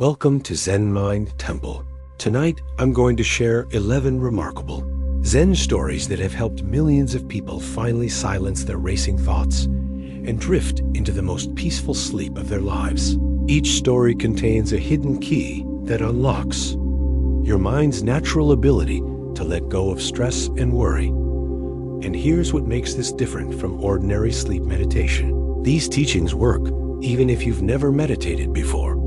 Welcome to Zen Mind Temple. Tonight, I'm going to share 11 remarkable Zen stories that have helped millions of people finally silence their racing thoughts and drift into the most peaceful sleep of their lives. Each story contains a hidden key that unlocks your mind's natural ability to let go of stress and worry. And here's what makes this different from ordinary sleep meditation. These teachings work even if you've never meditated before.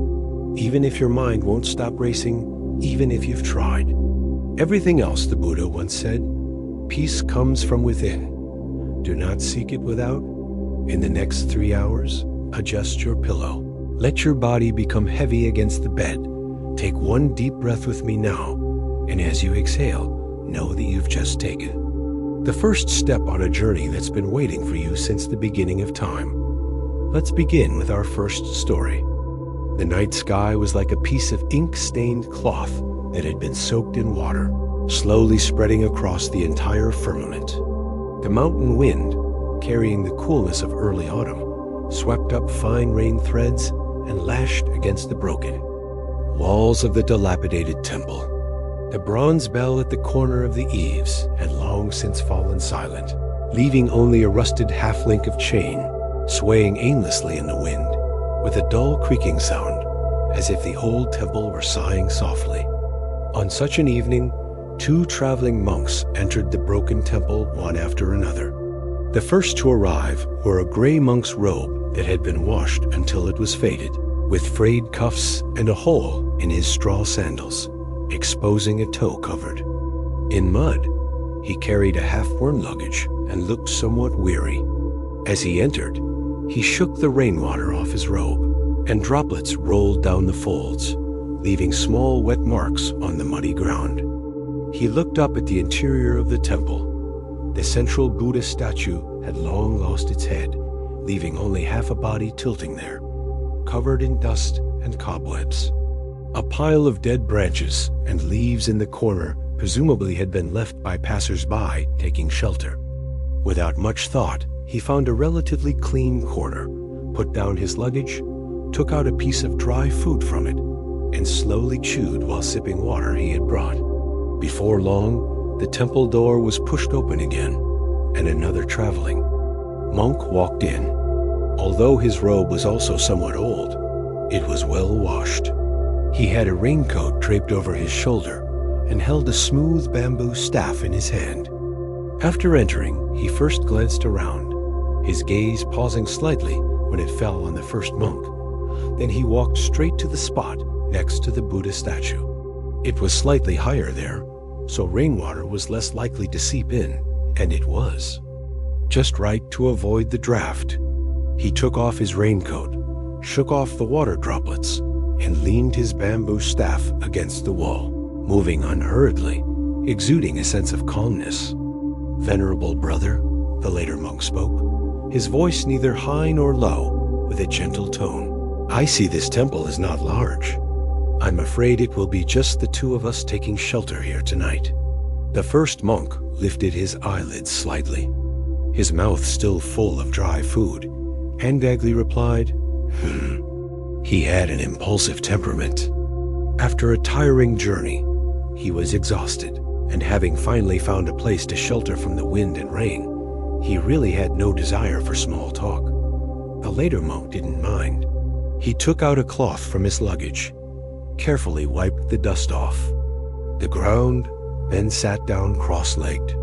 Even if your mind won't stop racing, even if you've tried. Everything else, the Buddha once said, peace comes from within. Do not seek it without. In the next 3 hours, adjust your pillow. Let your body become heavy against the bed. Take one deep breath with me now, and as you exhale, know that you've just taken the first step on a journey that's been waiting for you since the beginning of time. Let's begin with our first story. The night sky was like a piece of ink-stained cloth that had been soaked in water, slowly spreading across the entire firmament. The mountain wind, carrying the coolness of early autumn, swept up fine rain threads and lashed against the broken walls of the dilapidated temple. The bronze bell at the corner of the eaves had long since fallen silent, leaving only a rusted half-link of chain swaying aimlessly in the wind, with a dull creaking sound, as if the old temple were sighing softly. On such an evening, 2 traveling monks entered the broken temple one after another. The first to arrive wore a gray monk's robe that had been washed until it was faded, with frayed cuffs and a hole in his straw sandals, exposing a toe covered. In mud, he carried a half-worn luggage and looked somewhat weary. As he entered, he shook the rainwater off his robe, and droplets rolled down the folds, leaving small wet marks on the muddy ground. He looked up at the interior of the temple. The central Buddha statue had long lost its head, leaving only half a body tilting there, covered in dust and cobwebs. A pile of dead branches and leaves in the corner presumably had been left by passers-by taking shelter. Without much thought, he found a relatively clean corner, put down his luggage, took out a piece of dry food from it, and slowly chewed while sipping water he had brought. Before long, the temple door was pushed open again, and another traveling monk walked in. Although his robe was also somewhat old, it was well washed. He had a raincoat draped over his shoulder and held a smooth bamboo staff in his hand. After entering, he first glanced around, his gaze pausing slightly when it fell on the first monk. Then he walked straight to the spot next to the Buddha statue. It was slightly higher there, so rainwater was less likely to seep in, and it was just right to avoid the draft. He took off his raincoat, shook off the water droplets, and leaned his bamboo staff against the wall, moving unhurriedly, exuding a sense of calmness. "Venerable brother," the later monk spoke, his voice neither high nor low, with a gentle tone. "I see this temple is not large. I'm afraid it will be just the 2 of us taking shelter here tonight." The first monk lifted his eyelids slightly, his mouth still full of dry food, and vaguely replied, He had an impulsive temperament. After a tiring journey, he was exhausted, and having finally found a place to shelter from the wind and rain, he really had no desire for small talk. The later monk didn't mind. He took out a cloth from his luggage, carefully wiped the dust off the ground, then sat down cross-legged.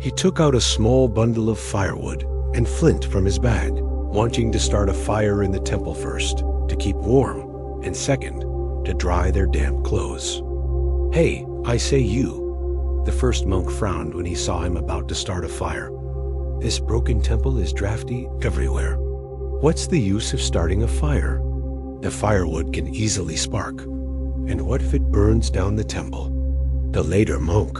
He took out a small bundle of firewood and flint from his bag, wanting to start a fire in the temple first, to keep warm, and second, to dry their damp clothes. "Hey, I say you." The first monk frowned when he saw him about to start a fire. "This broken temple is drafty everywhere. What's the use of starting a fire? The firewood can easily spark, and what if it burns down the temple?" The later monk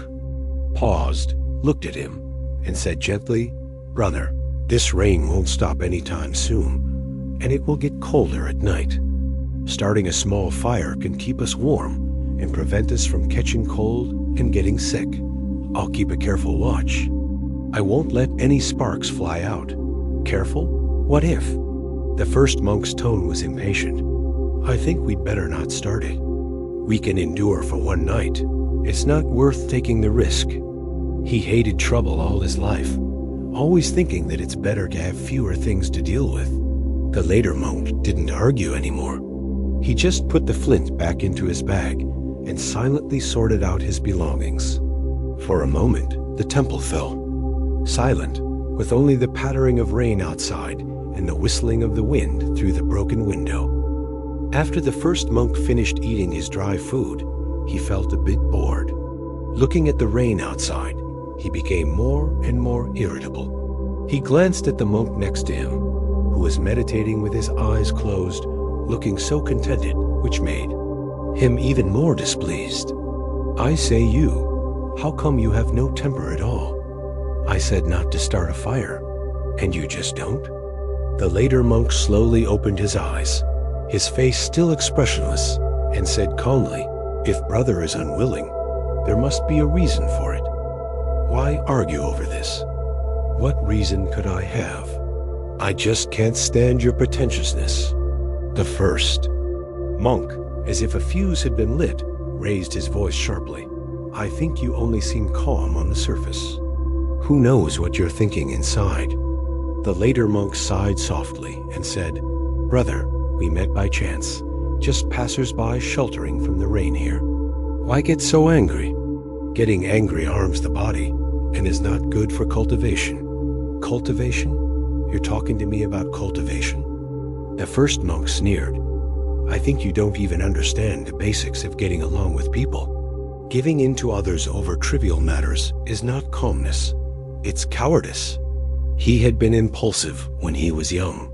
paused, looked at him, and said gently, "Brother, this rain won't stop anytime soon, and it will get colder at night. Starting a small fire can keep us warm and prevent us from catching cold and getting sick. I'll keep a careful watch. I won't let any sparks fly out. Careful? What if?" The first monk's tone was impatient. I think we'd better not start it. We can endure for one night. It's not worth taking the risk. He hated trouble all his life, always thinking that it's better to have fewer things to deal with. The later monk didn't argue anymore. He just put the flint back into his bag and silently sorted out his belongings. For a moment, the temple fell, silent, with only the pattering of rain outside and the whistling of the wind through the broken window. After the first monk finished eating his dry food, he felt a bit bored. Looking at the rain outside, he became more and more irritable. He glanced at the monk next to him, who was meditating with his eyes closed, looking so contented, which made him even more displeased. "I say you, how come you have no temper at all? I said not to start a fire, and you just don't?" The later monk slowly opened his eyes, his face still expressionless, and said calmly, "If brother is unwilling, there must be a reason for it. Why argue over this? What reason could I have? I just can't stand your pretentiousness." The first monk, as if a fuse had been lit, raised his voice sharply. "I think you only seem calm on the surface. Who knows what you're thinking inside?" The later monk sighed softly and said, "Brother, we met by chance, just passers-by sheltering from the rain here. Why get so angry? Getting angry harms the body and is not good for cultivation." "Cultivation? You're talking to me about cultivation?" The first monk sneered. "I think you don't even understand the basics of getting along with people. Giving in to others over trivial matters is not calmness. It's cowardice." He had been impulsive when he was young.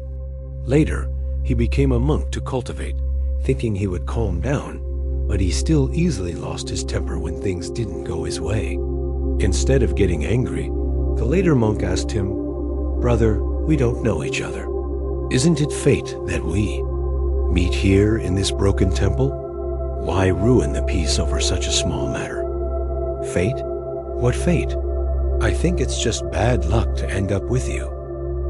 Later, he became a monk to cultivate, thinking he would calm down, but he still easily lost his temper when things didn't go his way. Instead of getting angry, the later monk asked him, "Brother, we don't know each other. Isn't it fate that we meet here in this broken temple? Why ruin the peace over such a small matter?" "Fate? What fate? I think it's just bad luck to end up with you."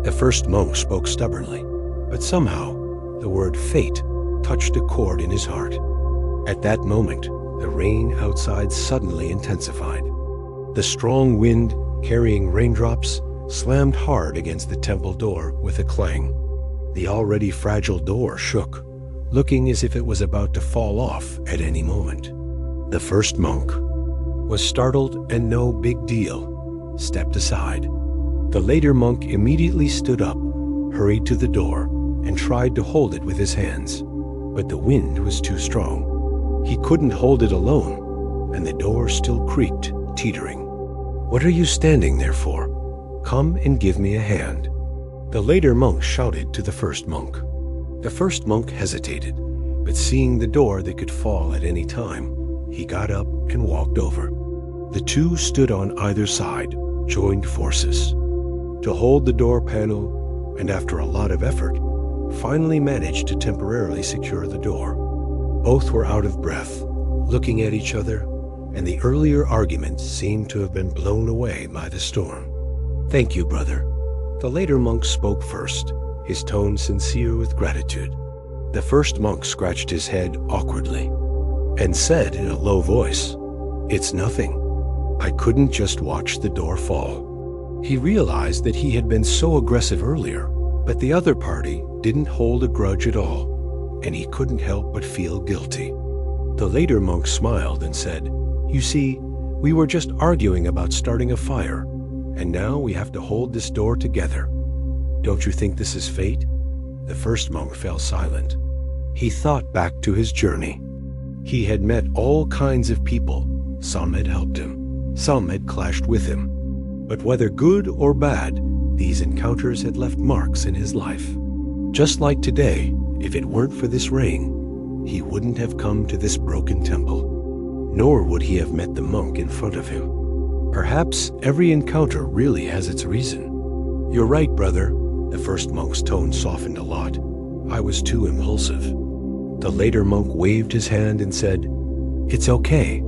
The first monk spoke stubbornly, but somehow the word fate touched a chord in his heart. At that moment, the rain outside suddenly intensified. The strong wind, carrying raindrops, slammed hard against the temple door with a clang. The already fragile door shook, looking as if it was about to fall off at any moment. The first monk was startled and no big deal, stepped aside. The later monk immediately stood up, hurried to the door, and tried to hold it with his hands, but the wind was too strong. He couldn't hold it alone, and the door still creaked, teetering. "What are you standing there for? Come and give me a hand." The later monk shouted to the first monk. The first monk hesitated, but seeing the door that could fall at any time, he got up and walked over. The two stood on either side, joined forces to hold the door panel, and after a lot of effort, finally managed to temporarily secure the door. Both were out of breath, looking at each other, and the earlier argument seemed to have been blown away by the storm. "Thank you, brother." The later monk spoke first, his tone sincere with gratitude. The first monk scratched his head awkwardly and said in a low voice, "It's nothing. I couldn't just watch the door fall." He realized that he had been so aggressive earlier, but the other party didn't hold a grudge at all, and he couldn't help but feel guilty. The later monk smiled and said, "You see, we were just arguing about starting a fire, and now we have to hold this door together. Don't you think this is fate?" The first monk fell silent. He thought back to his journey. He had met all kinds of people. Some had helped him, some had clashed with him. But whether good or bad, these encounters had left marks in his life. Just like today, if it weren't for this rain, he wouldn't have come to this broken temple, nor would he have met the monk in front of him. Perhaps every encounter really has its reason. "You're right, brother." The first monk's tone softened a lot. "I was too impulsive." The later monk waved his hand and said, "It's okay.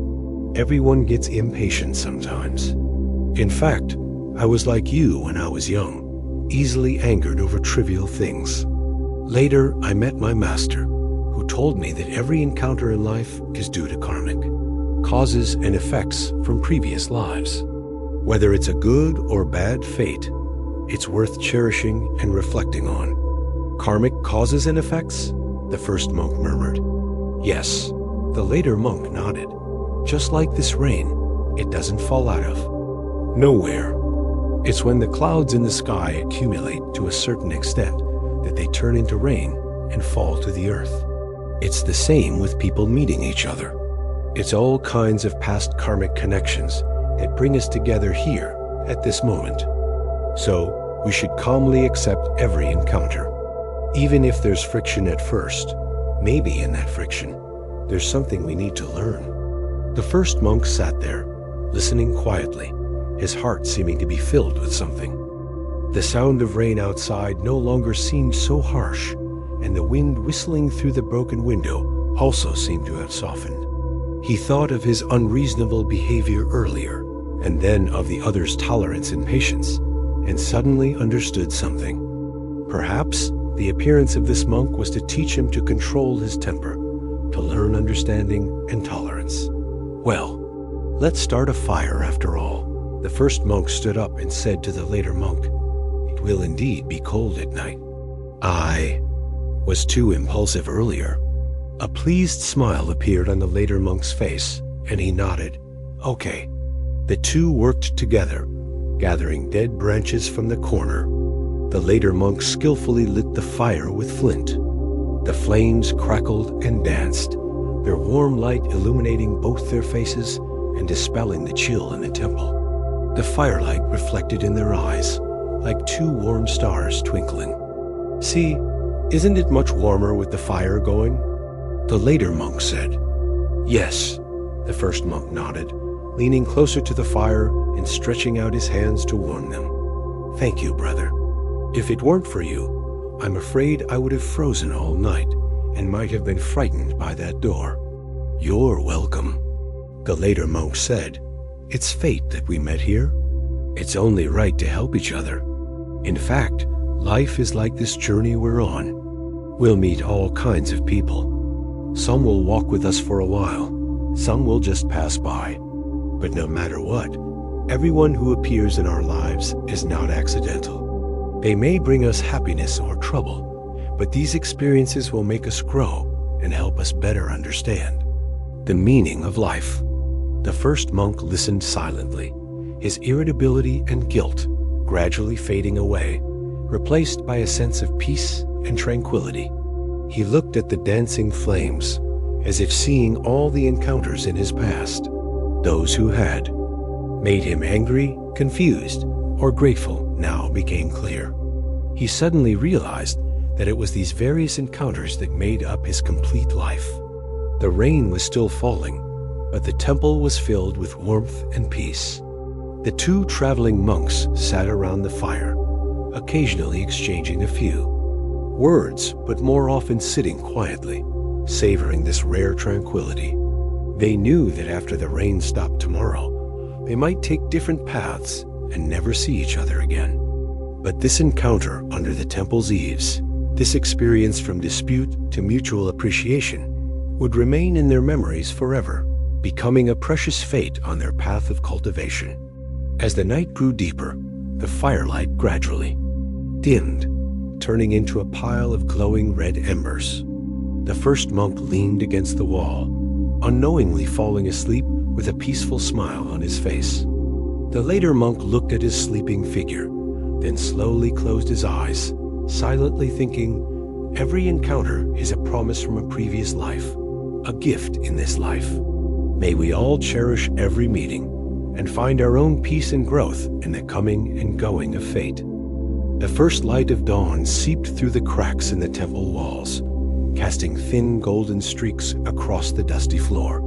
Everyone gets impatient sometimes. In fact, I was like you when I was young, easily angered over trivial things. Later, I met my master, who told me that every encounter in life is due to karmic, causes and effects from previous lives. Whether it's a good or bad fate, it's worth cherishing and reflecting on. Karmic causes and effects? The first monk murmured. Yes. The later monk nodded. Just like this rain, it doesn't fall out of nowhere. It's when the clouds in the sky accumulate to a certain extent that they turn into rain and fall to the earth. It's the same with people meeting each other. It's all kinds of past karmic connections that bring us together here at this moment. So we should calmly accept every encounter. Even if there's friction at first, maybe in that friction, there's something we need to learn. The first monk sat there, listening quietly, his heart seeming to be filled with something. The sound of rain outside no longer seemed so harsh, and the wind whistling through the broken window also seemed to have softened. He thought of his unreasonable behavior earlier, and then of the other's tolerance and patience, and suddenly understood something. Perhaps the appearance of this monk was to teach him to control his temper, to learn understanding and tolerance. Well, let's start a fire after all. The first monk stood up and said to the later monk, "It will indeed be cold at night." I was too impulsive earlier. A pleased smile appeared on the later monk's face, and he nodded. Okay. The two worked together, gathering dead branches from the corner. The later monk skillfully lit the fire with flint. The flames crackled and danced, their warm light illuminating both their faces and dispelling the chill in the temple. The firelight reflected in their eyes, like two warm stars twinkling. See, isn't it much warmer with the fire going? The later monk said. Yes, the first monk nodded, leaning closer to the fire and stretching out his hands to warm them. Thank you, brother. If it weren't for you, I'm afraid I would have frozen all night and might have been frightened by that door. You're welcome, the later monk said. It's fate that we met here. It's only right to help each other. In fact, life is like this journey we're on. We'll meet all kinds of people. Some will walk with us for a while. Some will just pass by. But no matter what, everyone who appears in our lives is not accidental. They may bring us happiness or trouble, but these experiences will make us grow and help us better understand the meaning of life. The first monk listened silently, his irritability and guilt gradually fading away, replaced by a sense of peace and tranquility. He looked at the dancing flames, as if seeing all the encounters in his past, those who had made him angry, confused, or grateful now became clear. He suddenly realized that it was these various encounters that made up his complete life. The rain was still falling, but the temple was filled with warmth and peace. The two traveling monks sat around the fire, occasionally exchanging a few words, but more often sitting quietly, savoring this rare tranquility. They knew that after the rain stopped tomorrow, they might take different paths and never see each other again. But this encounter under the temple's eaves, this experience from dispute to mutual appreciation, would remain in their memories forever, becoming a precious fate on their path of cultivation. As the night grew deeper, the firelight gradually dimmed, turning into a pile of glowing red embers. The first monk leaned against the wall, unknowingly falling asleep with a peaceful smile on his face. The later monk looked at his sleeping figure, then slowly closed his eyes, silently thinking, every encounter is a promise from a previous life, a gift in this life. May we all cherish every meeting and find our own peace and growth in the coming and going of fate. The first light of dawn seeped through the cracks in the temple walls, casting thin golden streaks across the dusty floor.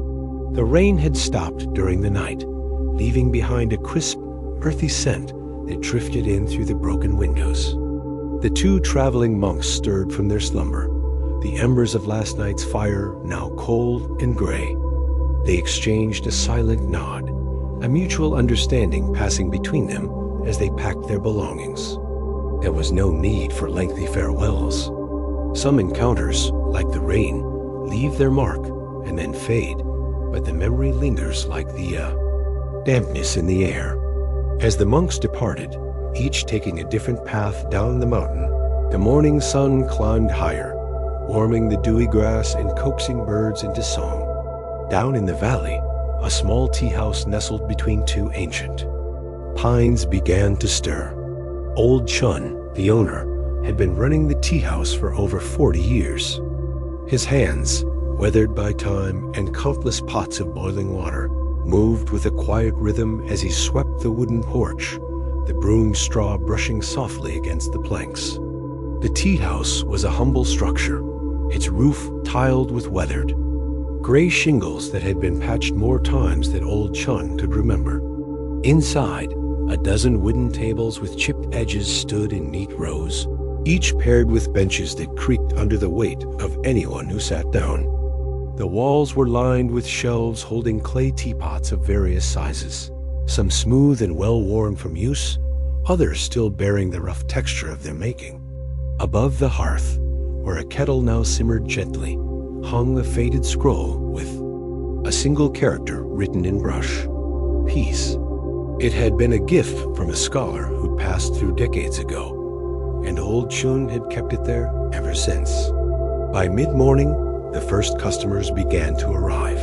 The rain had stopped during the night, leaving behind a crisp, earthy scent that drifted in through the broken windows. The two traveling monks stirred from their slumber, the embers of last night's fire now cold and gray. They exchanged a silent nod, a mutual understanding passing between them as they packed their belongings. There was no need for lengthy farewells. Some encounters, like the rain, leave their mark and then fade, but the memory lingers like the dampness in the air. As the monks departed, each taking a different path down the mountain, the morning sun climbed higher, warming the dewy grass and coaxing birds into song. Down in the valley, a small tea house nestled between two ancient pines began to stir. Old Chun, the owner, had been running the tea house for over 40 years. His hands, weathered by time and countless pots of boiling water, moved with a quiet rhythm as he swept the wooden porch, the broom straw brushing softly against the planks. The tea house was a humble structure, its roof tiled with weathered, gray shingles that had been patched more times than Old Chun could remember. Inside, a dozen wooden tables with chipped edges stood in neat rows, each paired with benches that creaked under the weight of anyone who sat down. The walls were lined with shelves holding clay teapots of various sizes, some smooth and well-worn from use, others still bearing the rough texture of their making. Above the hearth, where a kettle now simmered gently, hung a faded scroll with a single character written in brush: peace. It had been a gift from a scholar who'd passed through decades ago, and Old Chun had kept it there ever since. By mid-morning, the first customers began to arrive.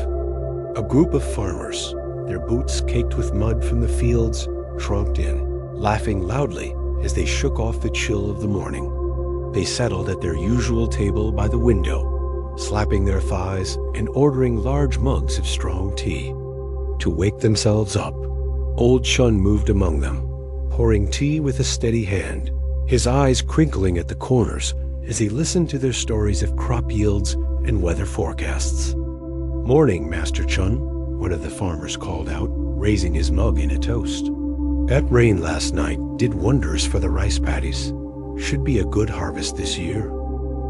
A group of farmers, their boots caked with mud from the fields, tromped in, laughing loudly as they shook off the chill of the morning. They settled at their usual table by the window, slapping their thighs and ordering large mugs of strong tea. To wake themselves up, Old Chun moved among them, pouring tea with a steady hand, his eyes crinkling at the corners as he listened to their stories of crop yields and weather forecasts. "Morning, Master Chun," one of the farmers called out, raising his mug in a toast. "That rain last night did wonders for the rice paddies. Should be a good harvest this year."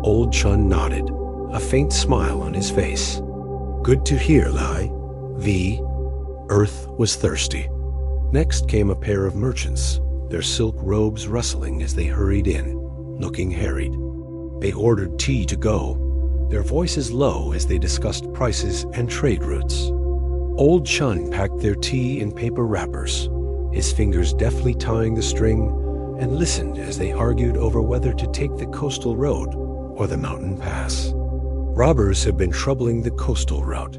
Old Chun nodded, a faint smile on his face. "Good to hear, Lai. The earth was thirsty." Next came a pair of merchants, their silk robes rustling as they hurried in, looking harried. They ordered tea to go, their voices low as they discussed prices and trade routes. Old Chun packed their tea in paper wrappers, his fingers deftly tying the string, and listened as they argued over whether to take the coastal road or the mountain pass. "Robbers have been troubling the coastal route,"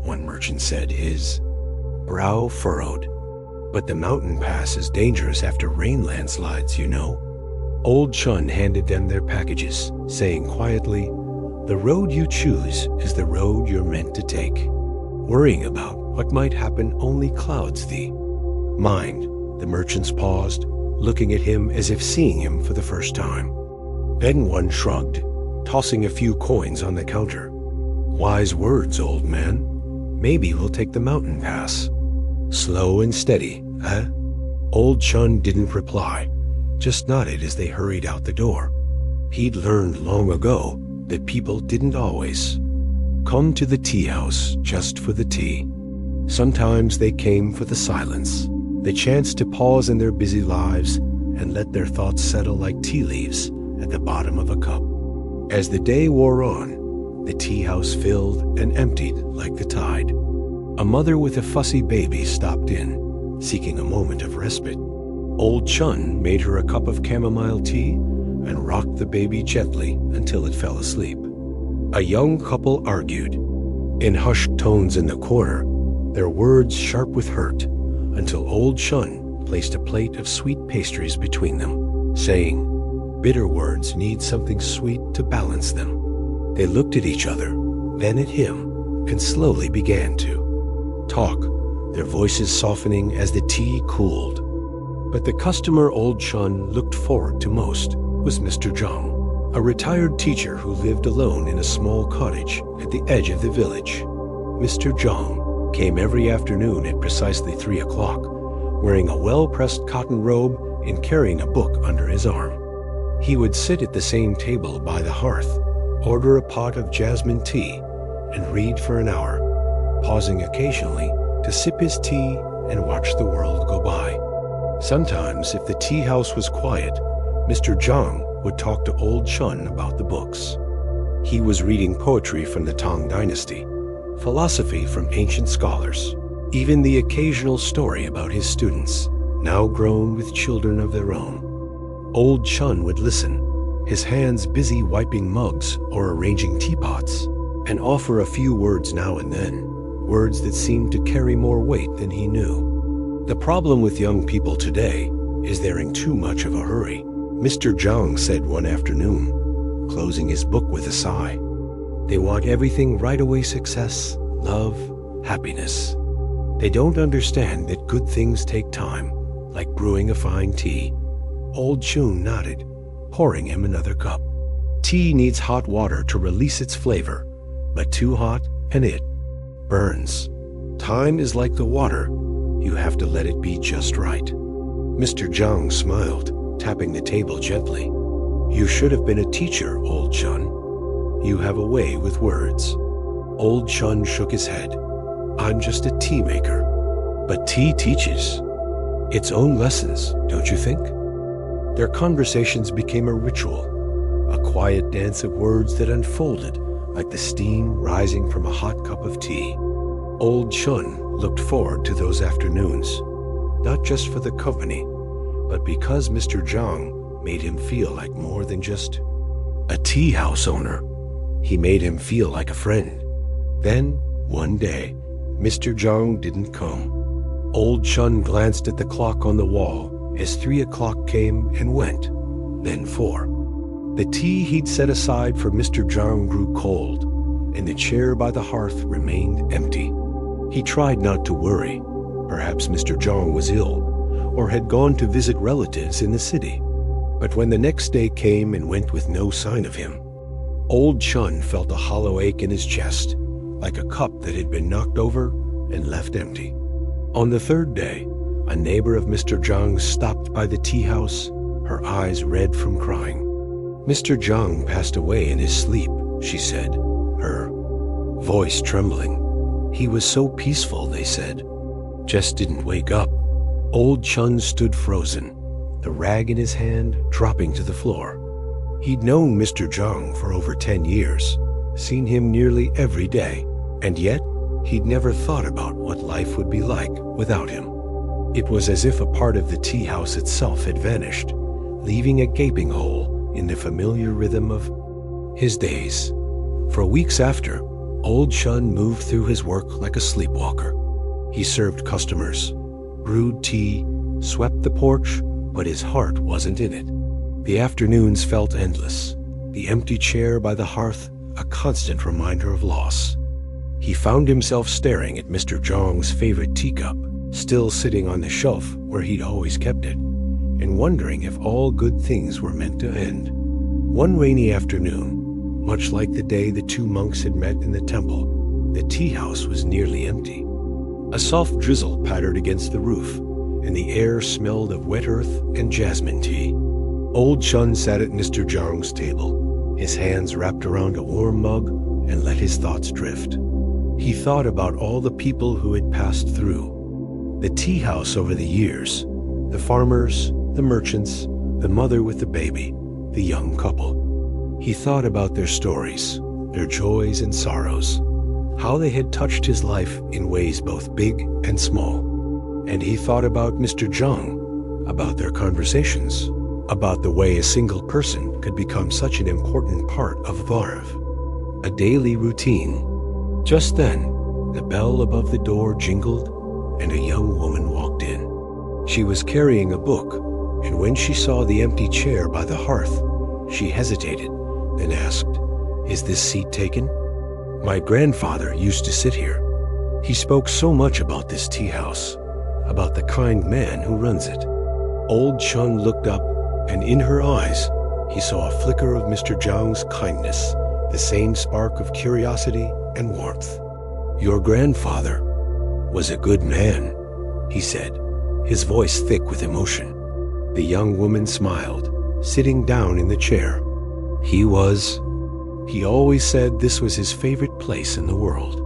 one merchant said, his brow furrowed. "But the mountain pass is dangerous after rain landslides, you know." Old Chun handed them their packages, saying quietly, "The road you choose is the road you're meant to take. Worrying about what might happen only clouds thee mind." The merchants paused, looking at him as if seeing him for the first time. Then one shrugged, tossing a few coins on the counter. "Wise words, old man. Maybe we'll take the mountain pass. Slow and steady, eh?" Old Chun didn't reply, just nodded as they hurried out the door. He'd learned long ago that people didn't always come to the tea house just for the tea. Sometimes they came for the silence, the chance to pause in their busy lives and let their thoughts settle like tea leaves at the bottom of a cup. As the day wore on, the tea house filled and emptied like the tide. A mother with a fussy baby stopped in, seeking a moment of respite. Old Chun made her a cup of chamomile tea and rocked the baby gently until it fell asleep. A young couple argued, in hushed tones in the corner, their words sharp with hurt, until Old Chun placed a plate of sweet pastries between them, saying, "Bitter words need something sweet to balance them." They looked at each other, then at him, and slowly began to talk, their voices softening as the tea cooled. But the customer Old Chun looked forward to most was Mr. Zhang, a retired teacher who lived alone in a small cottage at the edge of the village. Mr. Zhang came every afternoon at precisely 3 o'clock, wearing a well-pressed cotton robe and carrying a book under his arm. He would sit at the same table by the hearth, order a pot of jasmine tea, and read for an hour, pausing occasionally to sip his tea and watch the world go by. Sometimes, if the tea house was quiet, Mr. Zhang would talk to Old Chun about the books. He was reading poetry from the Tang Dynasty, philosophy from ancient scholars, even the occasional story about his students, now grown with children of their own. Old Chun would listen, his hands busy wiping mugs or arranging teapots, and offer a few words now and then, words that seemed to carry more weight than he knew. The problem with young people today is they're in too much of a hurry, Mr. Zhang said one afternoon, closing his book with a sigh. They want everything right away: success, love, happiness. They don't understand that good things take time, like brewing a fine tea. Old Chun nodded, pouring him another cup. Tea needs hot water to release its flavor, but too hot and it burns. Time is like the water. You have to let it be just right. Mr. Zhang smiled, tapping the table gently. You should have been a teacher, Old Chun. You have a way with words. Old Chun shook his head. I'm just a tea maker. But tea teaches its own lessons, don't you think? Their conversations became a ritual, a quiet dance of words that unfolded like the steam rising from a hot cup of tea. Old Chun looked forward to those afternoons, not just for the company, but because Mr. Zhang made him feel like more than just a tea house owner. He made him feel like a friend. Then, one day, Mr. Zhang didn't come. Old Chun glanced at the clock on the wall as 3 o'clock came and went, then 4. The tea he'd set aside for Mr. Zhang grew cold, and the chair by the hearth remained empty. He tried not to worry. Perhaps Mr. Zhang was ill, or had gone to visit relatives in the city. But when the next day came and went with no sign of him, Old Chun felt a hollow ache in his chest, like a cup that had been knocked over and left empty. On the 3rd day, a neighbor of Mr. Zhang's stopped by the tea house, her eyes red from crying. Mr. Zhang passed away in his sleep, she said, her voice trembling. He was so peaceful, they said. Just didn't wake up. Old Chun stood frozen, the rag in his hand dropping to the floor. He'd known Mr. Zhang for over 10 years, seen him nearly every day, and yet he'd never thought about what life would be like without him. It was as if a part of the tea house itself had vanished, leaving a gaping hole in the familiar rhythm of his days. For weeks after, Old Chun moved through his work like a sleepwalker. He served customers, brewed tea, swept the porch, but his heart wasn't in it. The afternoons felt endless, the empty chair by the hearth a constant reminder of loss. He found himself staring at Mr. Zhang's favorite teacup, still sitting on the shelf where he'd always kept it, and wondering if all good things were meant to end. One rainy afternoon, much like the day the 2 monks had met in the temple, the tea house was nearly empty. A soft drizzle pattered against the roof, and the air smelled of wet earth and jasmine tea. Old Chun sat at Mr. Zhang's table, his hands wrapped around a warm mug, and let his thoughts drift. He thought about all the people who had passed through. The tea house over the years, the farmers, the merchants, the mother with the baby, the young couple. He thought about their stories, their joys and sorrows, how they had touched his life in ways both big and small. And he thought about Mr. Zhang, about their conversations, about the way a single person could become such an important part of Varv, a daily routine. Just then, the bell above the door jingled, and a young woman walked in. She was carrying a book, and when she saw the empty chair by the hearth, she hesitated, then asked, "Is this seat taken? My grandfather used to sit here. He spoke so much about this tea house, about the kind man who runs it." Old Chun looked up, and in her eyes, he saw a flicker of Mr. Zhang's kindness, the same spark of curiosity and warmth. "Your grandfather was a good man," he said, his voice thick with emotion. The young woman smiled, sitting down in the chair. He always said this was his favorite place in the world.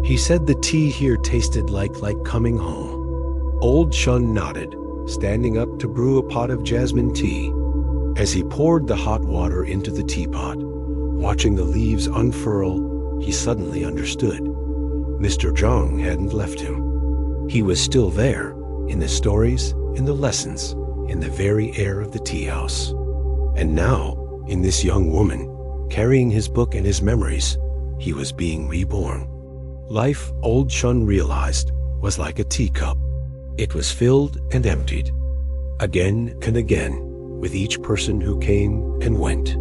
He said the tea here tasted like coming home. Old Chun nodded, standing up to brew a pot of jasmine tea. As he poured the hot water into the teapot, Watching the leaves unfurl, he suddenly understood. Mr. Zhang hadn't left him. He was still there, in the stories, in the lessons, in the very air of the tea house. And now, in this young woman, carrying his book and his memories, he was being reborn. Life, old Chun realized, was like a teacup. It was filled and emptied, again and again, with each person who came and went.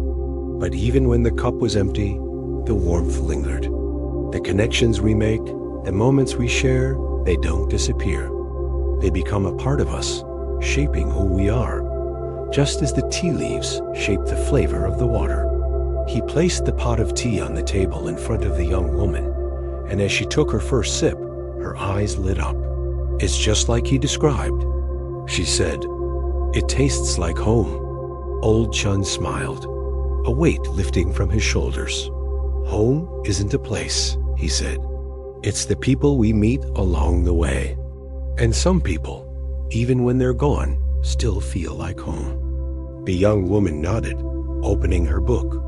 But even when the cup was empty, the warmth lingered. The connections we make, the moments we share, they don't disappear. They become a part of us, shaping who we are, just as the tea leaves shape the flavor of the water. He placed the pot of tea on the table in front of the young woman, and as she took her first sip, her eyes lit up. "It's just like he described," she said. "It tastes like home." Old Chun smiled, a weight lifting from his shoulders. "Home isn't a place," he said. "It's the people we meet along the way. And some people, even when they're gone, still feel like home." The young woman nodded, opening her book.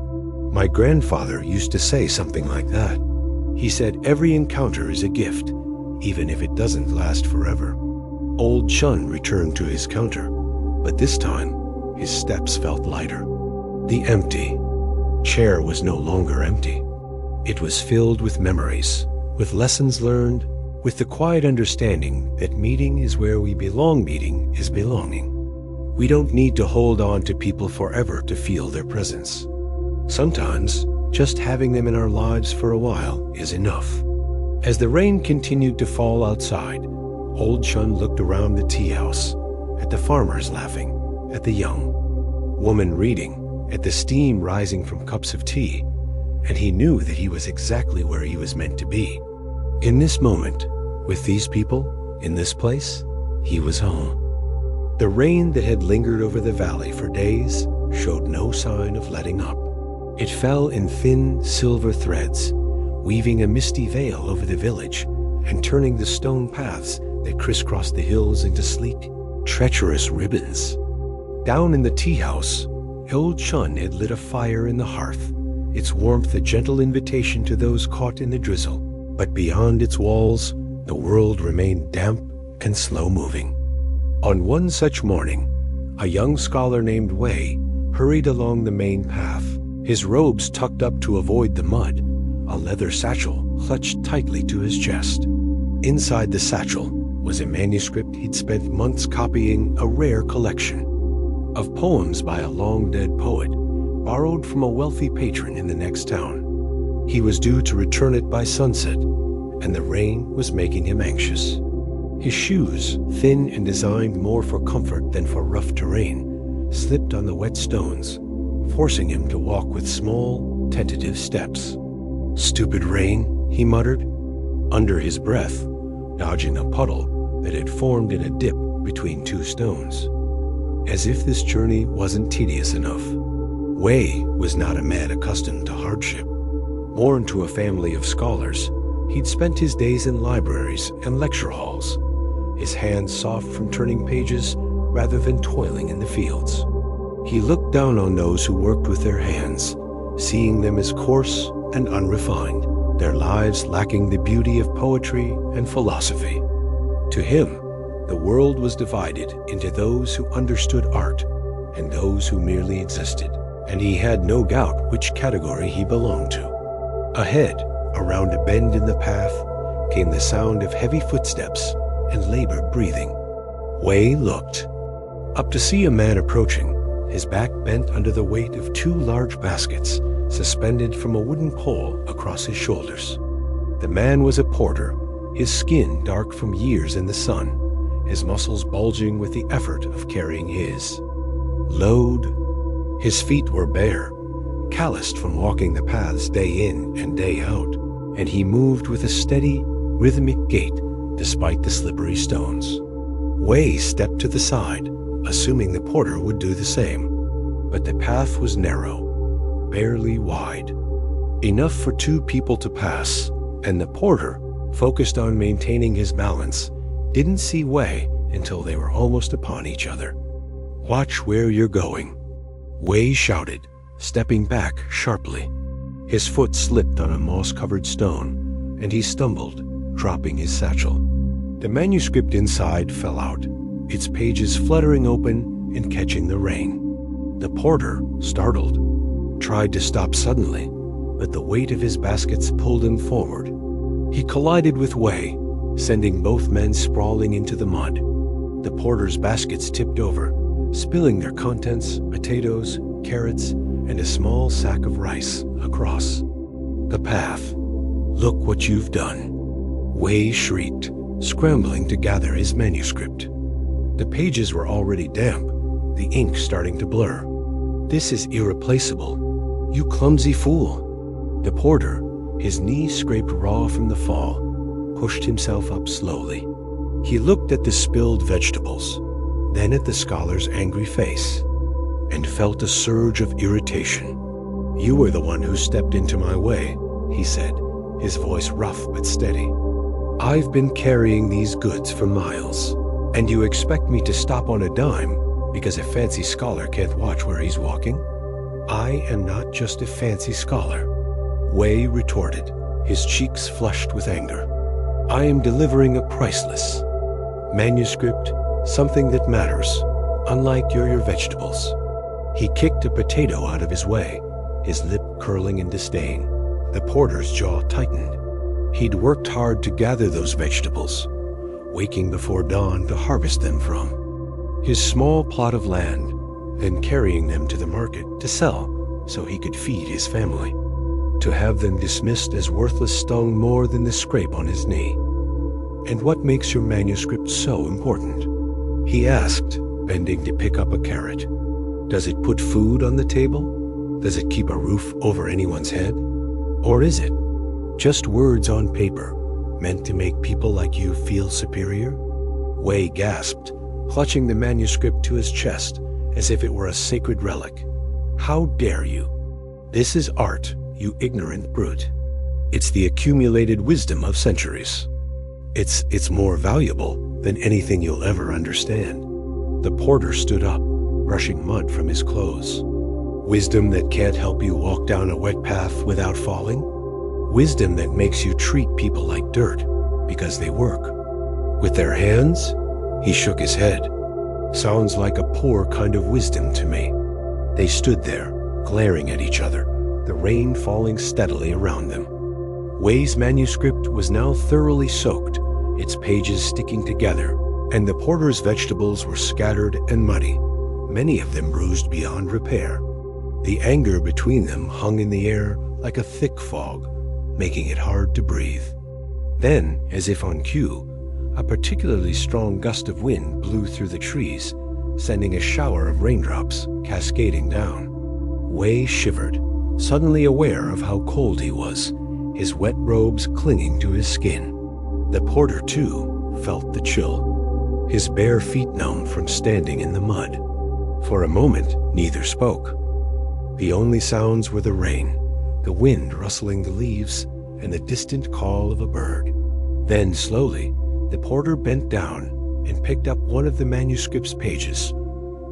"My grandfather used to say something like that. He said every encounter is a gift, even if it doesn't last forever." Old Chun returned to his counter, but this time, his steps felt lighter. The empty chair was no longer empty. It was filled with memories, with lessons learned, with the quiet understanding that meeting is where we belong. Meeting is belonging. We don't need to hold on to people forever to feel their presence. Sometimes, just having them in our lives for a while is enough. As the rain continued to fall outside, Old Chun looked around the tea house, at the farmers laughing, at the young woman reading, at the steam rising from cups of tea, and he knew that he was exactly where he was meant to be. In this moment, with these people, in this place, he was home. The rain that had lingered over the valley for days showed no sign of letting up. It fell in thin silver threads, weaving a misty veil over the village and turning the stone paths that crisscrossed the hills into sleek, treacherous ribbons. Down in the tea house, Old Chun had lit a fire in the hearth, its warmth a gentle invitation to those caught in the drizzle. But beyond its walls, the world remained damp and slow-moving. On one such morning, a young scholar named Wei hurried along the main path, his robes tucked up to avoid the mud, a leather satchel clutched tightly to his chest. Inside the satchel was a manuscript he'd spent months copying, a rare collection of poems by a long-dead poet, borrowed from a wealthy patron in the next town. He was due to return it by sunset, and the rain was making him anxious. His shoes, thin and designed more for comfort than for rough terrain, slipped on the wet stones, forcing him to walk with small, tentative steps. "Stupid rain," he muttered, under his breath, dodging a puddle that had formed in a dip between two stones. As if this journey wasn't tedious enough, Wei was not a man accustomed to hardship. Born to a family of scholars, he'd spent his days in libraries and lecture halls, his hands soft from turning pages rather than toiling in the fields. He looked down on those who worked with their hands, seeing them as coarse and unrefined, their lives lacking the beauty of poetry and philosophy. To him, the world was divided into those who understood art and those who merely existed, and he had no doubt which category he belonged to. Ahead, around a bend in the path, came the sound of heavy footsteps and labored breathing. Wei looked up to see a man approaching, his back bent under the weight of two large baskets suspended from a wooden pole across his shoulders. The man was a porter, his skin dark from years in the sun, his muscles bulging with the effort of carrying his load. His feet were bare, calloused from walking the paths day in and day out, and he moved with a steady, rhythmic gait despite the slippery stones. Wei stepped to the side, assuming the porter would do the same, but the path was narrow, barely wide, enough for two people to pass, and the porter, focused on maintaining his balance, didn't see Wei until they were almost upon each other. "Watch where you're going," Wei shouted, stepping back sharply. His foot slipped on a moss-covered stone, and he stumbled, dropping his satchel. The manuscript inside fell out, its pages fluttering open and catching the rain. The porter, startled, tried to stop suddenly, but the weight of his baskets pulled him forward. He collided with Wei, sending both men sprawling into the mud. The porter's baskets tipped over, spilling their contents, potatoes, carrots, and a small sack of rice across the path. "Look what you've done," Wei shrieked, scrambling to gather his manuscript. The pages were already damp, the ink starting to blur. "This is irreplaceable. You clumsy fool." The porter, his knees scraped raw from the fall, pushed himself up slowly. He looked at the spilled vegetables, then at the scholar's angry face, and felt a surge of irritation. "You were the one who stepped into my way," he said, his voice rough but steady. "I've been carrying these goods for miles, and you expect me to stop on a dime because a fancy scholar can't watch where he's walking? I am not just a fancy scholar," Wei retorted, his cheeks flushed with anger. "I am delivering a priceless manuscript, something that matters, unlike your vegetables." He kicked a potato out of his way, his lip curling in disdain. The porter's jaw tightened. He'd worked hard to gather those vegetables, waking before dawn to harvest them from his small plot of land, then carrying them to the market to sell so he could feed his family. To have them dismissed as worthless stung more than the scrape on his knee. "And what makes your manuscript so important?" he asked, bending to pick up a carrot. "Does it put food on the table? Does it keep a roof over anyone's head? Or is it just words on paper, meant to make people like you feel superior?" Wei gasped, clutching the manuscript to his chest as if it were a sacred relic. "How dare you? This is art, you ignorant brute. It's the accumulated wisdom of centuries. It's more valuable than anything you'll ever understand." The porter stood up, brushing mud from his clothes. "Wisdom that can't help you walk down a wet path without falling? Wisdom that makes you treat people like dirt because they work with their hands?" He shook his head. "Sounds like a poor kind of wisdom to me." They stood there, glaring at each other, the rain falling steadily around them. Wei's manuscript was now thoroughly soaked, its pages sticking together, and the porter's vegetables were scattered and muddy, many of them bruised beyond repair. The anger between them hung in the air like a thick fog, making it hard to breathe. Then, as if on cue, a particularly strong gust of wind blew through the trees, sending a shower of raindrops cascading down. Wei shivered, suddenly aware of how cold he was, his wet robes clinging to his skin. The porter, too, felt the chill, his bare feet numb from standing in the mud. For a moment, neither spoke. The only sounds were the rain, the wind rustling the leaves, and the distant call of a bird. Then, slowly, the porter bent down and picked up one of the manuscript's pages,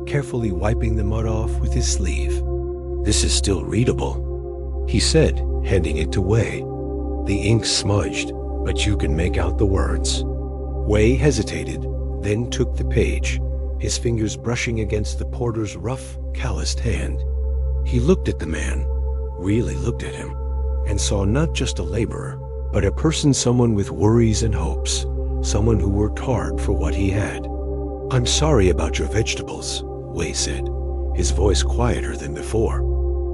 carefully wiping the mud off with his sleeve. "This is still readable," he said, handing it to Wei. "The ink smudged, but you can make out the words." Wei hesitated, then took the page, his fingers brushing against the porter's rough, calloused hand. He looked at the man, really looked at him, and saw not just a laborer, but a person, someone with worries and hopes, someone who worked hard for what he had. "I'm sorry about your vegetables," Wei said, his voice quieter than before.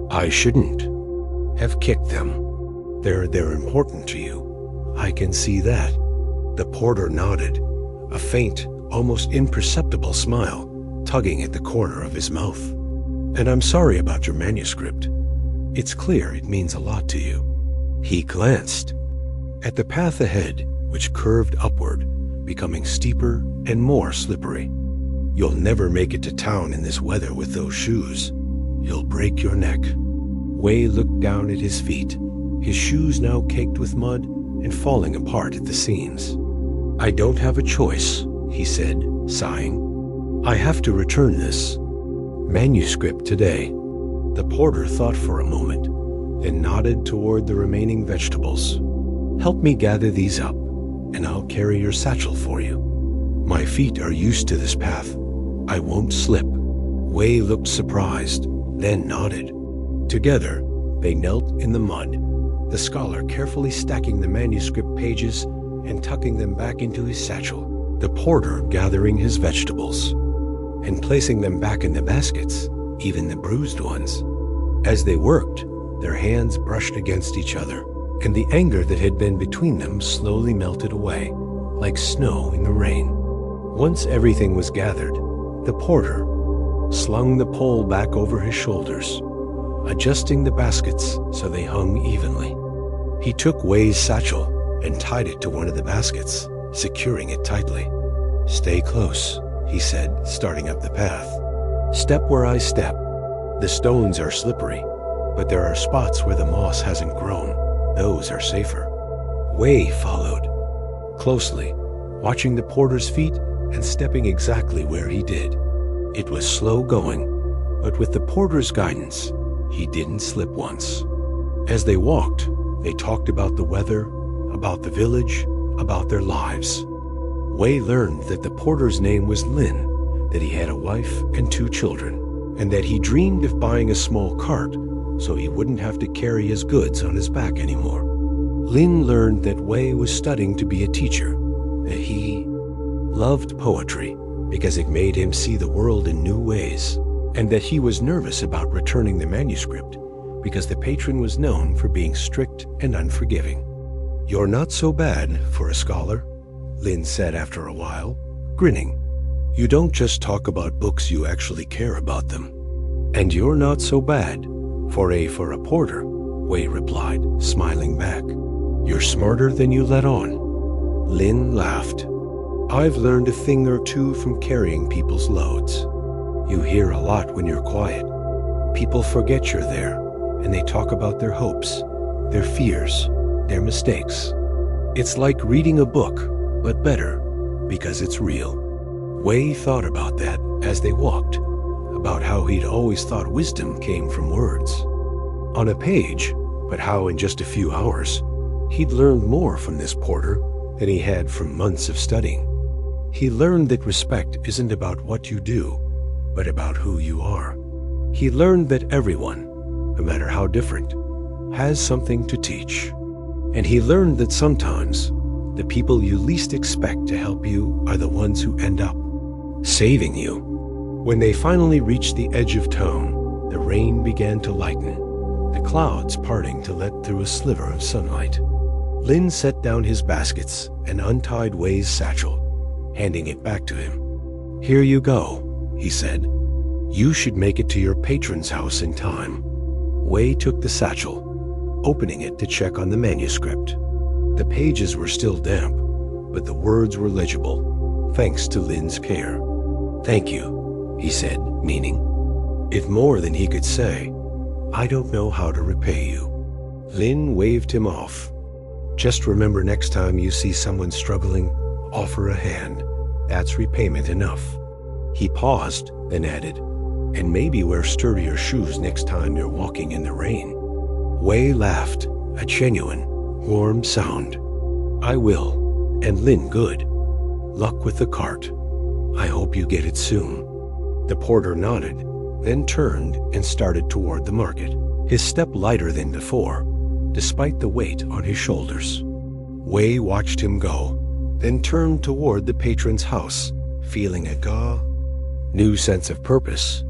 "I shouldn't have kicked them. They're important to you. I can see that." The porter nodded, a faint, almost imperceptible smile tugging at the corner of his mouth. "And I'm sorry about your manuscript. It's clear it means a lot to you." He glanced at the path ahead, which curved upward, becoming steeper and more slippery. "You'll never make it to town in this weather with those shoes. You'll break your neck." Wei looked down at his feet, his shoes now caked with mud and falling apart at the seams. "I don't have a choice," he said, sighing. "I have to return this manuscript today." The porter thought for a moment, then nodded toward the remaining vegetables. "Help me gather these up, and I'll carry your satchel for you. My feet are used to this path. I won't slip." Wei looked surprised, then nodded. Together, they knelt in the mud, the scholar carefully stacking the manuscript pages and tucking them back into his satchel, the porter gathering his vegetables and placing them back in the baskets, even the bruised ones. As they worked, their hands brushed against each other, and the anger that had been between them slowly melted away, like snow in the rain. Once everything was gathered, the porter slung the pole back over his shoulders, adjusting the baskets so they hung evenly. He took Wei's satchel and tied it to one of the baskets, securing it tightly. "Stay close," he said, starting up the path. "Step where I step. The stones are slippery, but there are spots where the moss hasn't grown. Those are safer." Wei followed closely, watching the porter's feet and stepping exactly where he did. It was slow going, but with the porter's guidance, he didn't slip once. As they walked, they talked about the weather, about the village, about their lives. Wei learned that the porter's name was Lin, that he had a wife and 2 children, and that he dreamed of buying a small cart so he wouldn't have to carry his goods on his back anymore. Lin learned that Wei was studying to be a teacher, that he loved poetry because it made him see the world in new ways, and that he was nervous about returning the manuscript because the patron was known for being strict and unforgiving. "You're not so bad for a scholar," Lin said after a while, grinning. "You don't just talk about books, you actually care about them." "And you're not so bad for a porter," Wei replied, smiling back. "You're smarter than you let on." Lin laughed. "I've learned a thing or two from carrying people's loads. You hear a lot when you're quiet. People forget you're there, and they talk about their hopes, their fears, their mistakes. It's like reading a book, but better, because it's real." Wei thought about that as they walked, about how he'd always thought wisdom came from words on a page, but how in just a few hours, he'd learned more from this porter than he had from months of studying. He learned that respect isn't about what you do, but about who you are. He learned that everyone, no matter how different, has something to teach. And he learned that sometimes the people you least expect to help you are the ones who end up saving you. When they finally reached the edge of town, the rain began to lighten, the clouds parting to let through a sliver of sunlight. Lin set down his baskets and untied Wei's satchel, handing it back to him. "Here you go," he said. "You should make it to your patron's house in time." Wei took the satchel, opening it to check on the manuscript. The pages were still damp, but the words were legible, thanks to Lin's care. "Thank you," he said, meaning it more than he could say. "I don't know how to repay you." Lin waved him off. "Just remember, next time you see someone struggling, offer a hand. That's repayment enough." He paused, then added, "And maybe wear sturdier shoes next time you're walking in the rain." Wei laughed, a genuine, warm sound. "I will, and Lin good. Luck with the cart. I hope you get it soon." The porter nodded, then turned and started toward the market, his step lighter than before, despite the weight on his shoulders. Wei watched him go, then turned toward the patron's house, feeling a new sense of purpose.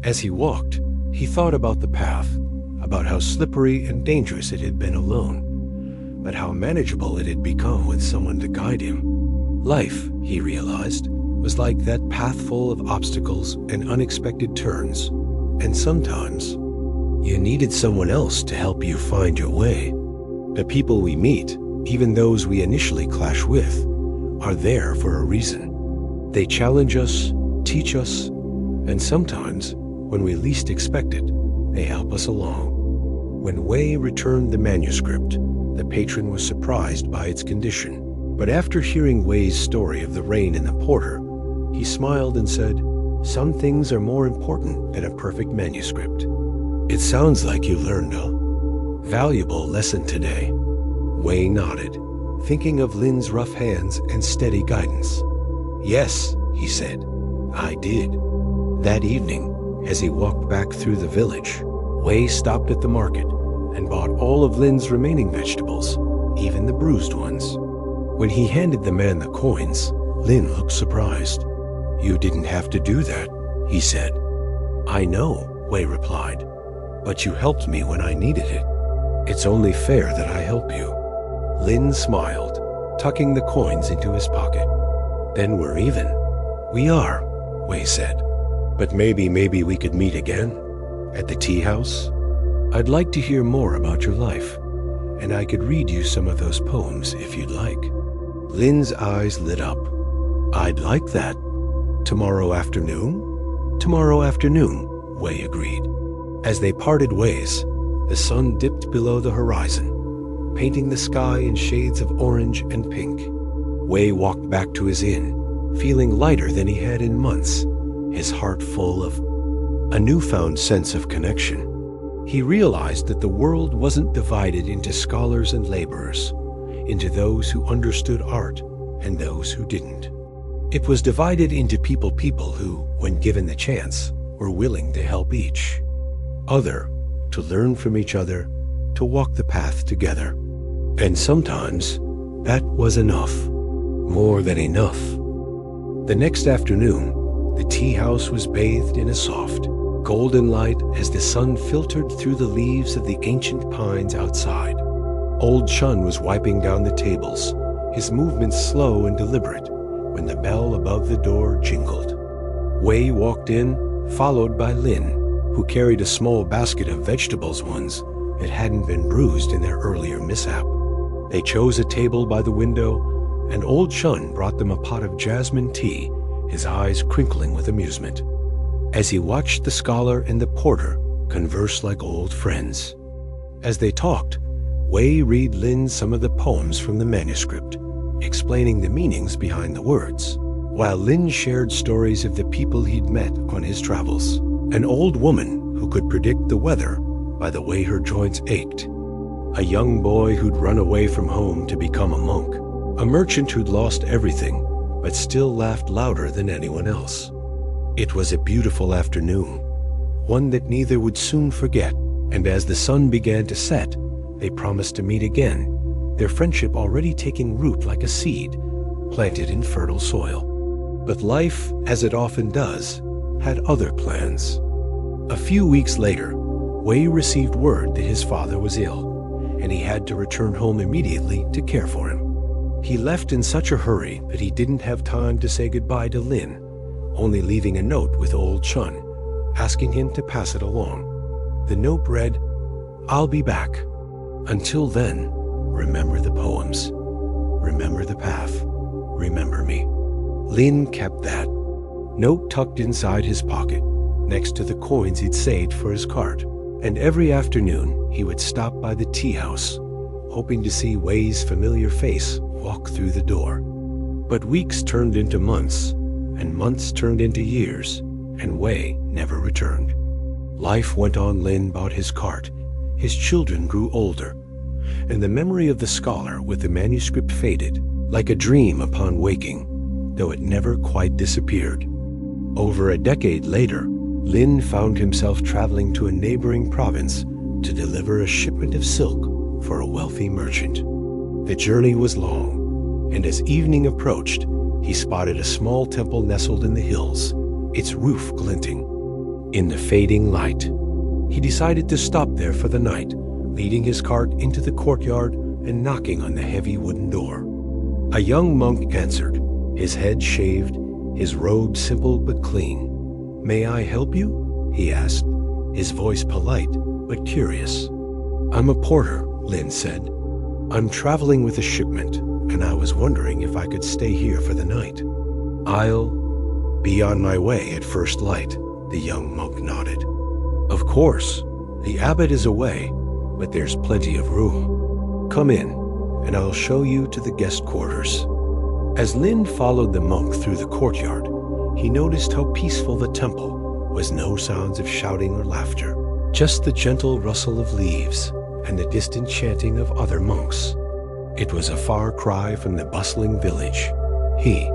As he walked, he thought about the path, about how slippery and dangerous it had been alone, but how manageable it had become with someone to guide him. Life, he realized, was like that path full of obstacles and unexpected turns, and sometimes you needed someone else to help you find your way. The people we meet, even those we initially clash with, are there for a reason. They challenge us, teach us, and sometimes, when we least expect it, they help us along. When Wei returned the manuscript, the patron was surprised by its condition. But after hearing Wei's story of the rain and the porter, he smiled and said, "Some things are more important than a perfect manuscript." "It sounds like you learned a Valuable lesson today. Wei nodded, thinking of Lin's rough hands and steady guidance. Yes, he said, I did. That evening, as he walked back through the village, Wei stopped at the market and bought all of Lin's remaining vegetables, even the bruised ones. When he handed the man the coins, Lin looked surprised. You didn't have to do that, he said. I know, Wei replied, but you helped me when I needed it. It's only fair that I help you. Lin smiled, tucking the coins into his pocket. Then we're even. We are, Wei said. But maybe we could meet again? At the tea house? I'd like to hear more about your life, and I could read you some of those poems if you'd like. Lin's eyes lit up. I'd like that. Tomorrow afternoon? Tomorrow afternoon, Wei agreed. As they parted ways, the sun dipped below the horizon, painting the sky in shades of orange and pink. Wei walked back to his inn, feeling lighter than he had in months, his heart full of a newfound sense of connection. He realized that the world wasn't divided into scholars and laborers, into those who understood art and those who didn't. It was divided into people who, when given the chance, were willing to help each other, to learn from each other, to walk the path together. And sometimes that was enough, more than enough. The next afternoon, the tea house was bathed in a soft, golden light as the sun filtered through the leaves of the ancient pines outside. Old Chun was wiping down the tables, his movements slow and deliberate, when the bell above the door jingled. Wei walked in, followed by Lin, who carried a small basket of vegetables ones that hadn't been bruised in their earlier mishap. They chose a table by the window, and Old Chun brought them a pot of jasmine tea, his eyes crinkling with amusement, as he watched the scholar and the porter converse like old friends. As they talked, Wei read Lin some of the poems from the manuscript, explaining the meanings behind the words, while Lin shared stories of the people he'd met on his travels. An old woman who could predict the weather by the way her joints ached. A young boy who'd run away from home to become a monk. A merchant who'd lost everything, but still laughed louder than anyone else. It was a beautiful afternoon, one that neither would soon forget, and as the sun began to set, they promised to meet again, their friendship already taking root like a seed planted in fertile soil. But life, as it often does, had other plans. A few weeks later, Wei received word that his father was ill, and he had to return home immediately to care for him. He left in such a hurry that he didn't have time to say goodbye to Lin, only leaving a note with Old Chun, asking him to pass it along. The note read, I'll be back. Until then, remember the poems. Remember the path. Remember me. Lin kept that note tucked inside his pocket, next to the coins he'd saved for his cart, and every afternoon he would stop by the tea house, hoping to see Wei's familiar face walk through the door. But weeks turned into months, and months turned into years, and Wei never returned. Life went on. Lin bought his cart, his children grew older, and the memory of the scholar with the manuscript faded, like a dream upon waking, though it never quite disappeared. Over a decade later, Lin found himself traveling to a neighboring province to deliver a shipment of silk for a wealthy merchant. The journey was long, and as evening approached, he spotted a small temple nestled in the hills, its roof glinting in the fading light. He decided to stop there for the night, leading his cart into the courtyard and knocking on the heavy wooden door. A young monk answered, his head shaved, his robe simple but clean. May I help you? He asked, his voice polite but curious. I'm a porter, Lin said. I'm traveling with a shipment, and I was wondering if I could stay here for the night. I'll be on my way at first light, the young monk nodded. Of course, the abbot is away, but there's plenty of room. Come in, and I'll show you to the guest quarters. As Lin followed the monk through the courtyard, he noticed how peaceful the temple was. No sounds of shouting or laughter, just the gentle rustle of leaves and the distant chanting of other monks. It was a far cry from the bustling village. He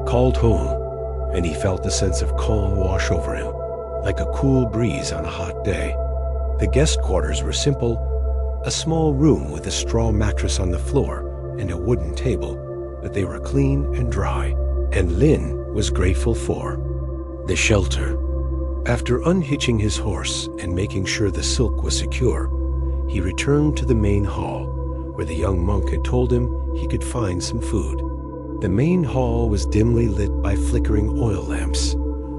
called home, and he felt a sense of calm wash over him, like a cool breeze on a hot day. The guest quarters were simple, a small room with a straw mattress on the floor and a wooden table, but they were clean and dry, and Lin was grateful for the shelter. After unhitching his horse and making sure the silk was secure, he returned to the main hall, where the young monk had told him he could find some food. The main hall was dimly lit by flickering oil lamps,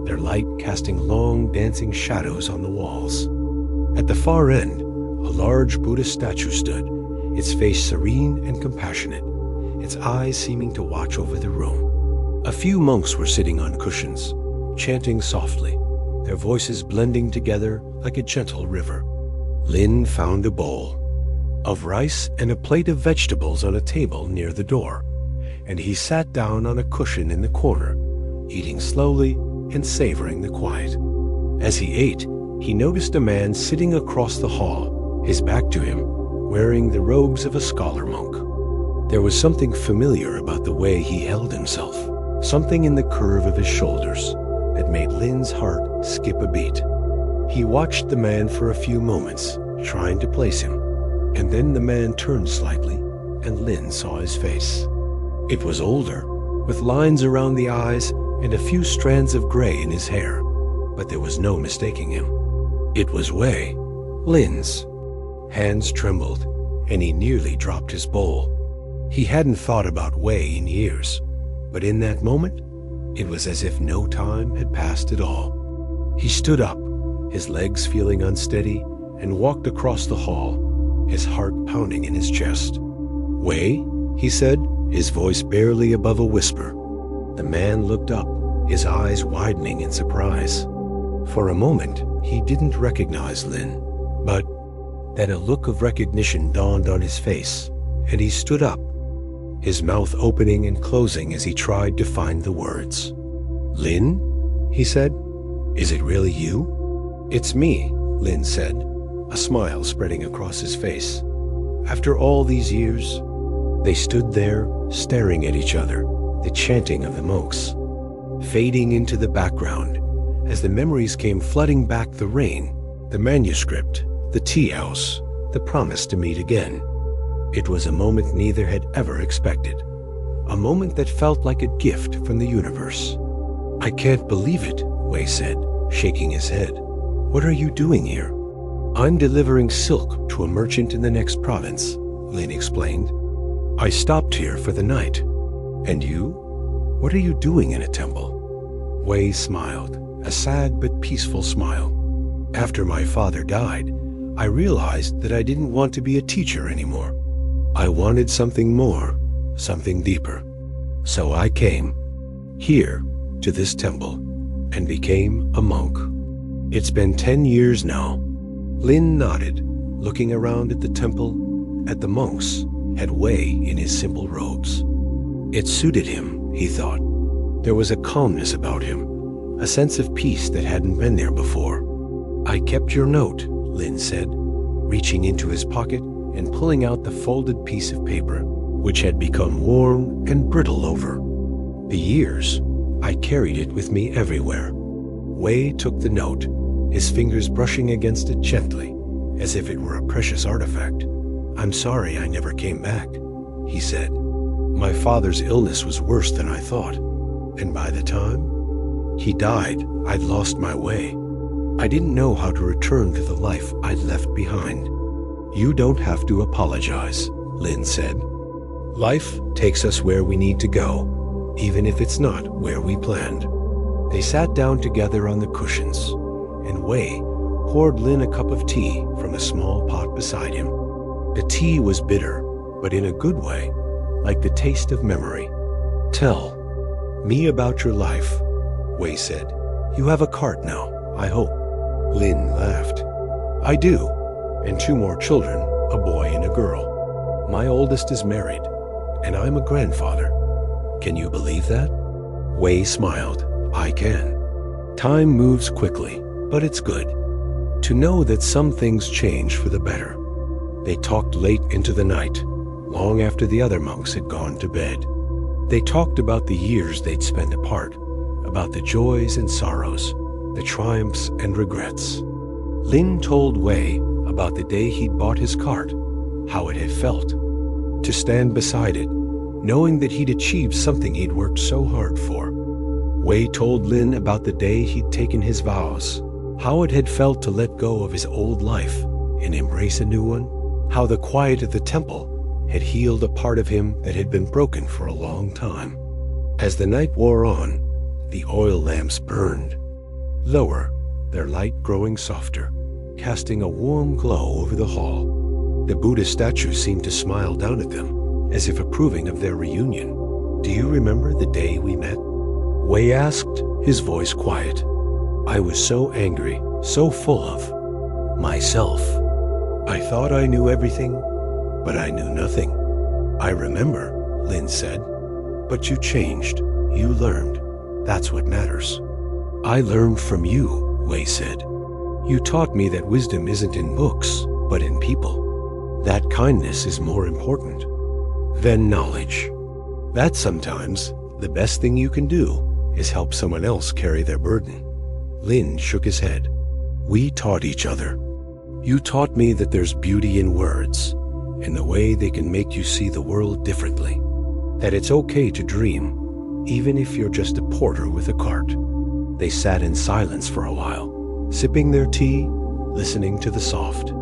their light casting long dancing shadows on the walls. At the far end, a large Buddhist statue stood, its face serene and compassionate, its eyes seeming to watch over the room. A few monks were sitting on cushions, chanting softly, their voices blending together like a gentle river. Lin found a bowl of rice and a plate of vegetables on a table near the door, and he sat down on a cushion in the corner, eating slowly and savoring the quiet. As he ate, he noticed a man sitting across the hall, his back to him, wearing the robes of a scholar monk. There was something familiar about the way he held himself, something in the curve of his shoulders that made Lin's heart skip a beat. He watched the man for a few moments, trying to place him, and then the man turned slightly, and Lin saw his face. It was older, with lines around the eyes and a few strands of gray in his hair, but there was no mistaking him. It was Wei, Lin's. Hands trembled, and he nearly dropped his bowl. He hadn't thought about Wei in years, but in that moment, it was as if no time had passed at all. He stood up, his legs feeling unsteady, and walked across the hall, his heart pounding in his chest. "Wei?" he said, his voice barely above a whisper. The man looked up, his eyes widening in surprise. For a moment, he didn't recognize Lin, but then a look of recognition dawned on his face, and he stood up, his mouth opening and closing as he tried to find the words. "Lin?" he said. "Is it really you?" "It's me," Lin said, a smile spreading across his face. "After all these years." They stood there, staring at each other, the chanting of the monks fading into the background as the memories came flooding back: the rain, the manuscript, the tea house, the promise to meet again. It was a moment neither had ever expected, a moment that felt like a gift from the universe. "I can't believe it," Wei said, shaking his head. "What are you doing here?" "I'm delivering silk to a merchant in the next province," Lin explained. "I stopped here for the night." "And you? What are you doing in a temple?" Wei smiled, a sad but peaceful smile. "After my father died, I realized that I didn't want to be a teacher anymore. I wanted something more, something deeper. So I came here to this temple and became a monk. It's been 10 years now." Lin nodded, looking around at the temple, at the monks, at Wei in his simple robes. It suited him, he thought. There was a calmness about him, a sense of peace that hadn't been there before. "I kept your note," Lin said, reaching into his pocket and pulling out the folded piece of paper, which had become worn and brittle over the years. "I carried it with me everywhere." Wei took the note, his fingers brushing against it gently, as if it were a precious artifact. "I'm sorry I never came back," he said. "My father's illness was worse than I thought, and by the time he died, I'd lost my way. I didn't know how to return to the life I'd left behind." "You don't have to apologize," Lin said. "Life takes us where we need to go, even if it's not where we planned." They sat down together on the cushions, and Wei poured Lin a cup of tea from a small pot beside him. The tea was bitter, but in a good way, like the taste of memory. "Tell me about your life," Wei said. "You have a cart now, I hope." Lin laughed. "I do, and 2 more children, a boy and a girl. My oldest is married, and I'm a grandfather. Can you believe that?" Wei smiled. "I can. Time moves quickly, but it's good to know that some things change for the better. They talked late into the night, long after the other monks had gone to bed. They talked about the years they'd spent apart, about the joys and sorrows, the triumphs and regrets. Lin told Wei about the day he'd bought his cart, how it had felt to stand beside it, knowing that he'd achieved something he'd worked so hard for. Wei told Lin about the day he'd taken his vows, how it had felt to let go of his old life and embrace a new one, how the quiet of the temple had healed a part of him that had been broken for a long time. As the night wore on, the oil lamps burned, lower, their light growing softer, casting a warm glow over the hall. The Buddha statue seemed to smile down at them, as if approving of their reunion. "Do you remember the day we met?" Wei asked, his voice quiet. "I was so angry, so full of myself. I thought I knew everything, but I knew nothing." "I remember," Lin said. "But you changed, you learned. That's what matters." "I learned from you," Wei said. "You taught me that wisdom isn't in books, but in people. That kindness is more important than knowledge. That sometimes the best thing you can do is help someone else carry their burden." Lin shook his head. "We taught each other. You taught me that there's beauty in words, in the way they can make you see the world differently. That it's okay to dream, even if you're just a porter with a cart." They sat in silence for a while, sipping their tea, listening to the soft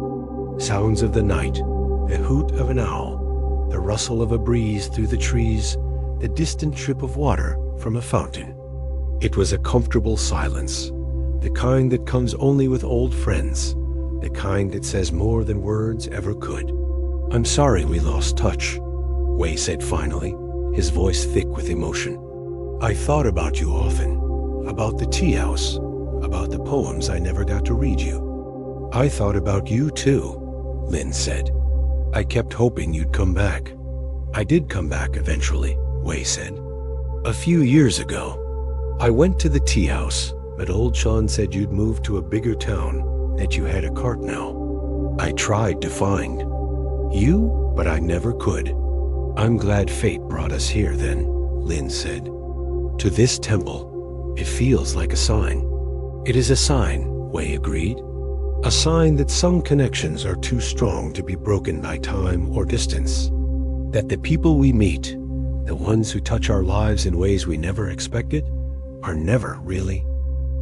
sounds of the night, the hoot of an owl, the rustle of a breeze through the trees, the distant drip of water from a fountain. It was a comfortable silence, the kind that comes only with old friends, the kind that says more than words ever could. "I'm sorry we lost touch," Wei said finally, his voice thick with emotion. "I thought about you often, about the tea house, about the poems I never got to read you." "I thought about you too," Lin said. "I kept hoping you'd come back." "I did come back eventually," Wei said. "A few years ago. I went to the tea house, but old Sean said you'd moved to a bigger town, that you had a cart now. I tried to find you, but I never could. I'm glad fate brought us here then," Lin said. "To this temple. It feels like a sign." "It is a sign," Wei agreed. "A sign that some connections are too strong to be broken by time or distance. That the people we meet, the ones who touch our lives in ways we never expected, are never really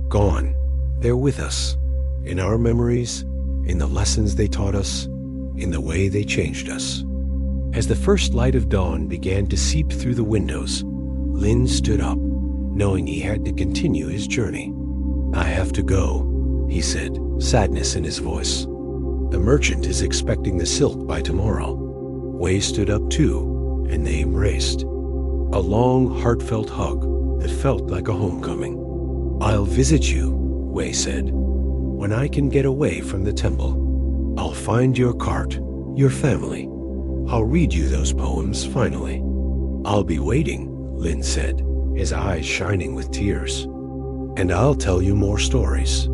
gone. They're with us, in our memories, in the lessons they taught us, in the way they changed us." As the first light of dawn began to seep through the windows, Lin stood up, knowing he had to continue his journey. "I have to go," he said, sadness in his voice. "The merchant is expecting the silk by tomorrow." Wei stood up too, and they embraced. A long, heartfelt hug that felt like a homecoming. "I'll visit you," Wei said, "when I can get away from the temple. I'll find your cart, your family. I'll read you those poems finally." "I'll be waiting," Lin said, his eyes shining with tears. "And I'll tell you more stories.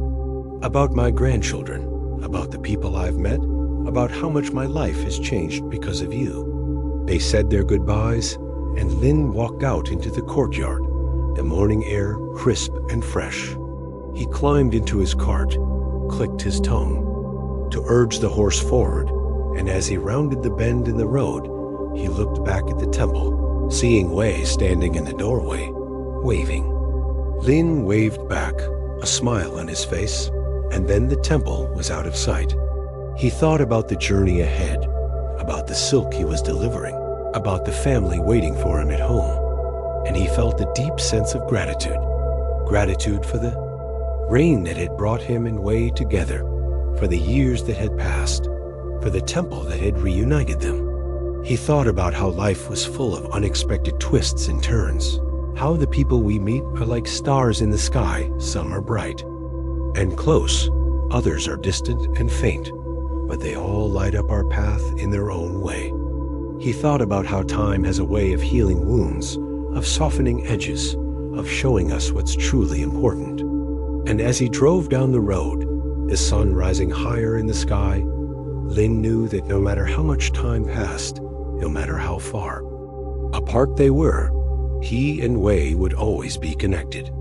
About my grandchildren, about the people I've met, about how much my life has changed because of you." They said their goodbyes, and Lin walked out into the courtyard, the morning air crisp and fresh. He climbed into his cart, clicked his tongue to urge the horse forward, and as he rounded the bend in the road, he looked back at the temple, seeing Wei standing in the doorway, waving. Lin waved back, a smile on his face, and then the temple was out of sight. He thought about the journey ahead, about the silk he was delivering, about the family waiting for him at home, and he felt a deep sense of gratitude. Gratitude for the rain that had brought him and Wei together, for the years that had passed, for the temple that had reunited them. He thought about how life was full of unexpected twists and turns, how the people we meet are like stars in the sky. Some are bright and close, others are distant and faint, but they all light up our path in their own way. He thought about how time has a way of healing wounds, of softening edges, of showing us what's truly important. And as he drove down the road, the sun rising higher in the sky, Lin knew that no matter how much time passed, no matter how far apart they were, he and Wei would always be connected.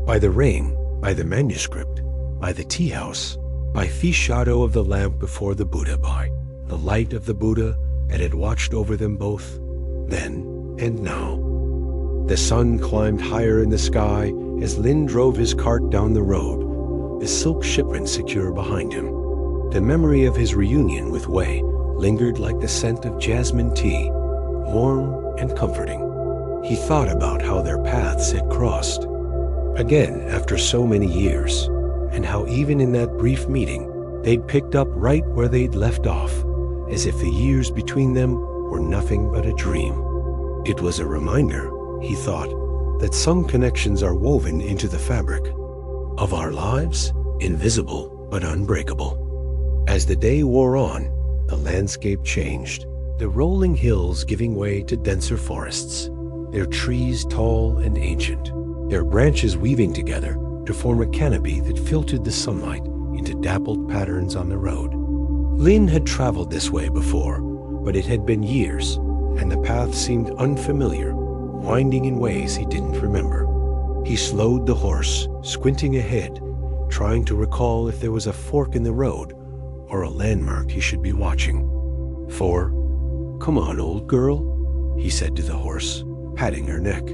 By the rain, by the manuscript, by the tea house, by the shadow of the lamp before the Buddha, by the light of the Buddha that had watched over them both, then and now. The sun climbed higher in the sky as Lin drove his cart down the road, the silk shipment secure behind him. The memory of his reunion with Wei lingered like the scent of jasmine tea, warm and comforting. He thought about how their paths had crossed again after so many years, and how even in that brief meeting, they'd picked up right where they'd left off, as if the years between them were nothing but a dream. It was a reminder, he thought, that some connections are woven into the fabric of our lives, invisible but unbreakable. As the day wore on, the landscape changed, the rolling hills giving way to denser forests, their trees tall and ancient, their branches weaving together to form a canopy that filtered the sunlight into dappled patterns on the road. Lin had traveled this way before, but it had been years, and the path seemed unfamiliar, winding in ways he didn't remember. He slowed the horse, squinting ahead, trying to recall if there was a fork in the road or a landmark he should be watching. "Come on, old girl," he said to the horse, patting her neck.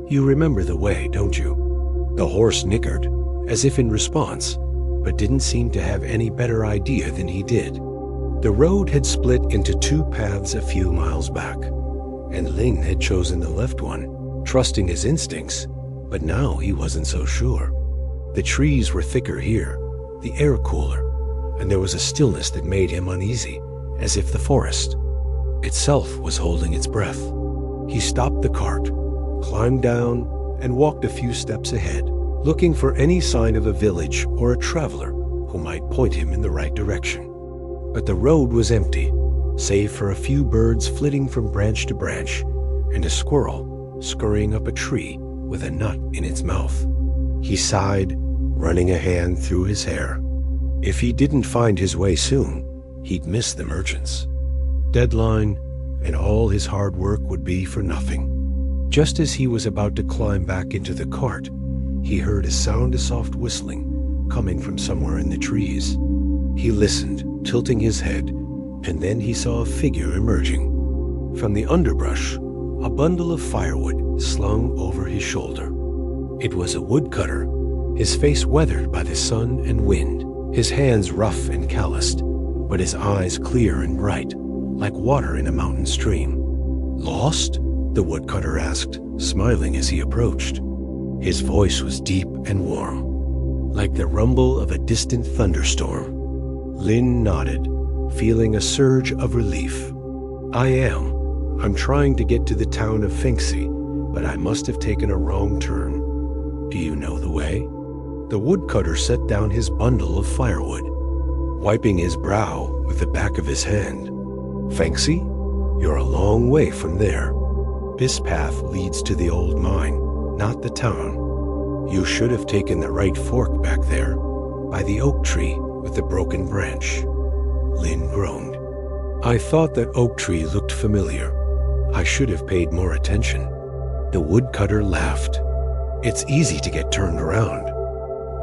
"You remember the way, don't you?" The horse nickered, as if in response, but didn't seem to have any better idea than he did. The road had split into two paths a few miles back, and Lin had chosen the left one, trusting his instincts, but now he wasn't so sure. The trees were thicker here, the air cooler, and there was a stillness that made him uneasy, as if the forest itself was holding its breath. He stopped the cart, climbed down, and walked a few steps ahead, looking for any sign of a village or a traveler who might point him in the right direction. But the road was empty, save for a few birds flitting from branch to branch, and a squirrel scurrying up a tree with a nut in its mouth. He sighed, running a hand through his hair. If he didn't find his way soon, he'd miss the merchants. Deadline, and all his hard work would be for nothing. Just as he was about to climb back into the cart, he heard a sound of soft whistling coming from somewhere in the trees. He listened, tilting his head, and then he saw a figure emerging. From the underbrush, a bundle of firewood slung over his shoulder. It was a woodcutter, his face weathered by the sun and wind, his hands rough and calloused, but his eyes clear and bright, like water in a mountain stream. "Lost?" the woodcutter asked, smiling as he approached. His voice was deep and warm, like the rumble of a distant thunderstorm. Lin nodded, feeling a surge of relief. I'm trying to get to the town of Fengxi, but I must have taken a wrong turn. Do you know the way?" The woodcutter set down his bundle of firewood, wiping his brow with the back of his hand. "Fengxi? You're a long way from there. This path leads to the old mine, not the town. You should have taken the right fork back there, by the oak tree with the broken branch." Lin groaned. "I thought that oak tree looked familiar. I should have paid more attention." The woodcutter laughed. "It's easy to get turned around.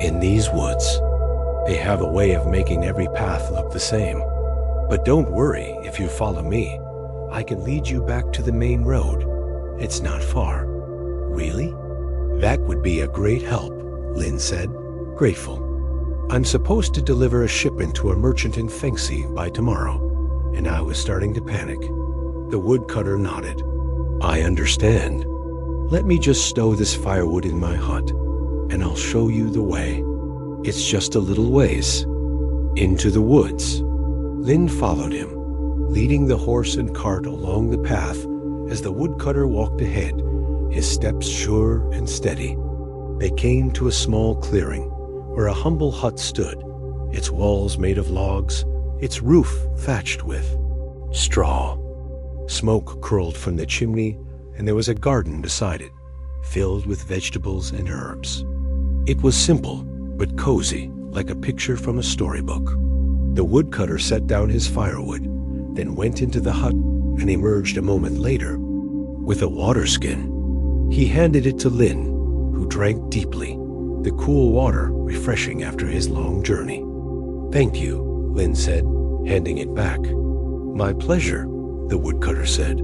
In these woods, they have a way of making every path look the same. But don't worry if you follow me. I can lead you back to the main road. It's not far." "Really?" "That would be a great help," Lin said, grateful. "I'm supposed to deliver a shipment to a merchant in Fengxi by tomorrow," and I was starting to panic. The woodcutter nodded. "I understand. Let me just stow this firewood in my hut, and I'll show you the way. It's just a little ways into the woods." Lin followed him, leading the horse and cart along the path as the woodcutter walked ahead, his steps sure and steady. They came to a small clearing where a humble hut stood, its walls made of logs, its roof thatched with straw. Smoke curled from the chimney, and there was a garden beside it, filled with vegetables and herbs. It was simple, but cozy, like a picture from a storybook. The woodcutter set down his firewood, then went into the hut and emerged a moment later with a water skin. He handed it to Lin, who drank deeply, the cool water refreshing after his long journey. "Thank you," Lin said, handing it back. "My pleasure," the woodcutter said.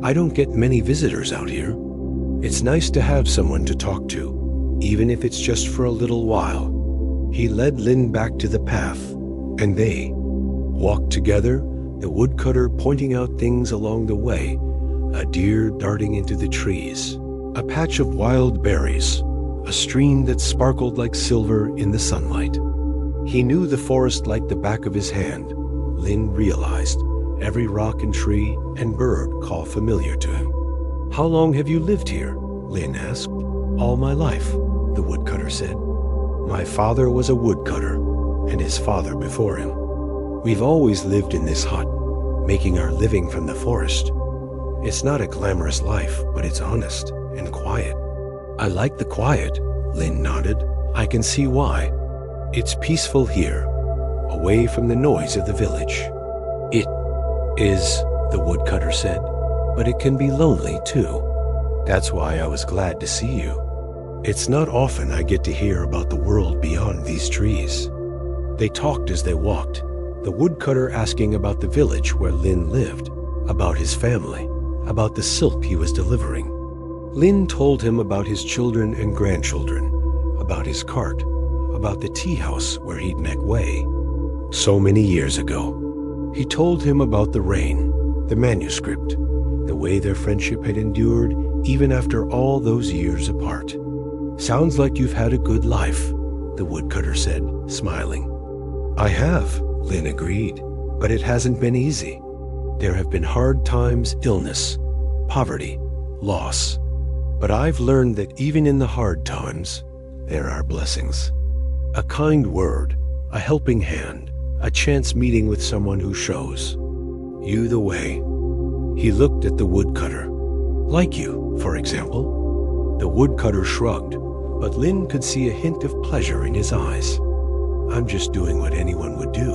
"I don't get many visitors out here. It's nice to have someone to talk to, even if it's just for a little while." He led Lin back to the path, and they walked together, the woodcutter pointing out things along the way, a deer darting into the trees, a patch of wild berries, a stream that sparkled like silver in the sunlight. He knew the forest like the back of his hand. Lin realized every rock and tree and bird call familiar to him. "How long have you lived here?" Lin asked. "All my life," the woodcutter said. "My father was a woodcutter, and his father before him. We've always lived in this hut, making our living from the forest. It's not a glamorous life, but it's honest and quiet." "I like the quiet," Lin nodded. "I can see why. It's peaceful here, away from the noise of the village." "It is," the woodcutter said, "but it can be lonely too. That's why I was glad to see you. It's not often I get to hear about the world beyond these trees." They talked as they walked, the woodcutter asking about the village where Lin lived, about his family, about the silk he was delivering. Lin told him about his children and grandchildren, about his cart, about the tea house where he'd met Wei so many years ago. He told him about the rain, the manuscript, the way their friendship had endured even after all those years apart. "Sounds like you've had a good life," the woodcutter said, smiling. "I have," Lin agreed, "but it hasn't been easy. There have been hard times, illness, poverty, loss. But I've learned that even in the hard times, there are blessings. A kind word, a helping hand, a chance meeting with someone who shows you the way." He looked at the woodcutter. "Like you, for example?" The woodcutter shrugged, but Lin could see a hint of pleasure in his eyes. "I'm just doing what anyone would do.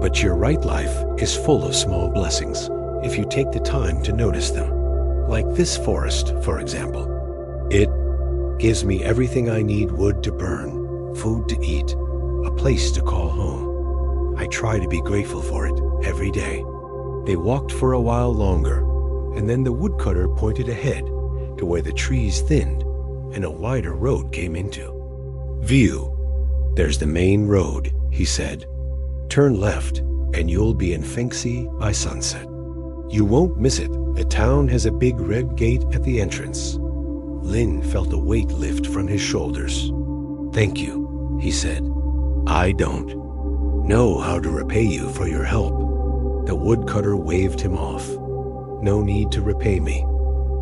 But your right life is full of small blessings if you take the time to notice them. Like this forest, for example. It gives me everything I need: wood to burn, food to eat, a place to call home. I try to be grateful for it every day." They walked for a while longer, and then the woodcutter pointed ahead to where the trees thinned and a wider road came into view. "There's the main road," he said. "Turn left, and you'll be in Fengxi by sunset. You won't miss it. The town has a big red gate at the entrance." Lin felt a weight lift from his shoulders. "Thank you," he said. "I don't know how to repay you for your help." The woodcutter waved him off. "No need to repay me.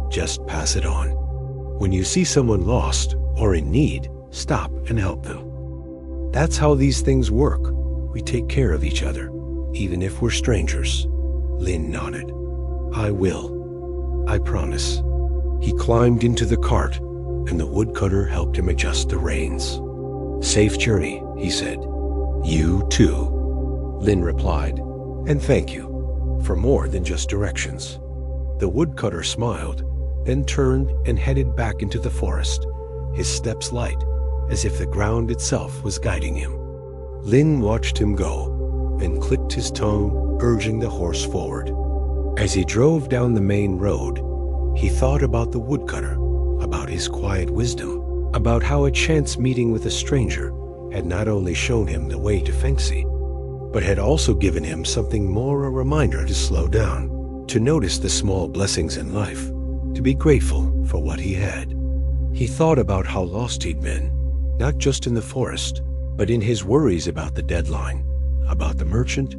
Just pass it on. When you see someone lost or in need, stop and help them. That's how these things work. We take care of each other, even if we're strangers." Lin nodded. "I will. I promise." He climbed into the cart, and the woodcutter helped him adjust the reins. "Safe journey," he said. "You too," Lin replied. "And thank you for more than just directions." The woodcutter smiled, then turned and headed back into the forest, his steps light, as if the ground itself was guiding him. Lin watched him go, and clicked his tongue, urging the horse forward. As he drove down the main road, he thought about the woodcutter, about his quiet wisdom, about how a chance meeting with a stranger had not only shown him the way to Fengxi, but had also given him something more, a reminder to slow down, to notice the small blessings in life, to be grateful for what he had. He thought about how lost he'd been, not just in the forest, but in his worries about the deadline, about the merchant,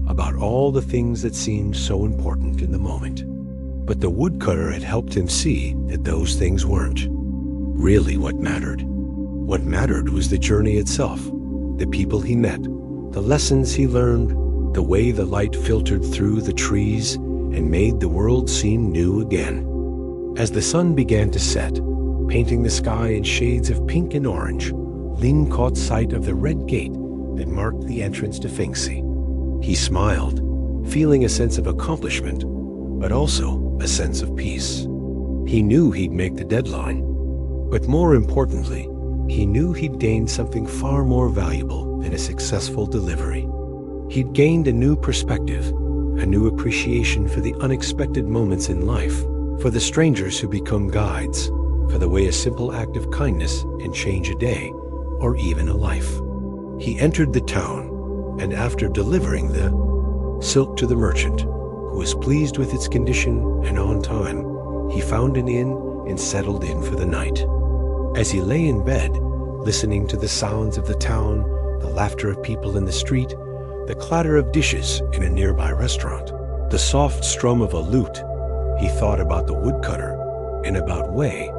about all the things that seemed so important in the moment. But the woodcutter had helped him see that those things weren't really what mattered. What mattered was the journey itself, the people he met, the lessons he learned, the way the light filtered through the trees and made the world seem new again. As the sun began to set, painting the sky in shades of pink and orange, Lin caught sight of the red gate that marked the entrance to Fengxi. He smiled, feeling a sense of accomplishment, but also a sense of peace. He knew he'd make the deadline, but more importantly, he knew he'd gained something far more valuable than a successful delivery. He'd gained a new perspective, a new appreciation for the unexpected moments in life, for the strangers who become guides, for the way a simple act of kindness can change a day or even a life. He entered the town, and after delivering the silk to the merchant, who was pleased with its condition and on time, he found an inn and settled in for the night. As he lay in bed, listening to the sounds of the town, the laughter of people in the street, the clatter of dishes in a nearby restaurant, the soft strum of a lute, he thought about the woodcutter and about Wei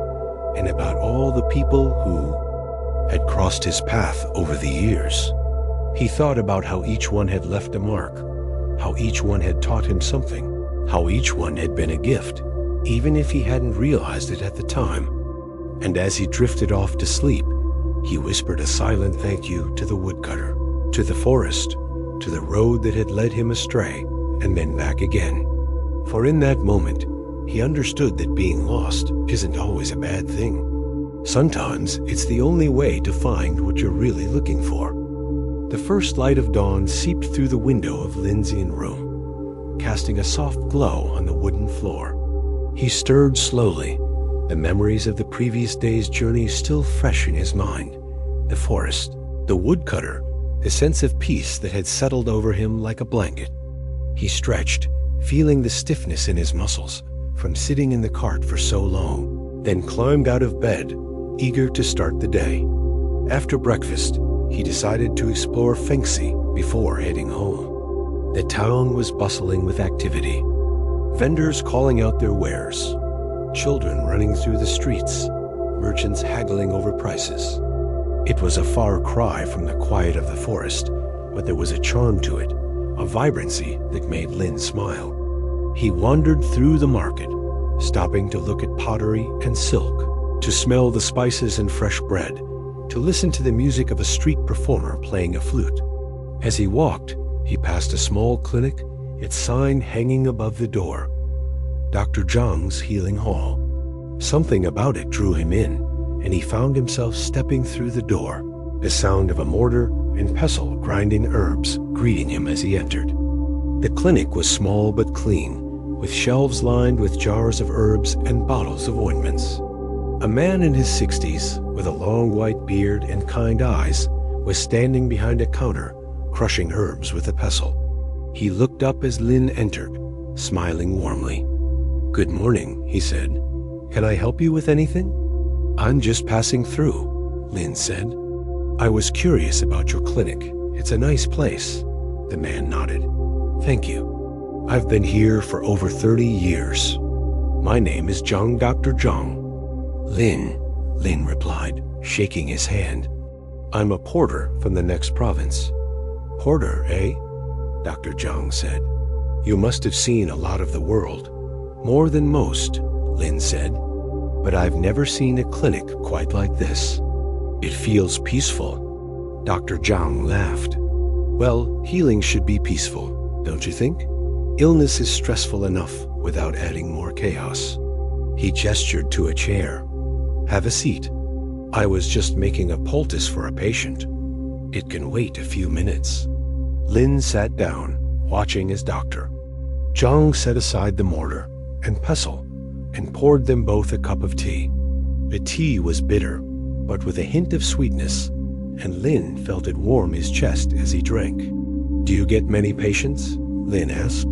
and about all the people who had crossed his path over the years. He thought about how each one had left a mark, how each one had taught him something, how each one had been a gift, even if he hadn't realized it at the time. And as he drifted off to sleep, he whispered a silent thank you to the woodcutter, to the forest, to the road that had led him astray and then back again. For in that moment, he understood that being lost isn't always a bad thing. Sometimes it's the only way to find what you're really looking for. The first light of dawn seeped through the window of Lin's inn room, casting a soft glow on the wooden floor. He stirred slowly, the memories of the previous day's journey still fresh in his mind. The forest, the woodcutter, the sense of peace that had settled over him like a blanket. He stretched, feeling the stiffness in his muscles from sitting in the cart for so long, then climbed out of bed, eager to start the day. After breakfast, he decided to explore Fengxi before heading home. The town was bustling with activity. Vendors calling out their wares, children running through the streets, merchants haggling over prices. It was a far cry from the quiet of the forest, but there was a charm to it, a vibrancy that made Lin smile. He wandered through the market, stopping to look at pottery and silk, to smell the spices and fresh bread, to listen to the music of a street performer playing a flute. As he walked, he passed a small clinic, its sign hanging above the door, Dr. Zhang's Healing Hall. Something about it drew him in, and he found himself stepping through the door, the sound of a mortar and pestle grinding herbs greeting him as he entered. The clinic was small but clean, with shelves lined with jars of herbs and bottles of ointments. A man in his 60s, with a long white beard and kind eyes, was standing behind a counter, crushing herbs with a pestle. He looked up as Lin entered, smiling warmly. "Good morning," he said. "Can I help you with anything?" "I'm just passing through," Lin said. "I was curious about your clinic. It's a nice place." The man nodded. "Thank you. I've been here for over 30 years. My name is Zhang, Dr. Zhang." Lin replied, shaking his hand. "I'm a porter from the next province." "Porter, eh?" Dr. Zhang said. "You must have seen a lot of the world." "More than most," Lin said. "But I've never seen a clinic quite like this. It feels peaceful." Dr. Zhang laughed. "Well, healing should be peaceful, don't you think? Illness is stressful enough without adding more chaos." He gestured to a chair. "Have a seat. I was just making a poultice for a patient. It can wait a few minutes." Lin sat down, watching his doctor. Zhang set aside the mortar and pestle and poured them both a cup of tea. The tea was bitter, but with a hint of sweetness, and Lin felt it warm his chest as he drank. "Do you get many patients?" Lin asked.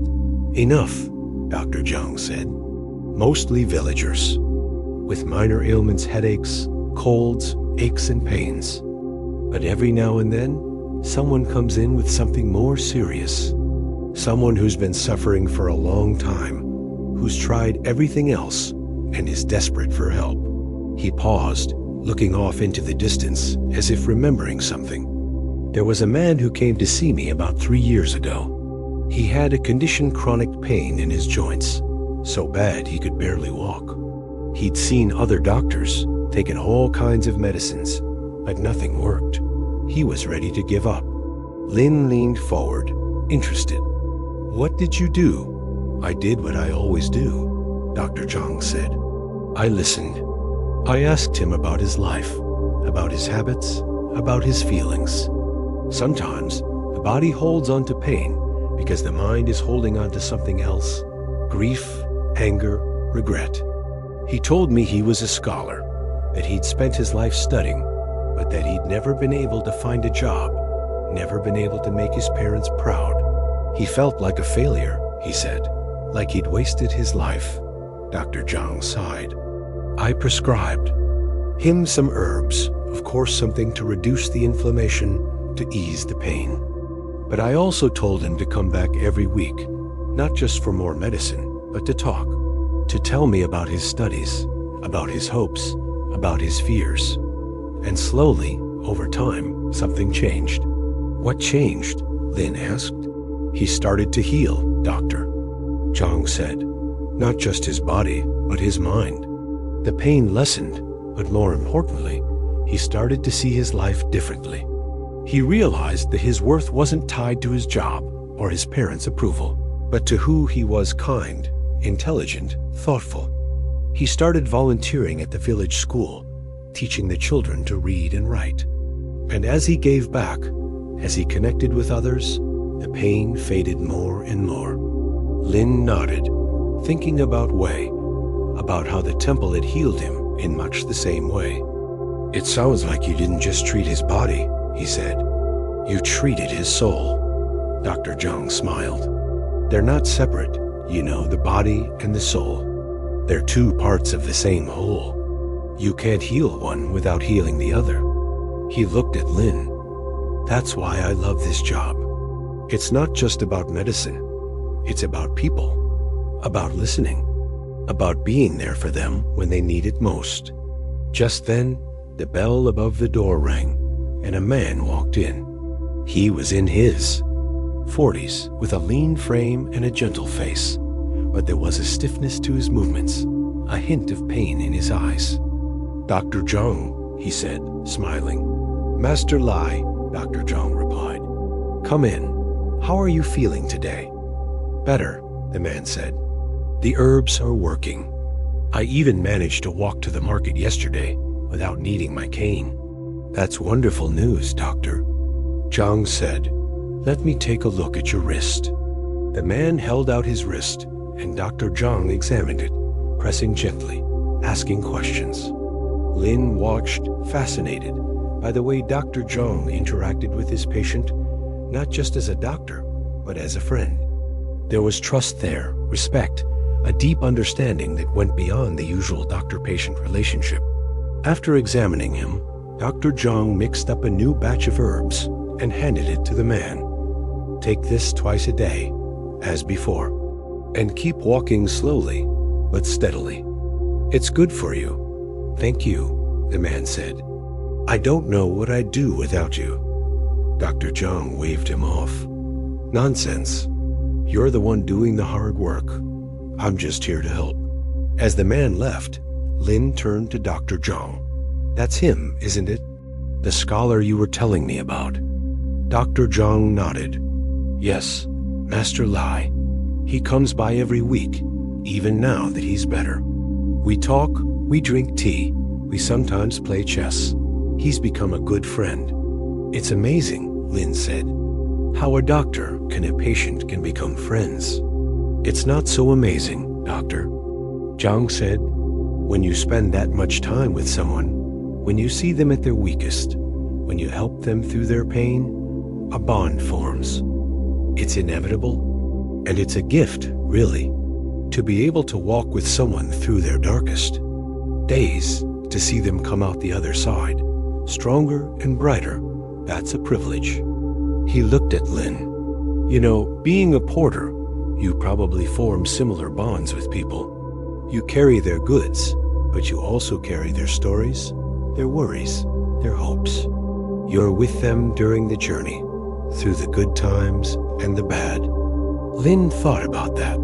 "Enough," Dr. Zhang said. "Mostly villagers, with minor ailments, headaches, colds, aches and pains. But every now and then, someone comes in with something more serious. Someone who's been suffering for a long time, who's tried everything else and is desperate for help." He paused, looking off into the distance as if remembering something. "There was a man who came to see me about 3 years ago. He had a conditioned chronic pain in his joints, so bad he could barely walk. He'd seen other doctors, taken all kinds of medicines, but nothing worked. He was ready to give up." Lin leaned forward, interested. "What did you do?" "I did what I always do," Dr. Zhang said. "I listened. I asked him about his life, about his habits, about his feelings. Sometimes the body holds on to pain because the mind is holding on to something else: grief, anger, regret. He told me he was a scholar, that he'd spent his life studying, but that he'd never been able to find a job, never been able to make his parents proud. He felt like a failure," he said, "like he'd wasted his life." Dr. Zhang sighed. "I prescribed him some herbs, of course something to reduce the inflammation, to ease the pain. But I also told him to come back every week, not just for more medicine, but to talk, to tell me about his studies, about his hopes, about his fears." And slowly, over time, something changed. "What changed?" Lin asked. "He started to heal, Doctor," Zhang said. "Not just his body, but his mind. The pain lessened, but more importantly, he started to see his life differently. He realized that his worth wasn't tied to his job or his parents' approval, but to who he was: kind, intelligent, thoughtful. He started volunteering at the village school, teaching the children to read and write. And as he gave back, as he connected with others, the pain faded more and more." Lin nodded, thinking about Wei, about how the temple had healed him in much the same way. "It sounds like you didn't just treat his body," he said. "You treated his soul." Dr. Zhang smiled. "They're not separate, you know, the body and the soul. They're two parts of the same whole. You can't heal one without healing the other." He looked at Lin. "That's why I love this job. It's not just about medicine. It's about people, about listening, about being there for them when they need it most." Just then, the bell above the door rang, and a man walked in. He was in his 40s, with a lean frame and a gentle face, but there was a stiffness to his movements, a hint of pain in his eyes. "Dr. Zhang," he said, smiling. "Master Lai," Dr. Zhang replied. "Come in. How are you feeling today?" "Better," the man said. "The herbs are working. I even managed to walk to the market yesterday without needing my cane." "That's wonderful news, Doctor." Zhang said. "Let me take a look at your wrist." The man held out his wrist, and Dr. Zhang examined it, pressing gently, asking questions. Lin watched, fascinated by the way Dr. Zhang interacted with his patient, not just as a doctor, but as a friend. There was trust there, respect, a deep understanding that went beyond the usual doctor-patient relationship. After examining him, Dr. Zhang mixed up a new batch of herbs and handed it to the man. "Take this twice a day, as before, and keep walking slowly, but steadily. It's good for you." "Thank you," the man said. "I don't know what I'd do without you." Dr. Zhang waved him off. "Nonsense. You're the one doing the hard work. I'm just here to help." As the man left, Lin turned to Dr. Zhang. "That's him, isn't it? The scholar you were telling me about?" Dr. Zhang nodded. "Yes, Master Lai. He comes by every week, even now that he's better. We talk, we drink tea, we sometimes play chess. He's become a good friend." "It's amazing," Lin said, "how a doctor and a patient can become friends." "It's not so amazing, Doctor," Zhang said. "When you spend that much time with someone, when you see them at their weakest, when you help them through their pain, a bond forms. It's inevitable, and it's a gift, really, to be able to walk with someone through their darkest days, to see them come out the other side, stronger and brighter. That's a privilege." He looked at Lin. "You know, being a porter, you probably form similar bonds with people. You carry their goods, but you also carry their stories, their worries, their hopes. You're with them during the journey, through the good times and the bad." Lin thought about that.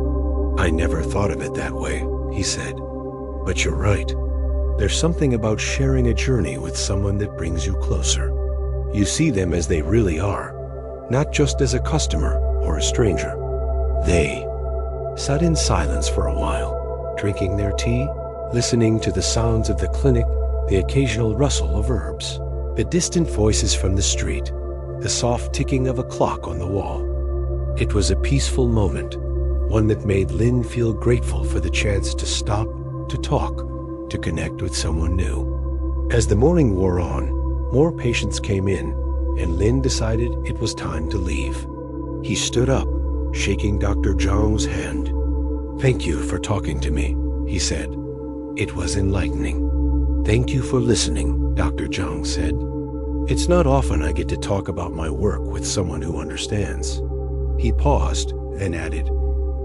"I never thought of it that way," he said. "But you're right. There's something about sharing a journey with someone that brings you closer. You see them as they really are, not just as a customer or a stranger. They sat in silence for a while, drinking their tea, listening to the sounds of the clinic, the occasional rustle of herbs, the distant voices from the street, the soft ticking of a clock on the wall. It was a peaceful moment, one that made Lin feel grateful for the chance to stop, to talk, to connect with someone new. As the morning wore on, more patients came in, and Lin decided it was time to leave. He stood up, shaking Dr. Zhang's hand. "Thank you for talking to me," he said. "It was enlightening." "Thank you for listening," Dr. Zhang said. "It's not often I get to talk about my work with someone who understands." He paused, then added,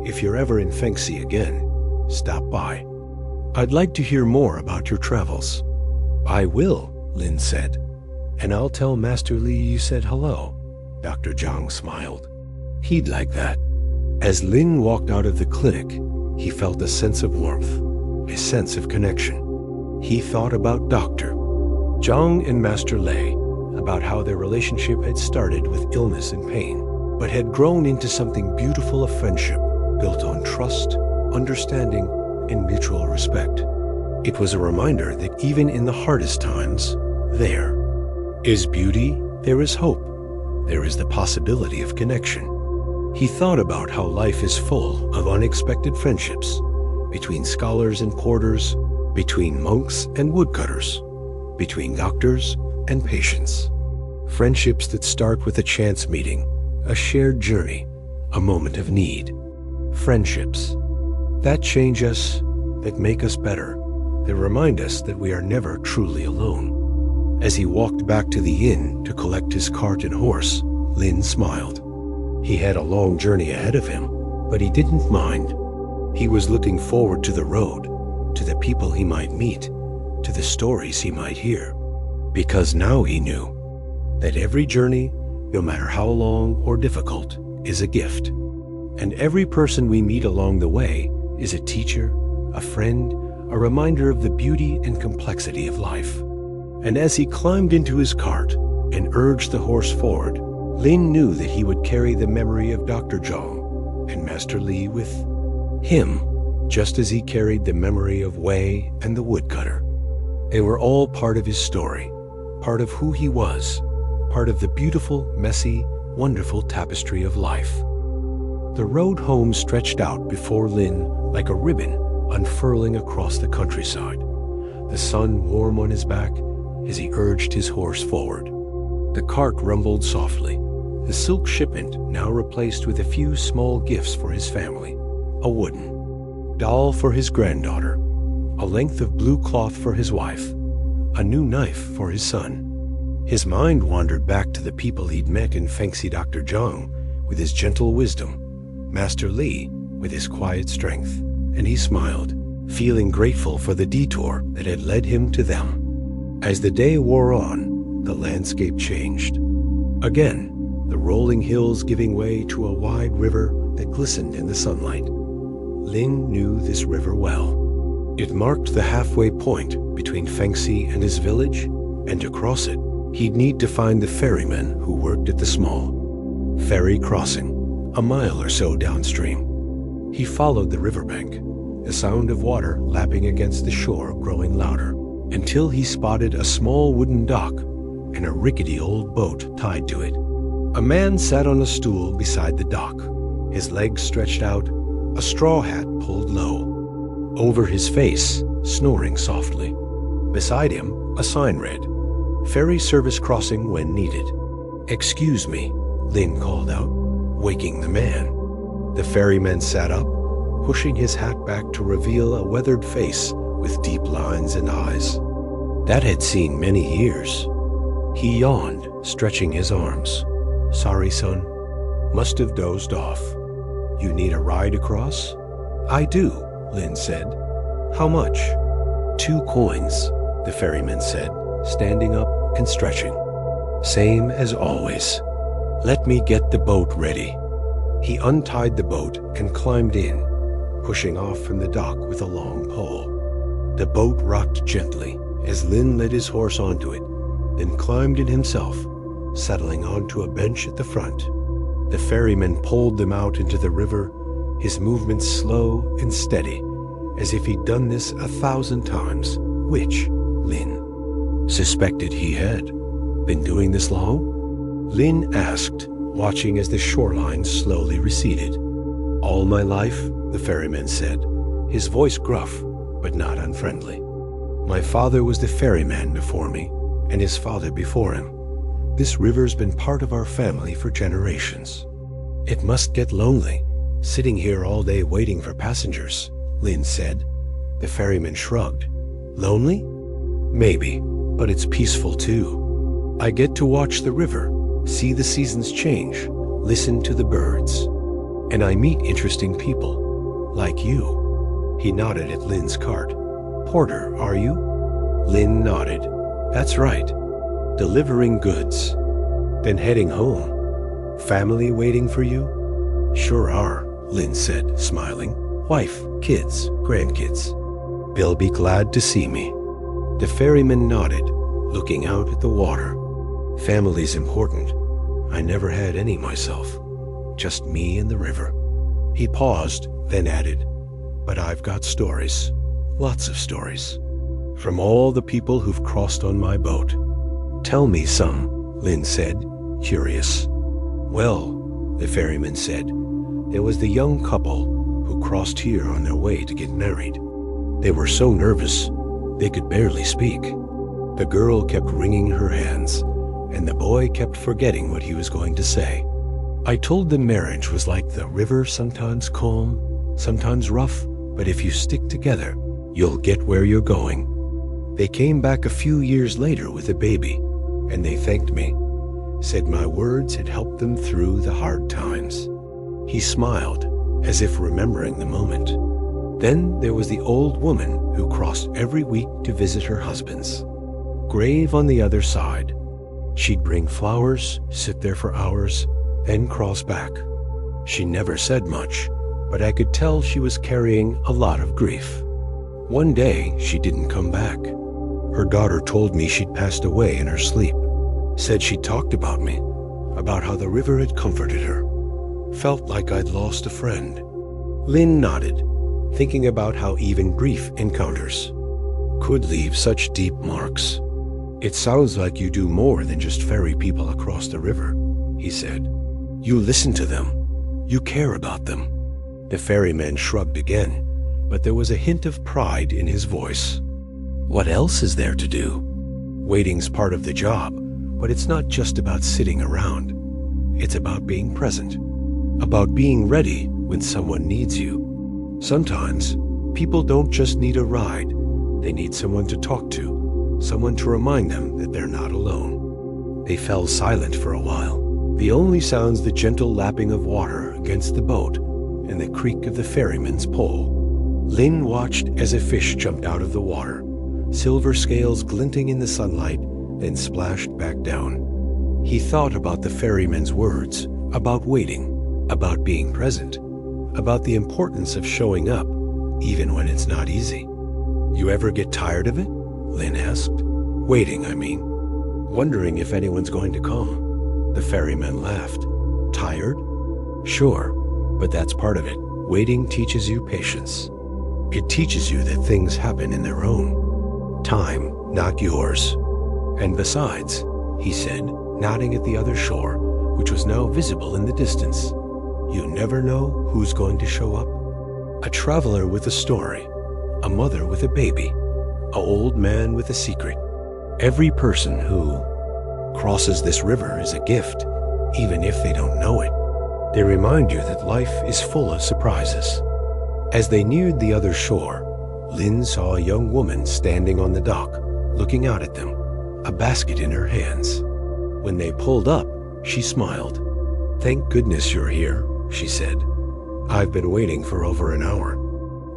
"If you're ever in Fengxi again, stop by. I'd like to hear more about your travels." "I will," Lin said. "And I'll tell Master Li you said hello." Dr. Zhang smiled. He'd like that. As Lin walked out of the clinic, he felt a sense of warmth, a sense of connection. He thought about Dr. Zhang and Master Lei, about how their relationship had started with illness and pain, but had grown into something beautiful, a friendship built on trust, understanding, and mutual respect. It was a reminder that even in the hardest times, there is beauty, there is hope, there is the possibility of connection. He thought about how life is full of unexpected friendships between scholars and porters, between monks and woodcutters, between doctors and patients. Friendships that start with a chance meeting, a shared journey, a moment of need. Friendships that change us, that make us better, that remind us that we are never truly alone. As he walked back to the inn to collect his cart and horse, Lin smiled. He had a long journey ahead of him, but he didn't mind. He was looking forward to the road, to the people he might meet, to the stories he might hear. Because now he knew that every journey, no matter how long or difficult, is a gift. And every person we meet along the way is a teacher, a friend, a reminder of the beauty and complexity of life. And as he climbed into his cart and urged the horse forward, Lin knew that he would carry the memory of Dr. Zhang and Master Li with him, just as he carried the memory of Wei and the woodcutter. They were all part of his story, part of who he was, part of the beautiful, messy, wonderful tapestry of life. The road home stretched out before Lin like a ribbon unfurling across the countryside, the sun warm on his back as he urged his horse forward. The cart rumbled softly, the silk shipment now replaced with a few small gifts for his family, a wooden doll for his granddaughter, a length of blue cloth for his wife, a new knife for his son. His mind wandered back to the people he'd met in Fengxi, Dr. Zhang with his gentle wisdom, Master Li with his quiet strength, and he smiled, feeling grateful for the detour that had led him to them. As the day wore on, the landscape changed. Again, the rolling hills giving way to a wide river that glistened in the sunlight. Lin knew this river well. It marked the halfway point between Fengxi and his village, and to cross it, he'd need to find the ferryman who worked at the small ferry crossing, a mile or so downstream. He followed the riverbank, the sound of water lapping against the shore growing louder, until he spotted a small wooden dock and a rickety old boat tied to it. A man sat on a stool beside the dock, his legs stretched out, a straw hat pulled low. Over his face, snoring softly. Beside him, a sign read, "Ferry service crossing when needed." "Excuse me," Lin called out, waking the man. The ferryman sat up, pushing his hat back to reveal a weathered face with deep lines and eyes. That had seen many years. He yawned, stretching his arms. "Sorry, son. Must have dozed off. You need a ride across?" "I do," Lin said. "How much?" "2 coins, the ferryman said, standing up and stretching. "Same as always. Let me get the boat ready." He untied the boat and climbed in, pushing off from the dock with a long pole. The boat rocked gently as Lin led his horse onto it, then climbed in himself, settling onto a bench at the front. The ferryman pulled them out into the river, his movements slow and steady, as if he'd done this 1,000 times, which Lin suspected he had. Been doing this long? Lin asked, watching as the shoreline slowly receded. All my life, the ferryman said, his voice gruff, but not unfriendly. My father was the ferryman before me, and his father before him. This river's been part of our family for generations. It must get lonely, sitting here all day waiting for passengers, Lin said. The ferryman shrugged. Lonely? Maybe, but it's peaceful too. I get to watch the river, see the seasons change, listen to the birds. And I meet interesting people, like you. He nodded at Lin's cart. Porter, are you? Lin nodded. That's right. Delivering goods. Then heading home. Family waiting for you? Sure are, Lin said, smiling. Wife, kids, grandkids. They'll be glad to see me. The ferryman nodded, looking out at the water. Family's important. I never had any myself. Just me and the river. He paused, then added, but I've got stories. Lots of stories. From all the people who've crossed on my boat. Tell me some, Lin said, curious. Well, the ferryman said, there was the young couple who crossed here on their way to get married. They were so nervous, they could barely speak. The girl kept wringing her hands, and the boy kept forgetting what he was going to say. I told them marriage was like the river, sometimes calm, sometimes rough, but if you stick together, you'll get where you're going. They came back a few years later with a baby, and they thanked me, said my words had helped them through the hard times. He smiled, as if remembering the moment. Then there was the old woman who crossed every week to visit her husband's grave on the other side. She'd bring flowers, sit there for hours, then cross back. She never said much, but I could tell she was carrying a lot of grief. One day, she didn't come back. Her daughter told me she'd passed away in her sleep, said she'd talked about me, about how the river had comforted her. Felt like I'd lost a friend. Lin nodded, thinking about how even brief encounters could leave such deep marks. It sounds like you do more than just ferry people across the river, he said. You listen to them. You care about them. The ferryman shrugged again, but there was a hint of pride in his voice. What else is there to do? Waiting's part of the job, but it's not just about sitting around. It's about being present, about being ready when someone needs you. Sometimes, people don't just need a ride. They need someone to talk to, someone to remind them that they're not alone. They fell silent for a while. The only sounds the gentle lapping of water against the boat and the creak of the ferryman's pole. Lin watched as a fish jumped out of the water, silver scales glinting in the sunlight, then splashed back down. He thought about the ferryman's words, about waiting, about being present, about the importance of showing up, even when it's not easy. You ever get tired of it? Lin asked. Waiting, I mean. Wondering if anyone's going to come. The ferryman laughed. Tired? Sure, but that's part of it. Waiting teaches you patience. It teaches you that things happen in their own time, not yours. And besides, he said, nodding at the other shore, which was now visible in the distance, you never know who's going to show up. A traveler with a story, a mother with a baby, an old man with a secret. Every person who crosses this river is a gift, even if they don't know it. They remind you that life is full of surprises. As they neared the other shore, Lin saw a young woman standing on the dock, looking out at them, a basket in her hands. When they pulled up, she smiled. Thank goodness you're here, she said. I've been waiting for over an hour.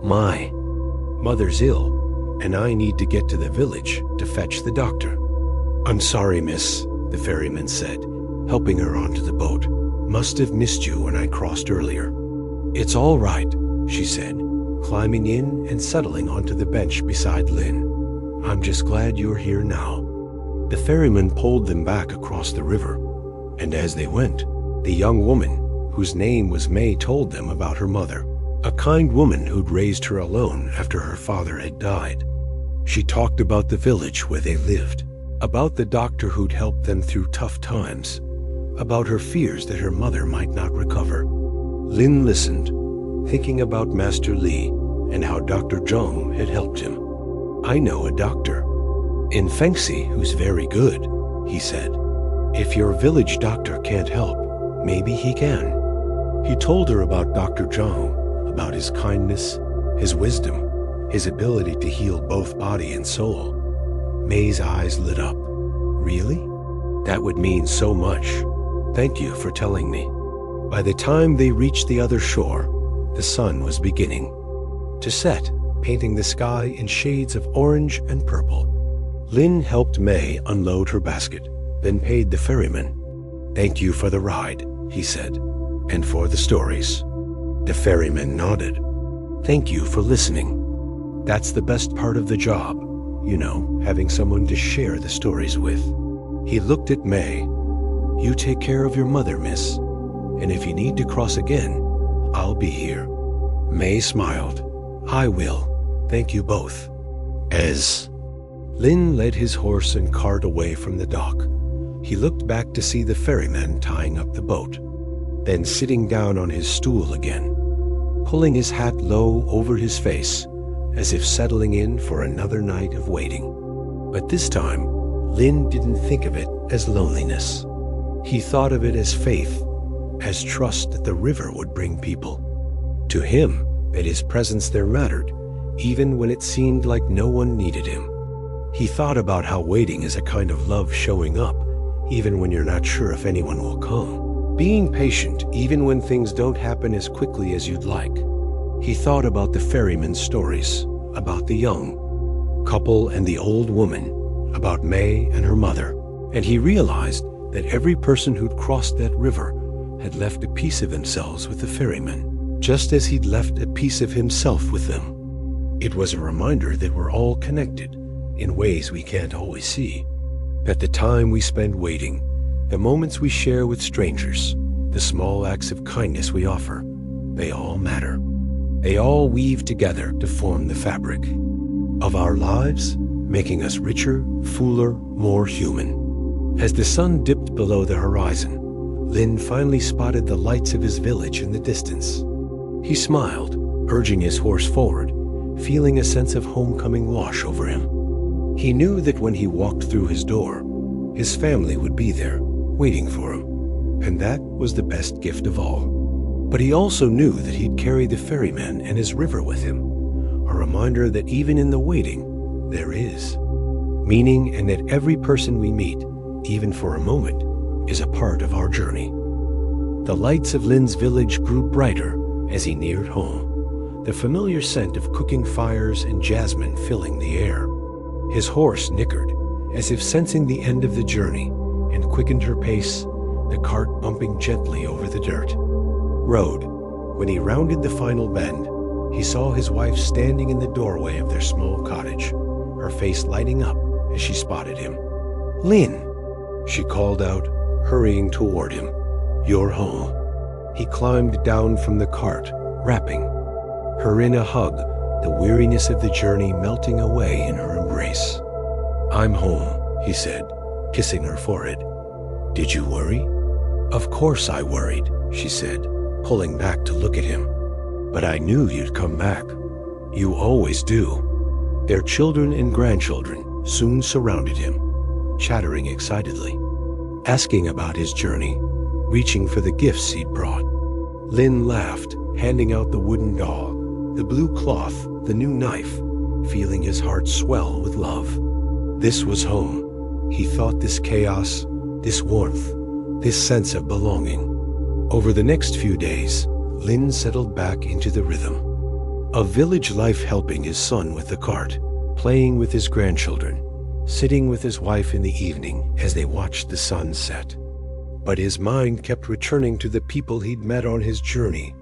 My mother's ill, and I need to get to the village to fetch the doctor. I'm sorry, miss, the ferryman said, helping her onto the boat. Must have missed you when I crossed earlier. It's all right, she said, climbing in and settling onto the bench beside Lin. I'm just glad you're here now. The ferryman pulled them back across the river, And as they went, the young woman, whose name was May, told them about her mother, a kind woman who'd raised her alone after her father had died. She talked about the village where they lived, about the doctor who'd helped them through tough times, about her fears that her mother might not recover. Lin listened, thinking about Master Li and how Dr. Zhang had helped him. "I know a doctor in Fengxi who's very good," he said. "If your village doctor can't help, maybe he can." He told her about Dr. Zhang, about his kindness, his wisdom, his ability to heal both body and soul. May's eyes lit up. "Really? That would mean so much. Thank you for telling me." By the time they reached the other shore, the sun was beginning to set, painting the sky in shades of orange and purple. Lin helped May unload her basket, then paid the ferryman. "Thank you for the ride," he said, "and for the stories." The ferryman nodded. "Thank you for listening. That's the best part of the job, having someone to share the stories with." He looked at May. "You take care of your mother, miss, and if you need to cross again, I'll be here." May smiled. "I will. Thank you both." As Lin led his horse and cart away from the dock, he looked back to see the ferryman tying up the boat, then sitting down on his stool again, pulling his hat low over his face, as if settling in for another night of waiting. But this time, Lin didn't think of it as loneliness. He thought of it as faith, as trust that the river would bring people. To him, that his presence there mattered, even when it seemed like no one needed him. He thought about how waiting is a kind of love showing up, even when you're not sure if anyone will come. Being patient, even when things don't happen as quickly as you'd like. He thought about the ferryman's stories, about the young couple and the old woman, about May and her mother, and he realized that every person who'd crossed that river had left a piece of themselves with the ferryman, just as he'd left a piece of himself with them. It was a reminder that we're all connected in ways we can't always see. That the time we spend waiting, the moments we share with strangers, the small acts of kindness we offer, they all matter. They all weave together to form the fabric of our lives, making us richer, fuller, more human. As the sun dipped below the horizon, Lin finally spotted the lights of his village in the distance. He smiled, urging his horse forward, feeling a sense of homecoming wash over him. He knew that when he walked through his door, his family would be there, waiting for him, and that was the best gift of all. But he also knew that he'd carry the ferryman and his river with him, a reminder that even in the waiting, there is meaning, and that every person we meet, even for a moment, is a part of our journey. The lights of Lin's village grew brighter as he neared home, the familiar scent of cooking fires and jasmine filling the air. His horse nickered, as if sensing the end of the journey, and quickened her pace, the cart bumping gently over the dirt road. When he rounded the final bend, he saw his wife standing in the doorway of their small cottage, her face lighting up as she spotted him. "Lin," she called out, hurrying toward him. "You're home." He climbed down from the cart, wrapping her in a hug, the weariness of the journey melting away in her embrace. "I'm home," he said, kissing her forehead. "Did you worry?" "Of course I worried," she said, pulling back to look at him. "But I knew you'd come back. You always do." Their children and grandchildren soon surrounded him, chattering excitedly, asking about his journey, reaching for the gifts he'd brought. Lin laughed, handing out the wooden doll, the blue cloth, the new knife, feeling his heart swell with love. This was home. He thought this chaos, this warmth, this sense of belonging. Over the next few days, Lin settled back into the rhythm of village life, helping his son with the cart, playing with his grandchildren, sitting with his wife in the evening as they watched the sun set. But his mind kept returning to the people he'd met on his journey: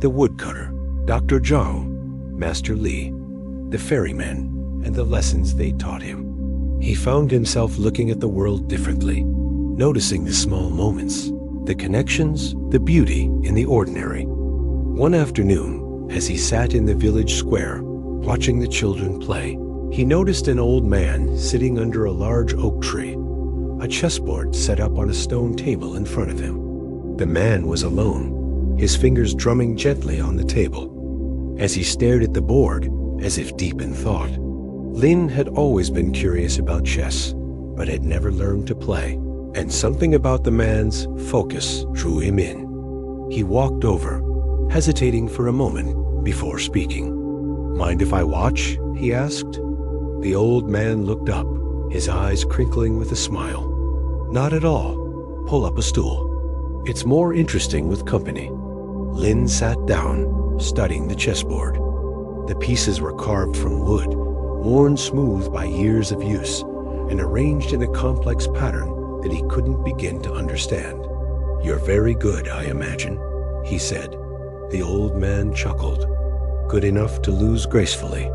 the woodcutter, Dr. Zhang, Master Li, the ferryman, and the lessons they taught him. He found himself looking at the world differently, noticing the small moments, the connections, the beauty in the ordinary. One afternoon, as he sat in the village square, watching the children play, he noticed an old man sitting under a large oak tree, a chessboard set up on a stone table in front of him. The man was alone, his fingers drumming gently on the table. As he stared at the board, as if deep in thought, Lin had always been curious about chess, but had never learned to play, and something about the man's focus drew him in. He walked over, hesitating for a moment before speaking. "Mind if I watch?" he asked. The old man looked up, his eyes crinkling with a smile. "Not at all. Pull up a stool. It's more interesting with company." Lin sat down, studying the chessboard. The pieces were carved from wood, worn smooth by years of use, and arranged in a complex pattern that he couldn't begin to understand. "You're very good, I imagine," he said. The old man chuckled. "Good enough to lose gracefully.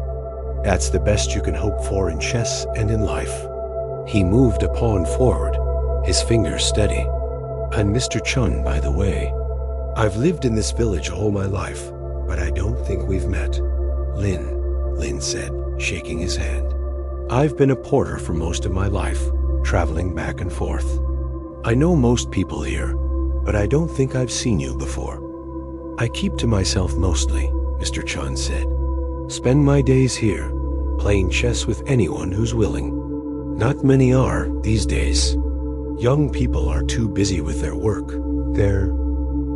That's the best you can hope for in chess and in life." He moved a pawn forward, his fingers steady. "I'm Mr. Chun, by the way. I've lived in this village all my life, but I don't think we've met." Lin said, shaking his hand. "I've been a porter for most of my life, traveling back and forth. I know most people here, but I don't think I've seen you before." "I keep to myself mostly," Mr. Chun said. "Spend my days here, playing chess with anyone who's willing. Not many are these days. Young people are too busy with their work, their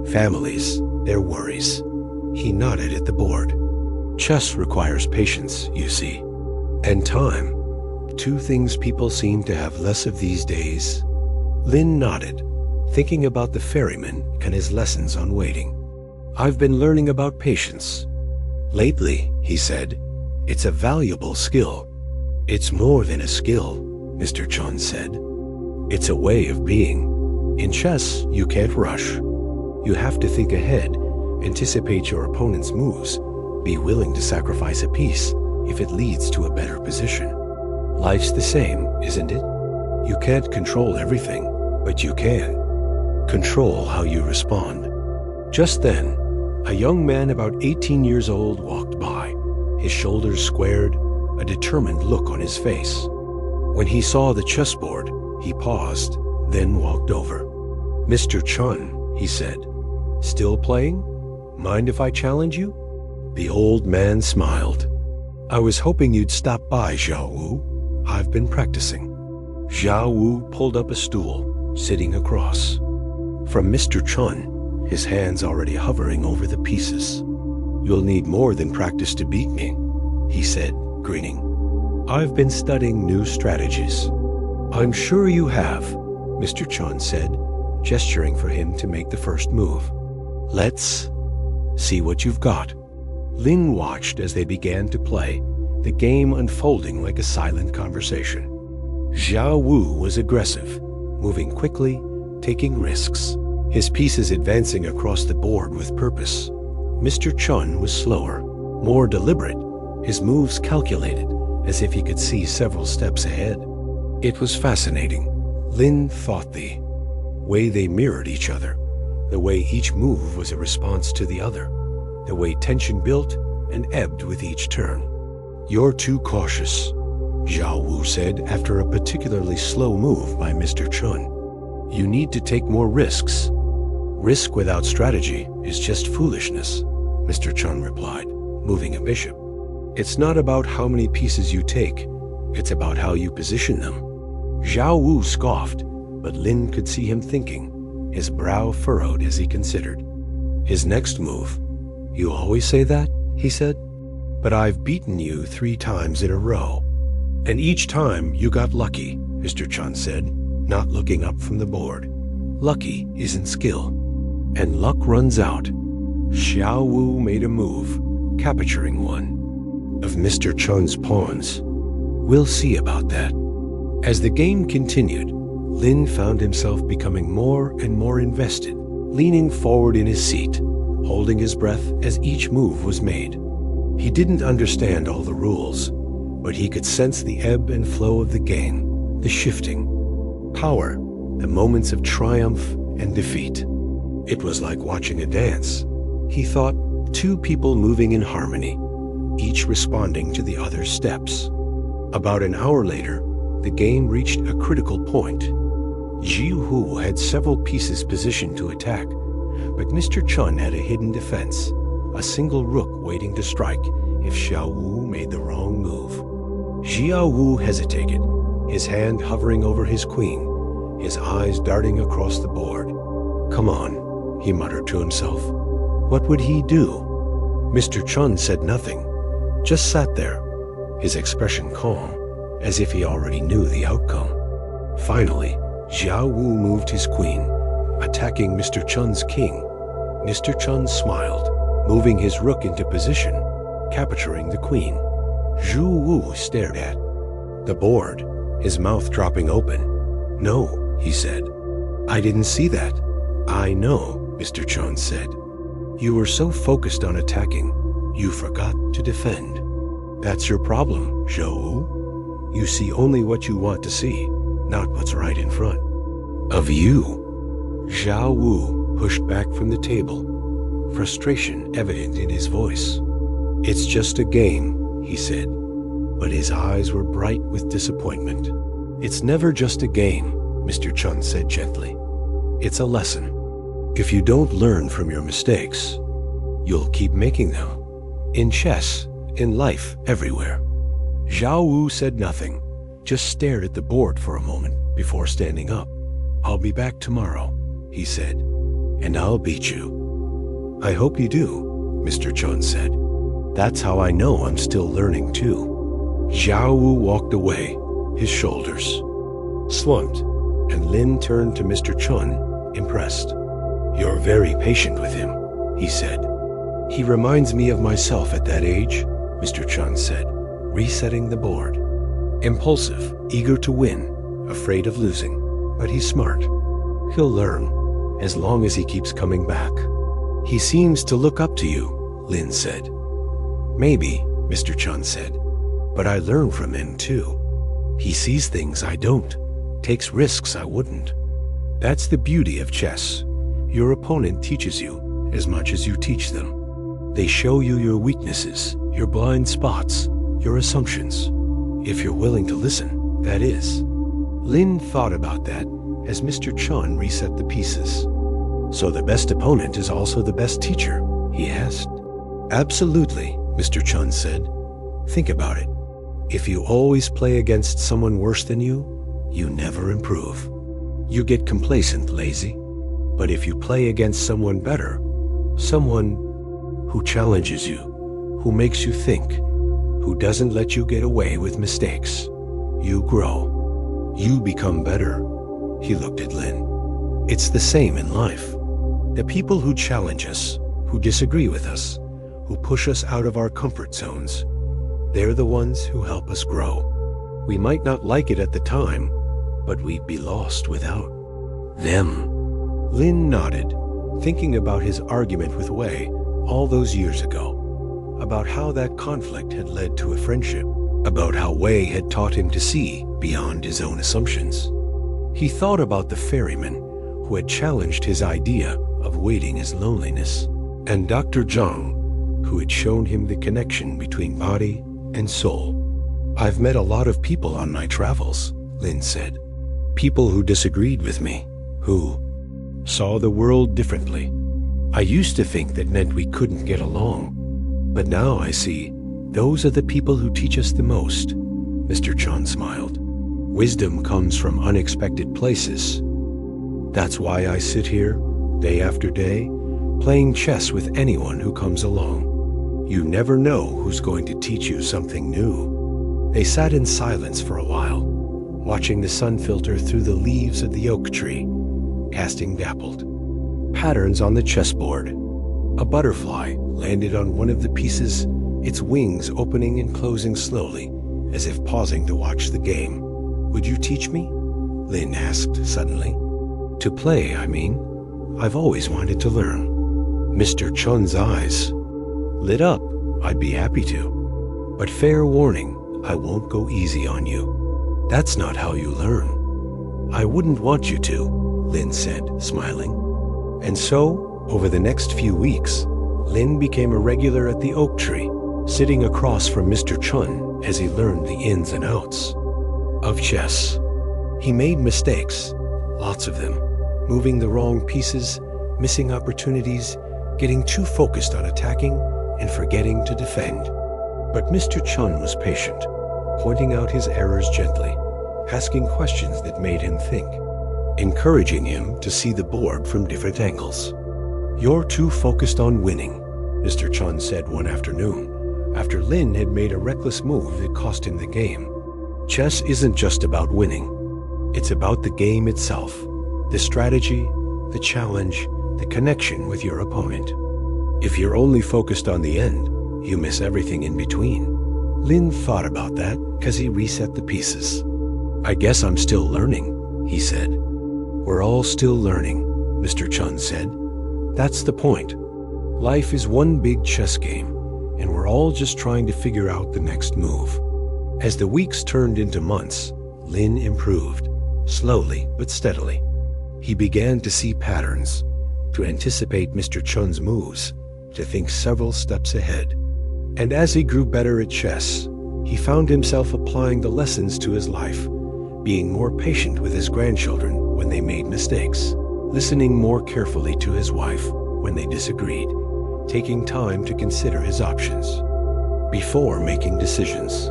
families, their worries." He nodded at the board. "Chess requires patience, you see, and time. Two things people seem to have less of these days." Lin nodded, thinking about the ferryman and his lessons on waiting. "I've been learning about patience lately," he said. "It's a valuable skill." "It's more than a skill," Mr. Chun said. "It's a way of being. In chess, you can't rush. You have to think ahead, anticipate your opponent's moves, be willing to sacrifice a piece if it leads to a better position. Life's the same, isn't it? You can't control everything, but you can control how you respond." Just then, a young man about 18 years old walked by, his shoulders squared, a determined look on his face. When he saw the chessboard, he paused, then walked over. "Mr. Chun," he said, "still playing? Mind if I challenge you?" The old man smiled. "I was hoping you'd stop by, Xiao Wu. I've been practicing." Xiao Wu pulled up a stool, sitting across from Mr. Chun, his hands already hovering over the pieces. "You'll need more than practice to beat me," he said, grinning. "I've been studying new strategies." "I'm sure you have," Mr. Chun said, gesturing for him to make the first move. "Let's see what you've got." Lin watched as they began to play, the game unfolding like a silent conversation. Xiao Wu was aggressive, moving quickly, taking risks, his pieces advancing across the board with purpose. Mr. Chun was slower, more deliberate, his moves calculated, as if he could see several steps ahead. It was fascinating. Lin thought the way they mirrored each other, the way each move was a response to the other, the way tension built and ebbed with each turn. "You're too cautious," Xiao Wu said after a particularly slow move by Mr. Chun. "You need to take more risks." "Risk without strategy is just foolishness," Mr. Chun replied, moving a bishop. "It's not about how many pieces you take, it's about how you position them." Xiao Wu scoffed, but Lin could see him thinking, his brow furrowed as he considered. His next move, "You always say that?" he said. "But I've beaten you 3 times in a row. And each time you got lucky," Mr. Chun said, not looking up from the board. "Lucky isn't skill, and luck runs out." Xiao Wu made a move, capturing one of Mr. Chun's pawns. "We'll see about that." As the game continued, Lin found himself becoming more and more invested, leaning forward in his seat, holding his breath as each move was made. He didn't understand all the rules, but he could sense the ebb and flow of the game, the shifting. Power, the moments of triumph and defeat. It was like watching a dance. He thought, two people moving in harmony, each responding to the other's steps. About an hour later, the game reached a critical point. Jiu Hu had several pieces positioned to attack, but Mr. Chun had a hidden defense, a single rook waiting to strike if Xiao Wu made the wrong move. Xiao Wu hesitated, his hand hovering over his queen, his eyes darting across the board. "Come on," he muttered to himself. What would he do? Mr. Chun said nothing, just sat there, his expression calm, as if he already knew the outcome. Finally, Xiao Wu moved his queen, attacking Mr. Chun's king. Mr. Chun smiled, moving his rook into position, capturing the queen. Zhu Wu stared at the board, his mouth dropping open. "No," he said. "I didn't see that." "I know," Mr. Chun said. "You were so focused on attacking, you forgot to defend. That's your problem, Zhou Wu. You see only what you want to see, not what's right in front of you." Zhao Wu pushed back from the table, frustration evident in his voice. "It's just a game," he said, but his eyes were bright with disappointment. "It's never just a game," Mr. Chun said gently. "It's a lesson. If you don't learn from your mistakes, you'll keep making them. In chess, in life, everywhere." Zhao Wu said nothing, just stared at the board for a moment before standing up. "I'll be back tomorrow," he said, "and I'll beat you." "I hope you do," Mr. Chun said. "That's how I know I'm still learning too." Zhao Wu walked away, his shoulders slumped, and Lin turned to Mr. Chun, impressed. "You're very patient with him," he said. "He reminds me of myself at that age," Mr. Chun said, resetting the board. "Impulsive, eager to win, afraid of losing, but he's smart. He'll learn, as long as he keeps coming back." "He seems to look up to you," Lin said. "Maybe," Mr. Chun said, "but I learn from him too. He sees things I don't, takes risks I wouldn't. That's the beauty of chess. Your opponent teaches you as much as you teach them. They show you your weaknesses, your blind spots, your assumptions. If you're willing to listen, that is." Lin thought about that as Mr. Chun reset the pieces. "So the best opponent is also the best teacher?" he asked. "Absolutely," Mr. Chun said. "Think about it. If you always play against someone worse than you never improve. You get complacent, lazy. But if you play against someone better, someone who challenges you, who makes you think, who doesn't let you get away with mistakes, you grow. You become better." He looked at Lin. "It's the same in life. The people who challenge us, who disagree with us, who push us out of our comfort zones, they're the ones who help us grow. We might not like it at the time, but we'd be lost without them." Lin nodded, thinking about his argument with Wei all those years ago, about how that conflict had led to a friendship, about how Wei had taught him to see beyond his own assumptions. He thought about the ferryman who had challenged his idea of waiting as loneliness, and Dr. Zhang, who had shown him the connection between body and soul. "I've met a lot of people on my travels," Lin said. "People who disagreed with me, who saw the world differently. I used to think that meant we couldn't get along, but now I see those are the people who teach us the most." Mr. Chun smiled. "Wisdom comes from unexpected places. That's why I sit here, day after day, playing chess with anyone who comes along. You never know who's going to teach you something new." They sat in silence for a while, watching the sun filter through the leaves of the oak tree, casting dappled patterns on the chessboard. A butterfly landed on one of the pieces, its wings opening and closing slowly, as if pausing to watch the game. "Would you teach me?" Lin asked suddenly. "To play, I mean. I've always wanted to learn." Mr. Chun's eyes lit up. "I'd be happy to. But fair warning, I won't go easy on you. That's not how you learn. I wouldn't want you to, Lin said, smiling. And so, over the next few weeks, Lin became a regular at the oak tree, sitting across from Mr. Chun as he learned the ins and outs of chess. He made mistakes, lots of them, moving the wrong pieces, missing opportunities, getting too focused on attacking and forgetting to defend. But Mr. Chun was patient, pointing out his errors gently, asking questions that made him think, encouraging him to see the board from different angles. "You're too focused on winning," Mr. Chun said one afternoon, after Lin had made a reckless move that cost him the game. "Chess isn't just about winning. It's about the game itself, the strategy, the challenge, the connection with your opponent. If you're only focused on the end, you miss everything in between." Lin thought about that as he reset the pieces. "I guess I'm still learning," he said. "We're all still learning," Mr. Chun said. "That's the point. Life is one big chess game, and we're all just trying to figure out the next move." As the weeks turned into months, Lin improved, slowly but steadily. He began to see patterns, to anticipate Mr. Chun's moves, to think several steps ahead. And as he grew better at chess, he found himself applying the lessons to his life, being more patient with his grandchildren when they made mistakes, listening more carefully to his wife when they disagreed, taking time to consider his options before making decisions.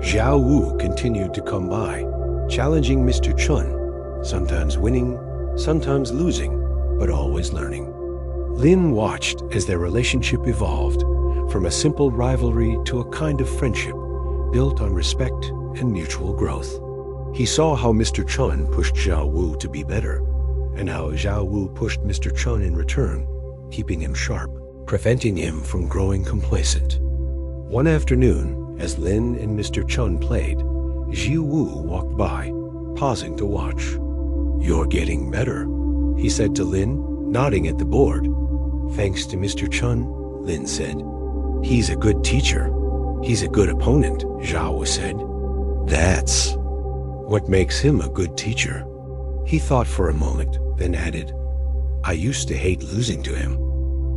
Zhao Wu continued to come by, challenging Mr. Chun, sometimes winning, sometimes losing, but always learning. Lin watched as their relationship evolved, from a simple rivalry to a kind of friendship built on respect and mutual growth. He saw how Mr. Chun pushed Zhao Wu to be better, and how Zhao Wu pushed Mr. Chun in return, keeping him sharp, preventing him from growing complacent. One afternoon, as Lin and Mr. Chun played, Zhi Wu walked by, pausing to watch. "You're getting better," he said to Lin, nodding at the board. "Thanks to Mr. Chun," Lin said. "He's a good teacher. He's a good opponent," Zhao Wu said. "That's what makes him a good teacher." He thought for a moment, then added, "I used to hate losing to him,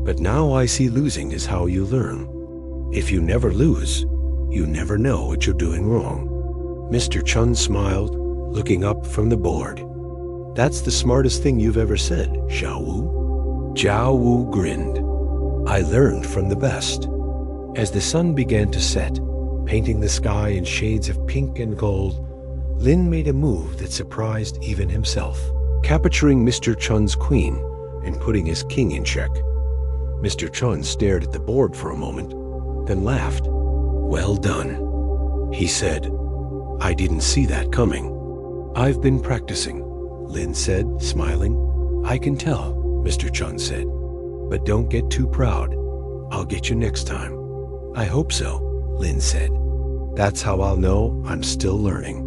but now I see losing is how you learn. If you never lose, you never know what you're doing wrong." Mr. Chun smiled, looking up from the board. "That's the smartest thing you've ever said, Zhao Wu." Zhao Wu grinned. "I learned from the best." As the sun began to set, painting the sky in shades of pink and gold, Lin made a move that surprised even himself, capturing Mr. Chun's queen and putting his king in check. Mr. Chun stared at the board for a moment, then laughed. "Well done," he said. "I didn't see that coming." "I've been practicing," Lin said, smiling. "I can tell," Mr. Chun said. "But don't get too proud. I'll get you next time." "I hope so," Lin said. "That's how I'll know I'm still learning."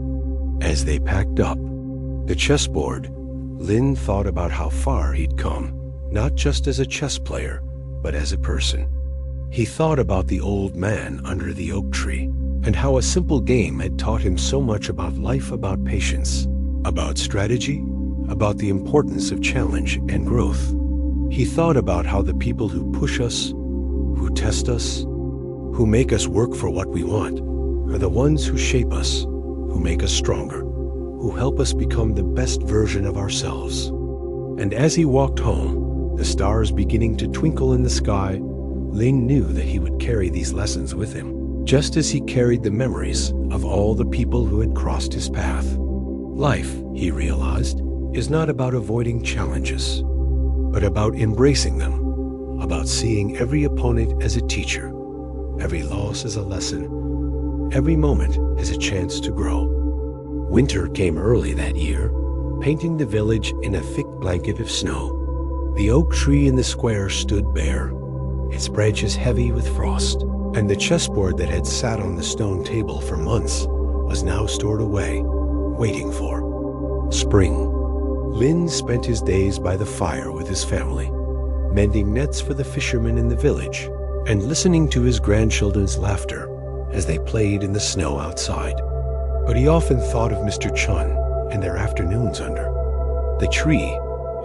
As they packed up the chessboard, Lin thought about how far he'd come, not just as a chess player, but as a person. He thought about the old man under the oak tree, and how a simple game had taught him so much about life, about patience, about strategy, about the importance of challenge and growth. He thought about how the people who push us, who test us, who make us work for what we want, are the ones who shape us, who make us stronger, who help us become the best version of ourselves. And as he walked home, the stars beginning to twinkle in the sky, Lin knew that he would carry these lessons with him, just as he carried the memories of all the people who had crossed his path. Life, he realized, is not about avoiding challenges, but about embracing them, about seeing every opponent as a teacher, every loss as a lesson, every moment as a chance to grow. Winter came early that year, painting the village in a thick blanket of snow. The oak tree in the square stood bare, its branches heavy with frost, and the chessboard that had sat on the stone table for months was now stored away, waiting for spring. Lin spent his days by the fire with his family, mending nets for the fishermen in the village, and listening to his grandchildren's laughter as they played in the snow outside. But he often thought of Mr. Chun and their afternoons under the tree,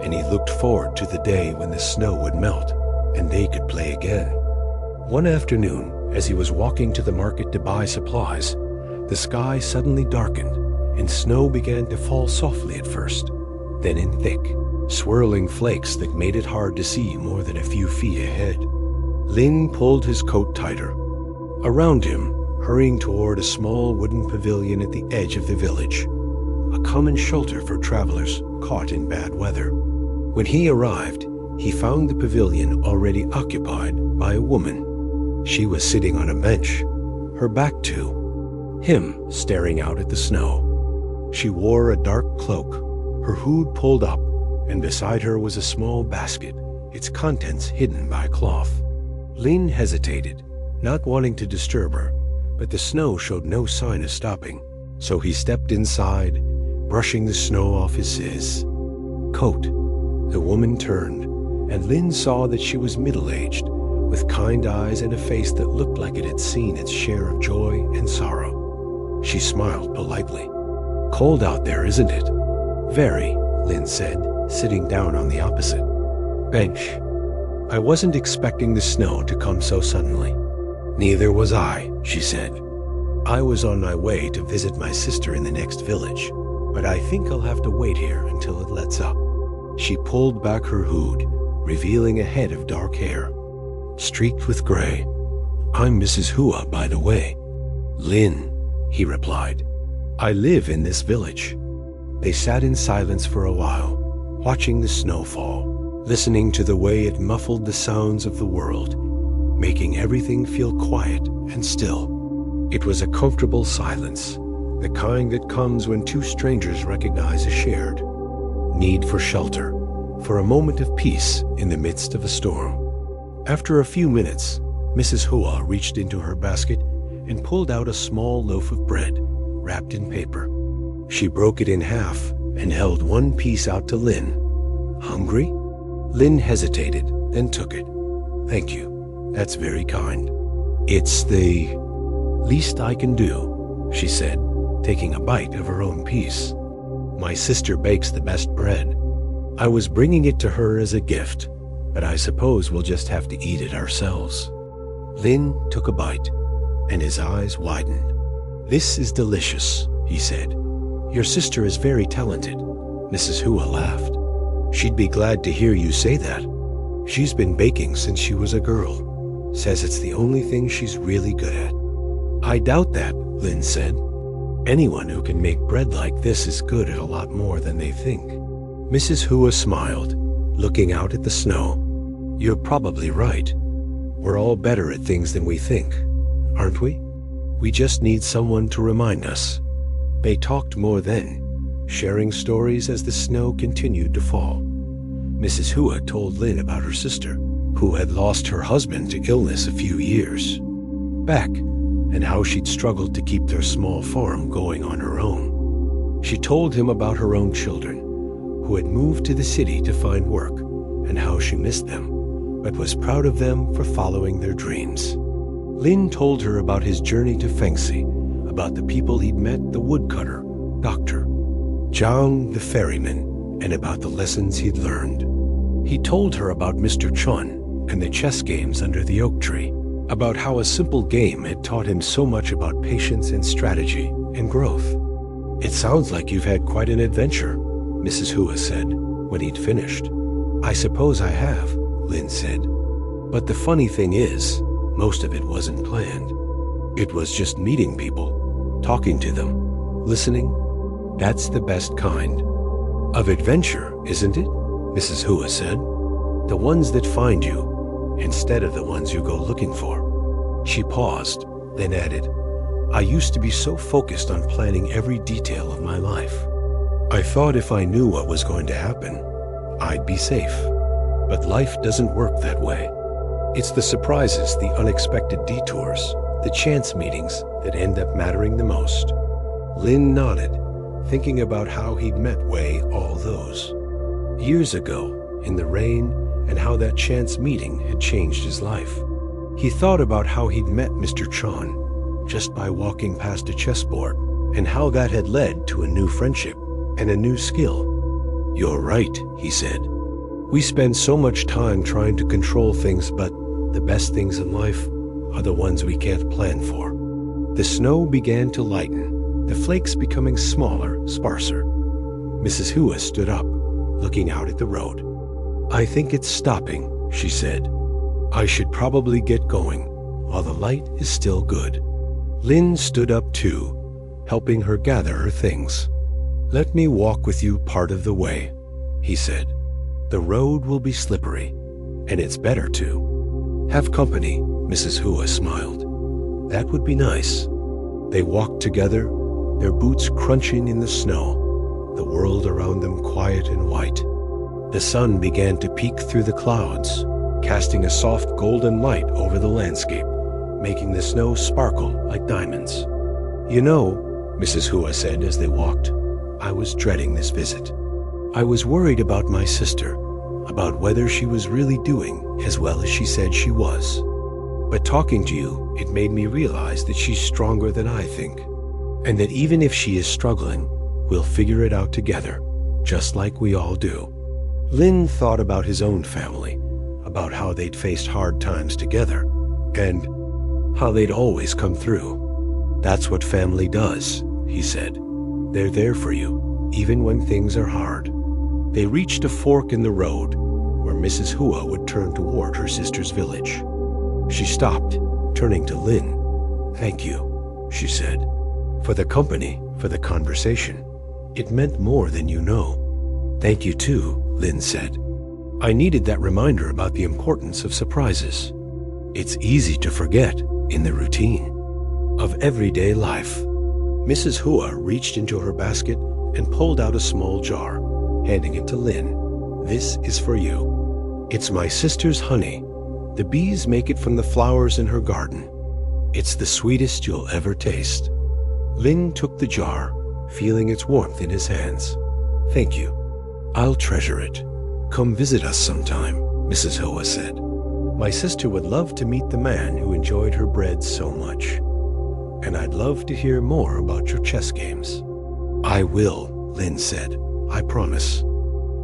and he looked forward to the day when the snow would melt and they could play again. One afternoon, as he was walking to the market to buy supplies, the sky suddenly darkened and snow began to fall softly at first, then in thick, swirling flakes that made it hard to see more than a few feet ahead. Lin pulled his coat tighter. Around him, hurrying toward a small wooden pavilion at the edge of the village, a common shelter for travelers caught in bad weather. When he arrived, he found the pavilion already occupied by a woman. She was sitting on a bench, her back to him, staring out at the snow. She wore a dark cloak, her hood pulled up, and beside her was a small basket, its contents hidden by cloth. Lin hesitated, not wanting to disturb her, but the snow showed no sign of stopping, so he stepped inside, brushing the snow off his coat. The woman turned, and Lin saw that she was middle-aged, with kind eyes and a face that looked like it had seen its share of joy and sorrow. She smiled politely. "Cold out there, isn't it?" "Very," Lin said, sitting down on the opposite bench. "I wasn't expecting the snow to come so suddenly." "Neither was I," she said. "I was on my way to visit my sister in the next village, but I think I'll have to wait here until it lets up." She pulled back her hood, revealing a head of dark hair, streaked with gray. "I'm Mrs. Hua, by the way." "Lin," he replied. "I live in this village." They sat in silence for a while, watching the snow fall, listening to the way it muffled the sounds of the world, making everything feel quiet and still. It was a comfortable silence, the kind that comes when two strangers recognize a shared need for shelter, for a moment of peace in the midst of a storm. After a few minutes, Mrs. Hua reached into her basket and pulled out a small loaf of bread, wrapped in paper. She broke it in half and held one piece out to Lin. "Hungry?" Lin hesitated, then took it. "Thank you. That's very kind." "It's the least I can do," she said, taking a bite of her own piece. "My sister bakes the best bread. I was bringing it to her as a gift, but I suppose we'll just have to eat it ourselves." Lin took a bite, and his eyes widened. "This is delicious," he said. "Your sister is very talented." Mrs. Hua laughed. "She'd be glad to hear you say that. She's been baking since she was a girl. Says it's the only thing she's really good at." "I doubt that," Lin said. "Anyone who can make bread like this is good at a lot more than they think." Mrs. Hua smiled, looking out at the snow. "You're probably right. We're all better at things than we think, aren't we? We just need someone to remind us." They talked more then, sharing stories as the snow continued to fall. Mrs. Hua told Lin about her sister, who had lost her husband to illness a few years back, and how she'd struggled to keep their small farm going on her own. She told him about her own children, who had moved to the city to find work, and how she missed them, but was proud of them for following their dreams. Lin told her about his journey to Fengxi, about the people he'd met, the woodcutter, Dr. Zhang the ferryman, and about the lessons he'd learned. He told her about Mr. Chun and the chess games under the oak tree, about how a simple game had taught him so much about patience and strategy and growth. "It sounds like you've had quite an adventure," Mrs. Hua said when he'd finished. "I suppose I have," Lin said. "But the funny thing is, most of it wasn't planned. It was just meeting people, talking to them, listening. That's the best kind of adventure, isn't it?" Mrs. Hua said. "The ones that find you, instead of the ones you go looking for." She paused, then added, "I used to be so focused on planning every detail of my life. I thought if I knew what was going to happen, I'd be safe. But life doesn't work that way. It's the surprises, the unexpected detours, the chance meetings that end up mattering the most." Lin nodded, thinking about how he'd met Wei all those years ago in the rain, and how that chance meeting had changed his life. He thought about how he'd met Mr. Chun just by walking past a chessboard, and how that had led to a new friendship and a new skill. "You're right," he said. "We spend so much time trying to control things, but the best things in life are the ones we can't plan for." The snow began to lighten, the flakes becoming smaller, sparser. Mrs. Hua stood up, looking out at the road. "I think it's stopping," she said. "I should probably get going while the light is still good." Lin stood up too, helping her gather her things. "Let me walk with you part of the way," he said. "The road will be slippery, and it's better to have company." Mrs. Hua smiled. "That would be nice." They walked together, their boots crunching in the snow, the world around them quiet and white. The sun began to peek through the clouds, casting a soft golden light over the landscape, making the snow sparkle like diamonds. "You know," Mrs. Hua said as they walked, "I was dreading this visit. I was worried about my sister, about whether she was really doing as well as she said she was. But talking to you, it made me realize that she's stronger than I think, and that even if she is struggling, we'll figure it out together, just like we all do." Lin thought about his own family, about how they'd faced hard times together, and how they'd always come through. "That's what family does," he said. "They're there for you, even when things are hard." They reached a fork in the road where Mrs. Hua would turn toward her sister's village. She stopped, turning to Lin. "Thank you," she said, "for the company, for the conversation. It meant more than you know." "Thank you too," Lin said. "I needed that reminder about the importance of surprises. It's easy to forget in the routine of everyday life." Mrs. Hua reached into her basket and pulled out a small jar, handing it to Lin. "This is for you. It's my sister's honey. The bees make it from the flowers in her garden. It's the sweetest you'll ever taste." Lin took the jar, feeling its warmth in his hands. "Thank you. I'll treasure it. Come visit us sometime," Mrs. Hua said. "My sister would love to meet the man who enjoyed her bread so much. And I'd love to hear more about your chess games." "I will," Lin said. "I promise."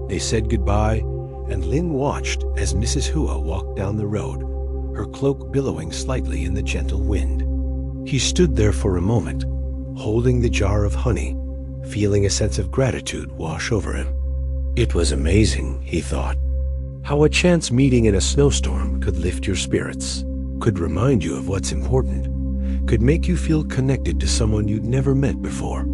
They said goodbye, and Lin watched as Mrs. Hua walked down the road, her cloak billowing slightly in the gentle wind. He stood there for a moment, holding the jar of honey, feeling a sense of gratitude wash over him. It was amazing, he thought, how a chance meeting in a snowstorm could lift your spirits, could remind you of what's important, could make you feel connected to someone you'd never met before.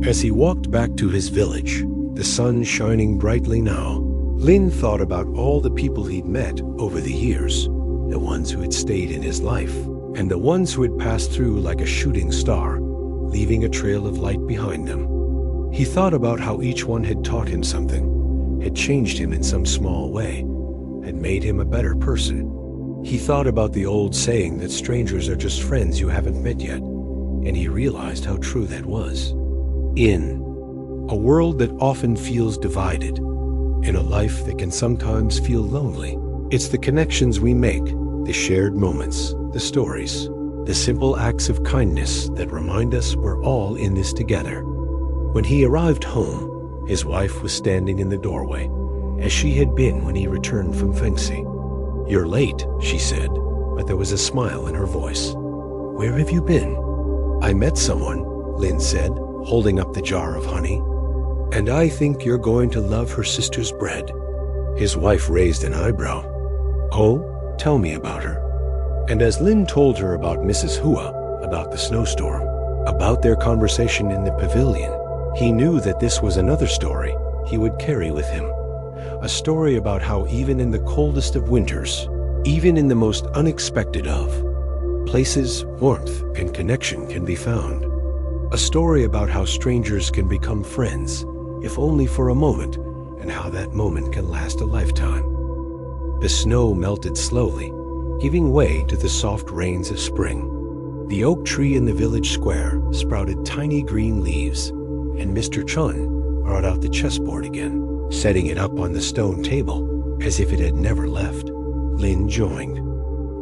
As he walked back to his village, the sun shining brightly now, Lin thought about all the people he'd met over the years, the ones who had stayed in his life, and the ones who had passed through like a shooting star, leaving a trail of light behind them. He thought about how each one had taught him something, had changed him in some small way, had made him a better person. He thought about the old saying that strangers are just friends you haven't met yet, and he realized how true that was. In a world that often feels divided, in a life that can sometimes feel lonely, it's the connections we make, the shared moments, the stories, the simple acts of kindness that remind us we're all in this together. When he arrived home, his wife was standing in the doorway, as she had been when he returned from Fengxi. "You're late," she said, but there was a smile in her voice. "Where have you been?" "I met someone," Lin said, holding up the jar of honey. "And I think you're going to love her sister's bread." His wife raised an eyebrow. "Oh, tell me about her." And as Lin told her about Mrs. Hua, about the snowstorm, about their conversation in the pavilion, he knew that this was another story he would carry with him. A story about how even in the coldest of winters, even in the most unexpected of places, warmth and connection can be found. A story about how strangers can become friends, if only for a moment, and how that moment can last a lifetime. The snow melted slowly, giving way to the soft rains of spring. The oak tree in the village square sprouted tiny green leaves, and Mr. Chun brought out the chessboard again, setting it up on the stone table as if it had never left. Lin joined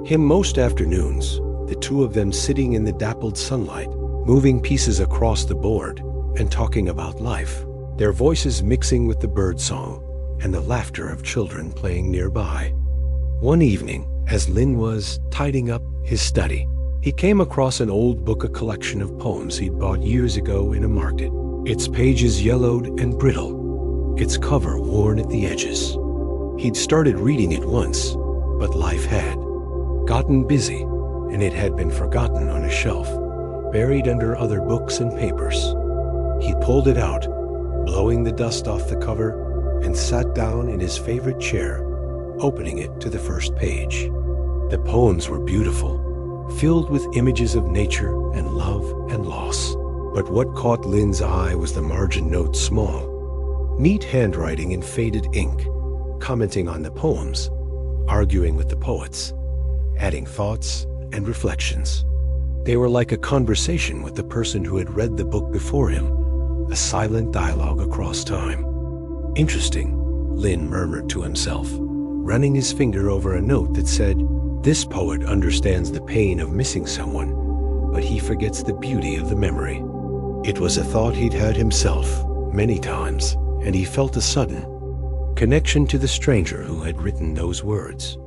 him most afternoons, the two of them sitting in the dappled sunlight, moving pieces across the board and talking about life. their voices mixing with the bird song and the laughter of children playing nearby. One evening, as Lin was tidying up his study, he came across an old book, a collection of poems he'd bought years ago in a market. Its pages yellowed and brittle, its cover worn at the edges. He'd started reading it once, but life had gotten busy, and it had been forgotten on a shelf, buried under other books and papers. He pulled it out, blowing the dust off the cover, and sat down in his favorite chair, opening it to the first page. The poems were beautiful, filled with images of nature and love and loss. But what caught Lin's eye was the margin notes, small, neat handwriting in faded ink, commenting on the poems, arguing with the poets, adding thoughts and reflections. They were like a conversation with the person who had read the book before him, a silent dialogue across time. Interesting, Lin murmured to himself, running his finger over a note that said, "This poet understands the pain of missing someone, but he forgets the beauty of the memory." It was a thought he'd had himself many times, and he felt a sudden connection to the stranger who had written those words.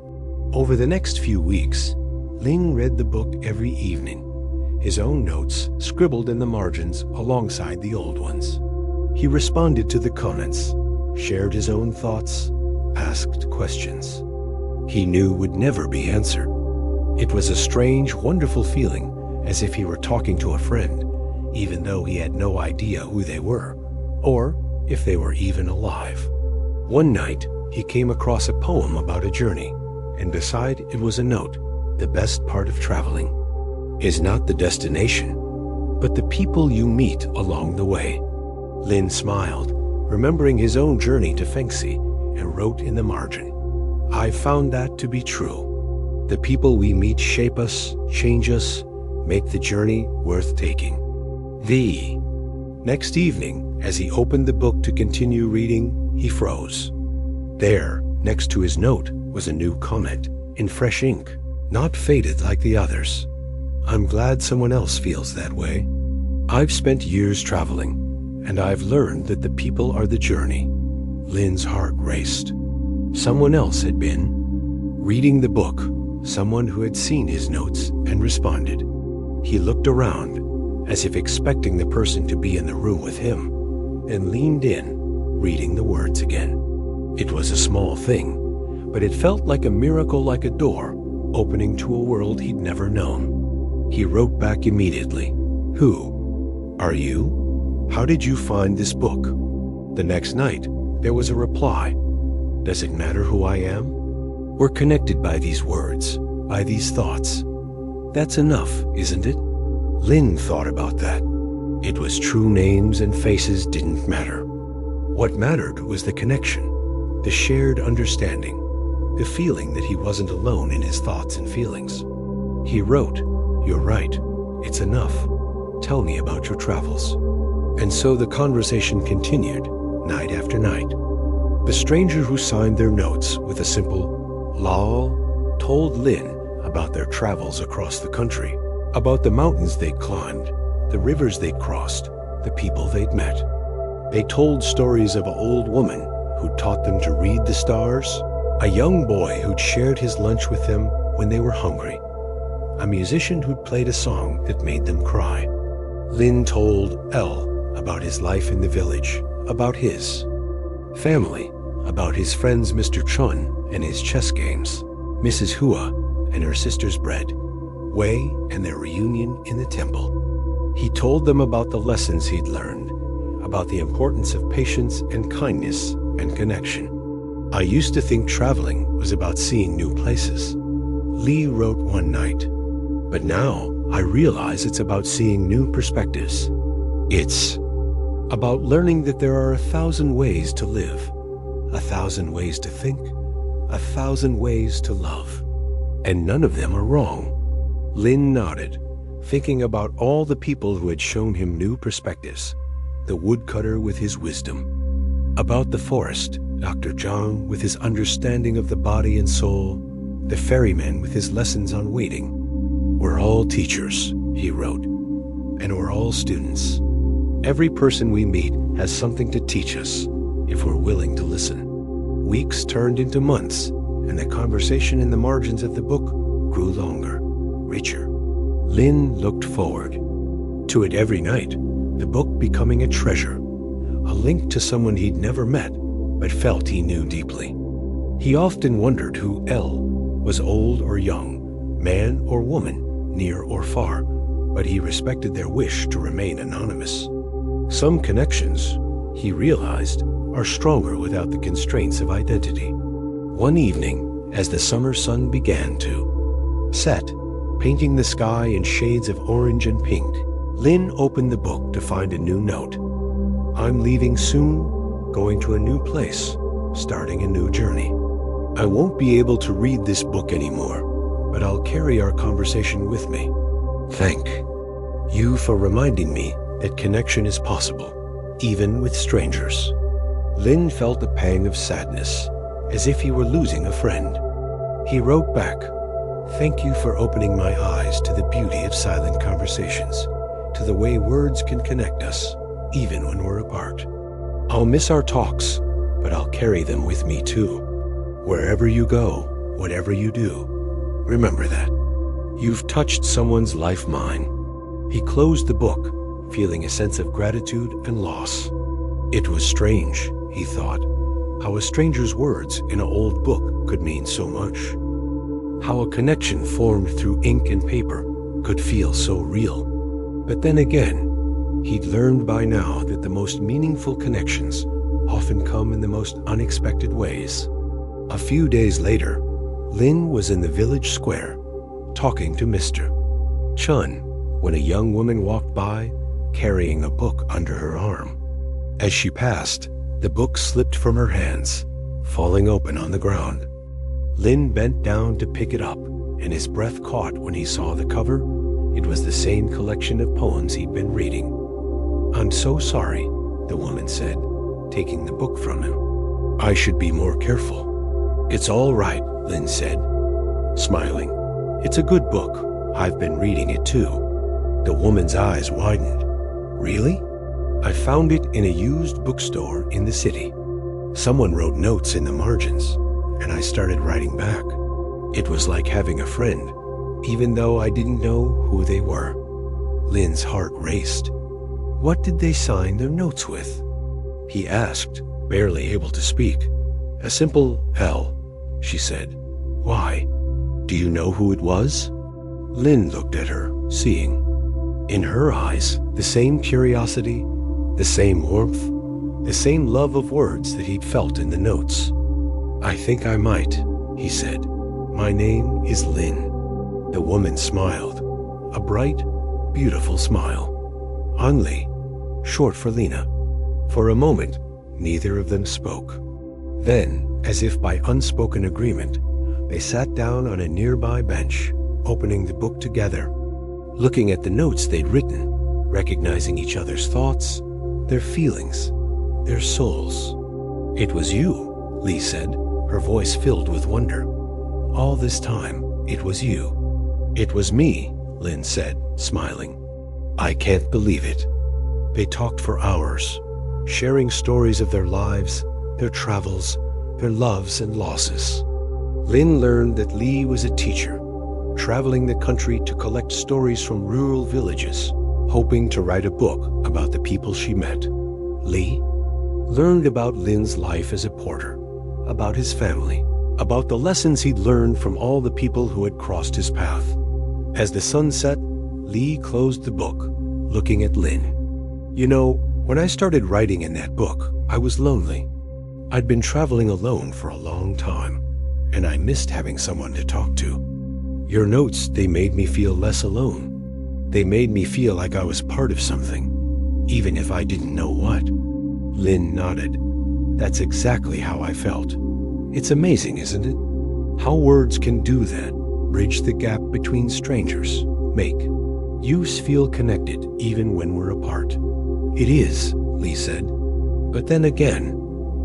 Over the next few weeks, Lin read the book every evening, his own notes scribbled in the margins alongside the old ones. He responded to the comments, shared his own thoughts, asked questions he knew would never be answered. It was a strange, wonderful feeling, as if he were talking to a friend, even though he had no idea who they were, or if they were even alive. One night, he came across a poem about a journey, and beside it was a note: "The best part of traveling is not the destination, but the people you meet along the way." Lin smiled, remembering his own journey to Fengxi, and wrote in the margin, "I found that to be true. The people we meet shape us, change us, make the journey worth taking." The next evening, as he opened the book to continue reading, he froze. There, next to his note, was a new comment, in fresh ink, not faded like the others. "I'm glad someone else feels that way. I've spent years traveling, and I've learned that the people are the journey." Lin's heart raced. Someone else had been reading the book, someone who had seen his notes and responded. He looked around, as if expecting the person to be in the room with him, and leaned in, reading the words again. It was a small thing, but it felt like a miracle, like a door opening to a world he'd never known. He wrote back immediately, "Who are you? How did you find this book?" The next night, there was a reply, "Does it matter who I am? We're connected by these words, by these thoughts. That's enough, isn't it?" Lin thought about that. It was true, names and faces didn't matter. What mattered was the connection, the shared understanding, the feeling that he wasn't alone in his thoughts and feelings. He wrote, "You're right. It's enough. Tell me about your travels." And so the conversation continued, night after night. The stranger who signed their notes with a simple "lol" told Lin about their travels across the country, about the mountains they'd climbed, the rivers they'd crossed, the people they'd met. They told stories of an old woman who'd taught them to read the stars, a young boy who'd shared his lunch with them when they were hungry, a musician who'd played a song that made them cry. Lin told El about his life in the village, about his family, about his friends Mr. Chun and his chess games, Mrs. Hua and her sister's bread, Wei and their reunion in the temple. He told them about the lessons he'd learned, about the importance of patience and kindness and connection. "I used to think traveling was about seeing new places," Li wrote one night. "But now I realize it's about seeing new perspectives. It's about learning that there are 1,000 ways to live, 1,000 ways to think, 1,000 ways to love. And none of them are wrong." Lin nodded, thinking about all the people who had shown him new perspectives. The woodcutter with his wisdom. About the forest, Dr. Zhang with his understanding of the body and soul. The ferryman with his lessons on waiting. "We're all teachers," he wrote, "and we're all students. Every person we meet has something to teach us if we're willing to listen. Weeks turned into months, and the conversation in the margins of the book grew longer, richer. Lin looked forward to it every night, the book becoming a treasure, a link to someone he'd never met but felt he knew deeply. He often wondered who L was, old or young, man or woman, near or far, but he respected their wish to remain anonymous. Some connections, he realized, are stronger without the constraints of identity. One evening, as the summer sun began to set, painting the sky in shades of orange and pink, Lin opened the book to find a new note. I'm leaving soon, going to a new place, starting a new journey. I won't be able to read this book anymore, but I'll carry our conversation with me. Thank you for reminding me that connection is possible, even with strangers. Lin felt a pang of sadness, as if he were losing a friend. He wrote back, "Thank you for opening my eyes to the beauty of silent conversations, to the way words can connect us, even when we're apart. I'll miss our talks, but I'll carry them with me too. Wherever you go, whatever you do, remember that. You've touched someone's life mine." He closed the book, feeling a sense of gratitude and loss. It was strange, he thought, how a stranger's words in an old book could mean so much. How a connection formed through ink and paper could feel so real. But then again, he'd learned by now that the most meaningful connections often come in the most unexpected ways. A few days later, Lin was in the village square, talking to Mr. Chun, when a young woman walked by, carrying a book under her arm. As she passed, the book slipped from her hands, falling open on the ground. Lin bent down to pick it up, and his breath caught when he saw the cover. It was the same collection of poems he'd been reading. "I'm so sorry," the woman said, taking the book from him. "I should be more careful." "It's all right," Lin said, smiling. "It's a good book. I've been reading it too." The woman's eyes widened. "Really?" "I found it in a used bookstore in the city. Someone wrote notes in the margins, and I started writing back. It was like having a friend, even though I didn't know who they were." Lin's heart raced. What did they sign their notes with? He asked, barely able to speak. "A simple L," she said. "Why? Do you know who it was?" Lin looked at her, seeing. In her eyes, the same curiosity, the same warmth, the same love of words that he'd felt in the notes. "I think I might," he said. "My name is Lin." The woman smiled, a bright, beautiful smile. Anli, short for Lena. For a moment, neither of them spoke. Then, as if by unspoken agreement, they sat down on a nearby bench, opening the book together, looking at the notes they'd written, recognizing each other's thoughts, their feelings, their souls. "It was you," Lee said, her voice filled with wonder. "All this time, it was you." "It was me," Lin said, smiling. "I can't believe it." They talked for hours, sharing stories of their lives, their travels, their loves and losses. Lin learned that Lee was a teacher, traveling the country to collect stories from rural villages, hoping to write a book about the people she met. Lee learned about Lin's life as a porter, about his family, about the lessons he'd learned from all the people who had crossed his path. As the sun set, Lee closed the book, looking at Lin. "You know, when I started writing in that book, I was lonely. I'd been traveling alone for a long time, and I missed having someone to talk to. Your notes, they made me feel less alone. They made me feel like I was part of something, even if I didn't know what." Lin nodded. "That's exactly how I felt. It's amazing, isn't it? How words can do that, bridge the gap between strangers, make you feel connected even when we're apart." "It is," Lee said. "But then again,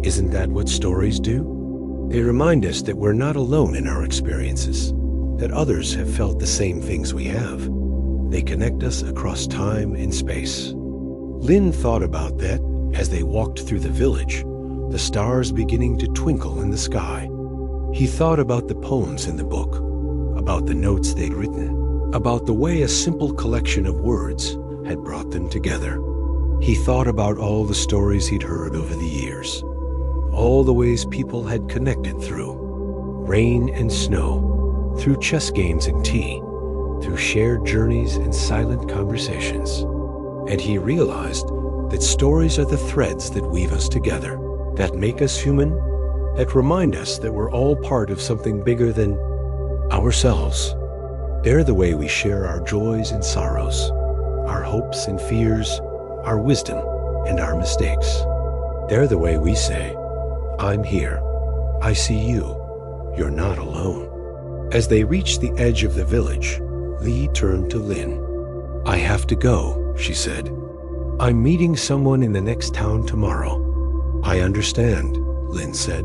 isn't that what stories do? They remind us that we're not alone in our experiences, that others have felt the same things we have. They connect us across time and space." Lin thought about that as they walked through the village, the stars beginning to twinkle in the sky. He thought about the poems in the book, about the notes they'd written, about the way a simple collection of words had brought them together. He thought about all the stories he'd heard over the years, all the ways people had connected through rain and snow, through chess games and tea, through shared journeys and silent conversations. And he realized that stories are the threads that weave us together, that make us human, that remind us that we're all part of something bigger than ourselves. They're the way we share our joys and sorrows, our hopes and fears, our wisdom and our mistakes. They're the way we say, I'm here, I see you, you're not alone. As they reached the edge of the village, Li turned to Lin. I have to go, she said. I'm meeting someone in the next town tomorrow. I understand, Lin said.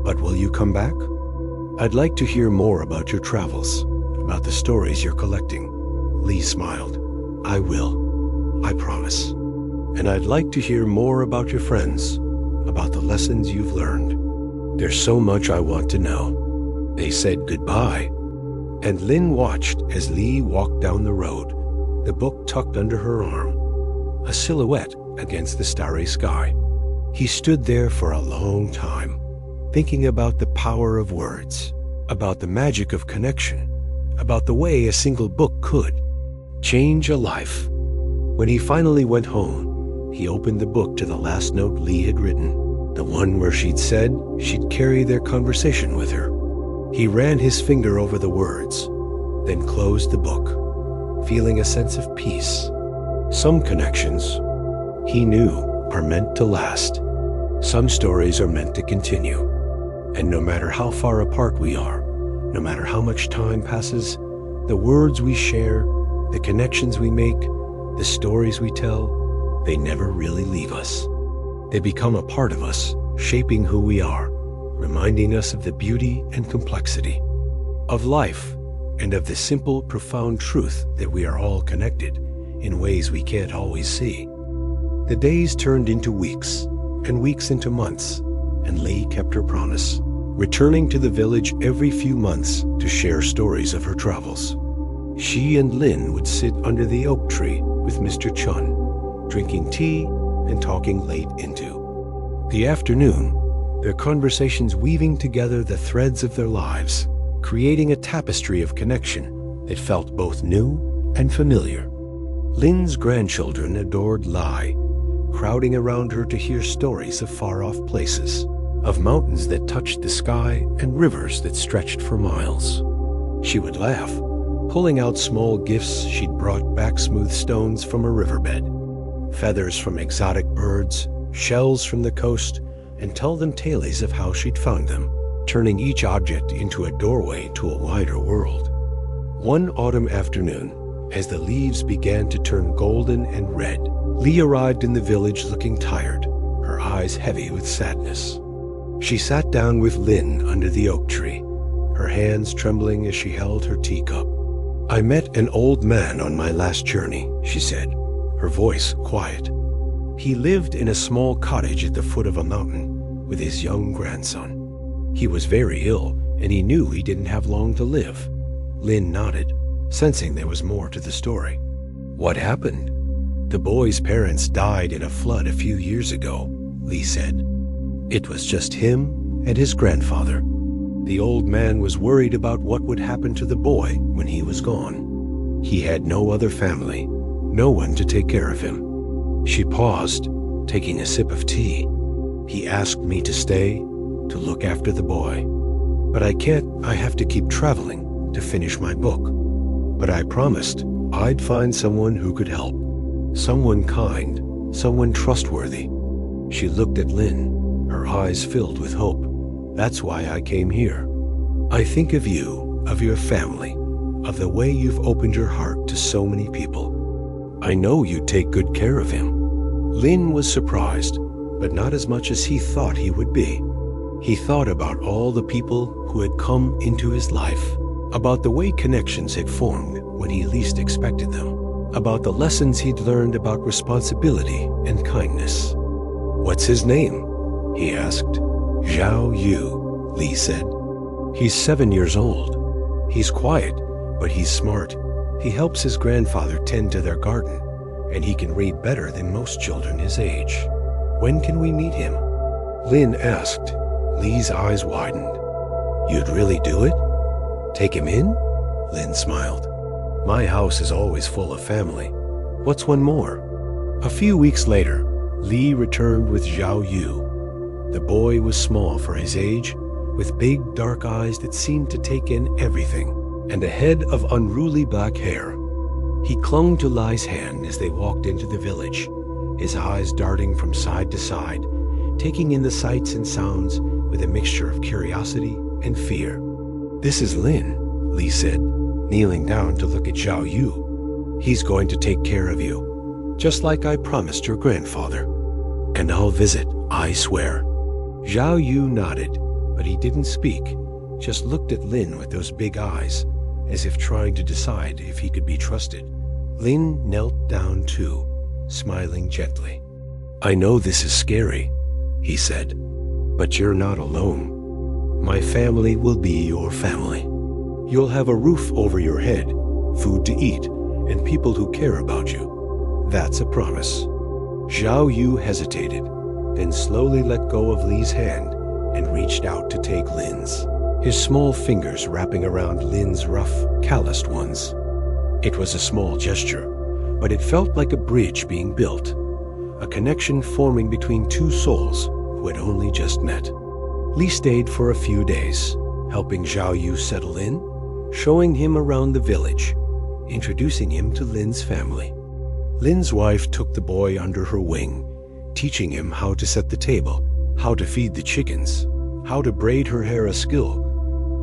But will you come back? I'd like to hear more about your travels, about the stories you're collecting. Li smiled. I will, I promise. And I'd like to hear more about your friends, about the lessons you've learned. There's so much I want to know. They said goodbye, and Lin watched as Li walked down the road, the book tucked under her arm, a silhouette against the starry sky. He stood there for a long time, thinking about the power of words, about the magic of connection, about the way a single book could change a life. When he finally went home, he opened the book to the last note Li had written, the one where she'd said she'd carry their conversation with her. He ran his finger over the words, then closed the book, feeling a sense of peace. Some connections, he knew, are meant to last. Some stories are meant to continue. And no matter how far apart we are, no matter how much time passes, the words we share, the connections we make, the stories we tell, they never really leave us. They become a part of us, shaping who we are, reminding us of the beauty and complexity of life and of the simple, profound truth that we are all connected in ways we can't always see. The days turned into weeks, and weeks into months, and Li kept her promise, returning to the village every few months to share stories of her travels. She and Lin would sit under the oak tree with Mr. Chun, drinking tea and talking late into the afternoon, their conversations weaving together the threads of their lives, creating a tapestry of connection that felt both new and familiar. Lin's grandchildren adored Lai, crowding around her to hear stories of far-off places, of mountains that touched the sky and rivers that stretched for miles. She would laugh, pulling out small gifts she'd brought back, smooth stones from a riverbed, feathers from exotic birds, shells from the coast, and tell them tales of how she'd found them, turning each object into a doorway to a wider world. One autumn afternoon, as the leaves began to turn golden and red, Li arrived in the village looking tired, her eyes heavy with sadness. She sat down with Lin under the oak tree, her hands trembling as she held her teacup. I met an old man on my last journey, she said, her voice quiet. He lived in a small cottage at the foot of a mountain with his young grandson. He was very ill, and he knew he didn't have long to live. Lin nodded, sensing there was more to the story. What happened? The boy's parents died in a flood a few years ago, Li said. It was just him and his grandfather. The old man was worried about what would happen to the boy when he was gone. He had no other family, no one to take care of him. She paused, taking a sip of tea. He asked me to stay, to look after the boy. But I can't, I have to keep traveling to finish my book. But I promised I'd find someone who could help. Someone kind, someone trustworthy. She looked at Lin, her eyes filled with hope. That's why I came here. I think of you, of your family, of the way you've opened your heart to so many people. I know you'd take good care of him. Lin was surprised, but not as much as he thought he would be. He thought about all the people who had come into his life, about the way connections had formed when he least expected them, about the lessons he'd learned about responsibility and kindness. "What's his name?" he asked. "Zhao Yu," Li said. "He's 7 years old. He's quiet, but he's smart. He helps his grandfather tend to their garden, and he can read better than most children his age. When can we meet him?" Lin asked. Li's eyes widened. "You'd really do it? Take him in?" Lin smiled. "My house is always full of family. What's one more?" A few weeks later, Li returned with Zhao Yu. The boy was small for his age, with big dark eyes that seemed to take in everything, and a head of unruly black hair. He clung to Li's hand as they walked into the village, his eyes darting from side to side, taking in the sights and sounds with a mixture of curiosity and fear. "This is Lin," Li said, kneeling down to look at Zhao Yu. "He's going to take care of you, just like I promised your grandfather. And I'll visit, I swear." Zhao Yu nodded, but he didn't speak, just looked at Lin with those big eyes, as if trying to decide if he could be trusted. Lin knelt down too, smiling gently. "I know this is scary," he said, "but you're not alone. My family will be your family. You'll have a roof over your head, food to eat, and people who care about you. That's a promise." Zhao Yu hesitated, then slowly let go of Li's hand and reached out to take Lin's, his small fingers wrapping around Lin's rough, calloused ones. It was a small gesture, but it felt like a bridge being built, a connection forming between two souls who had only just met. Li stayed for a few days, helping Zhao Yu settle in, showing him around the village, introducing him to Lin's family. Lin's wife took the boy under her wing, teaching him how to set the table, how to feed the chickens, how to braid her hair, a skill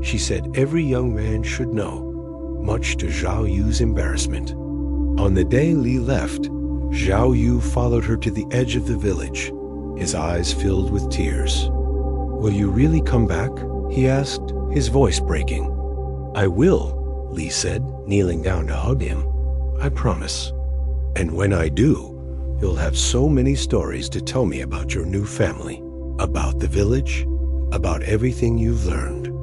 she said every young man should know, much to Zhao Yu's embarrassment. On the day Li left, Zhao Yu followed her to the edge of the village, his eyes filled with tears. "Will you really come back?" he asked, his voice breaking. "I will," Li said, kneeling down to hug him. "I promise. And when I do, you'll have so many stories to tell me about your new family, about the village, about everything you've learned."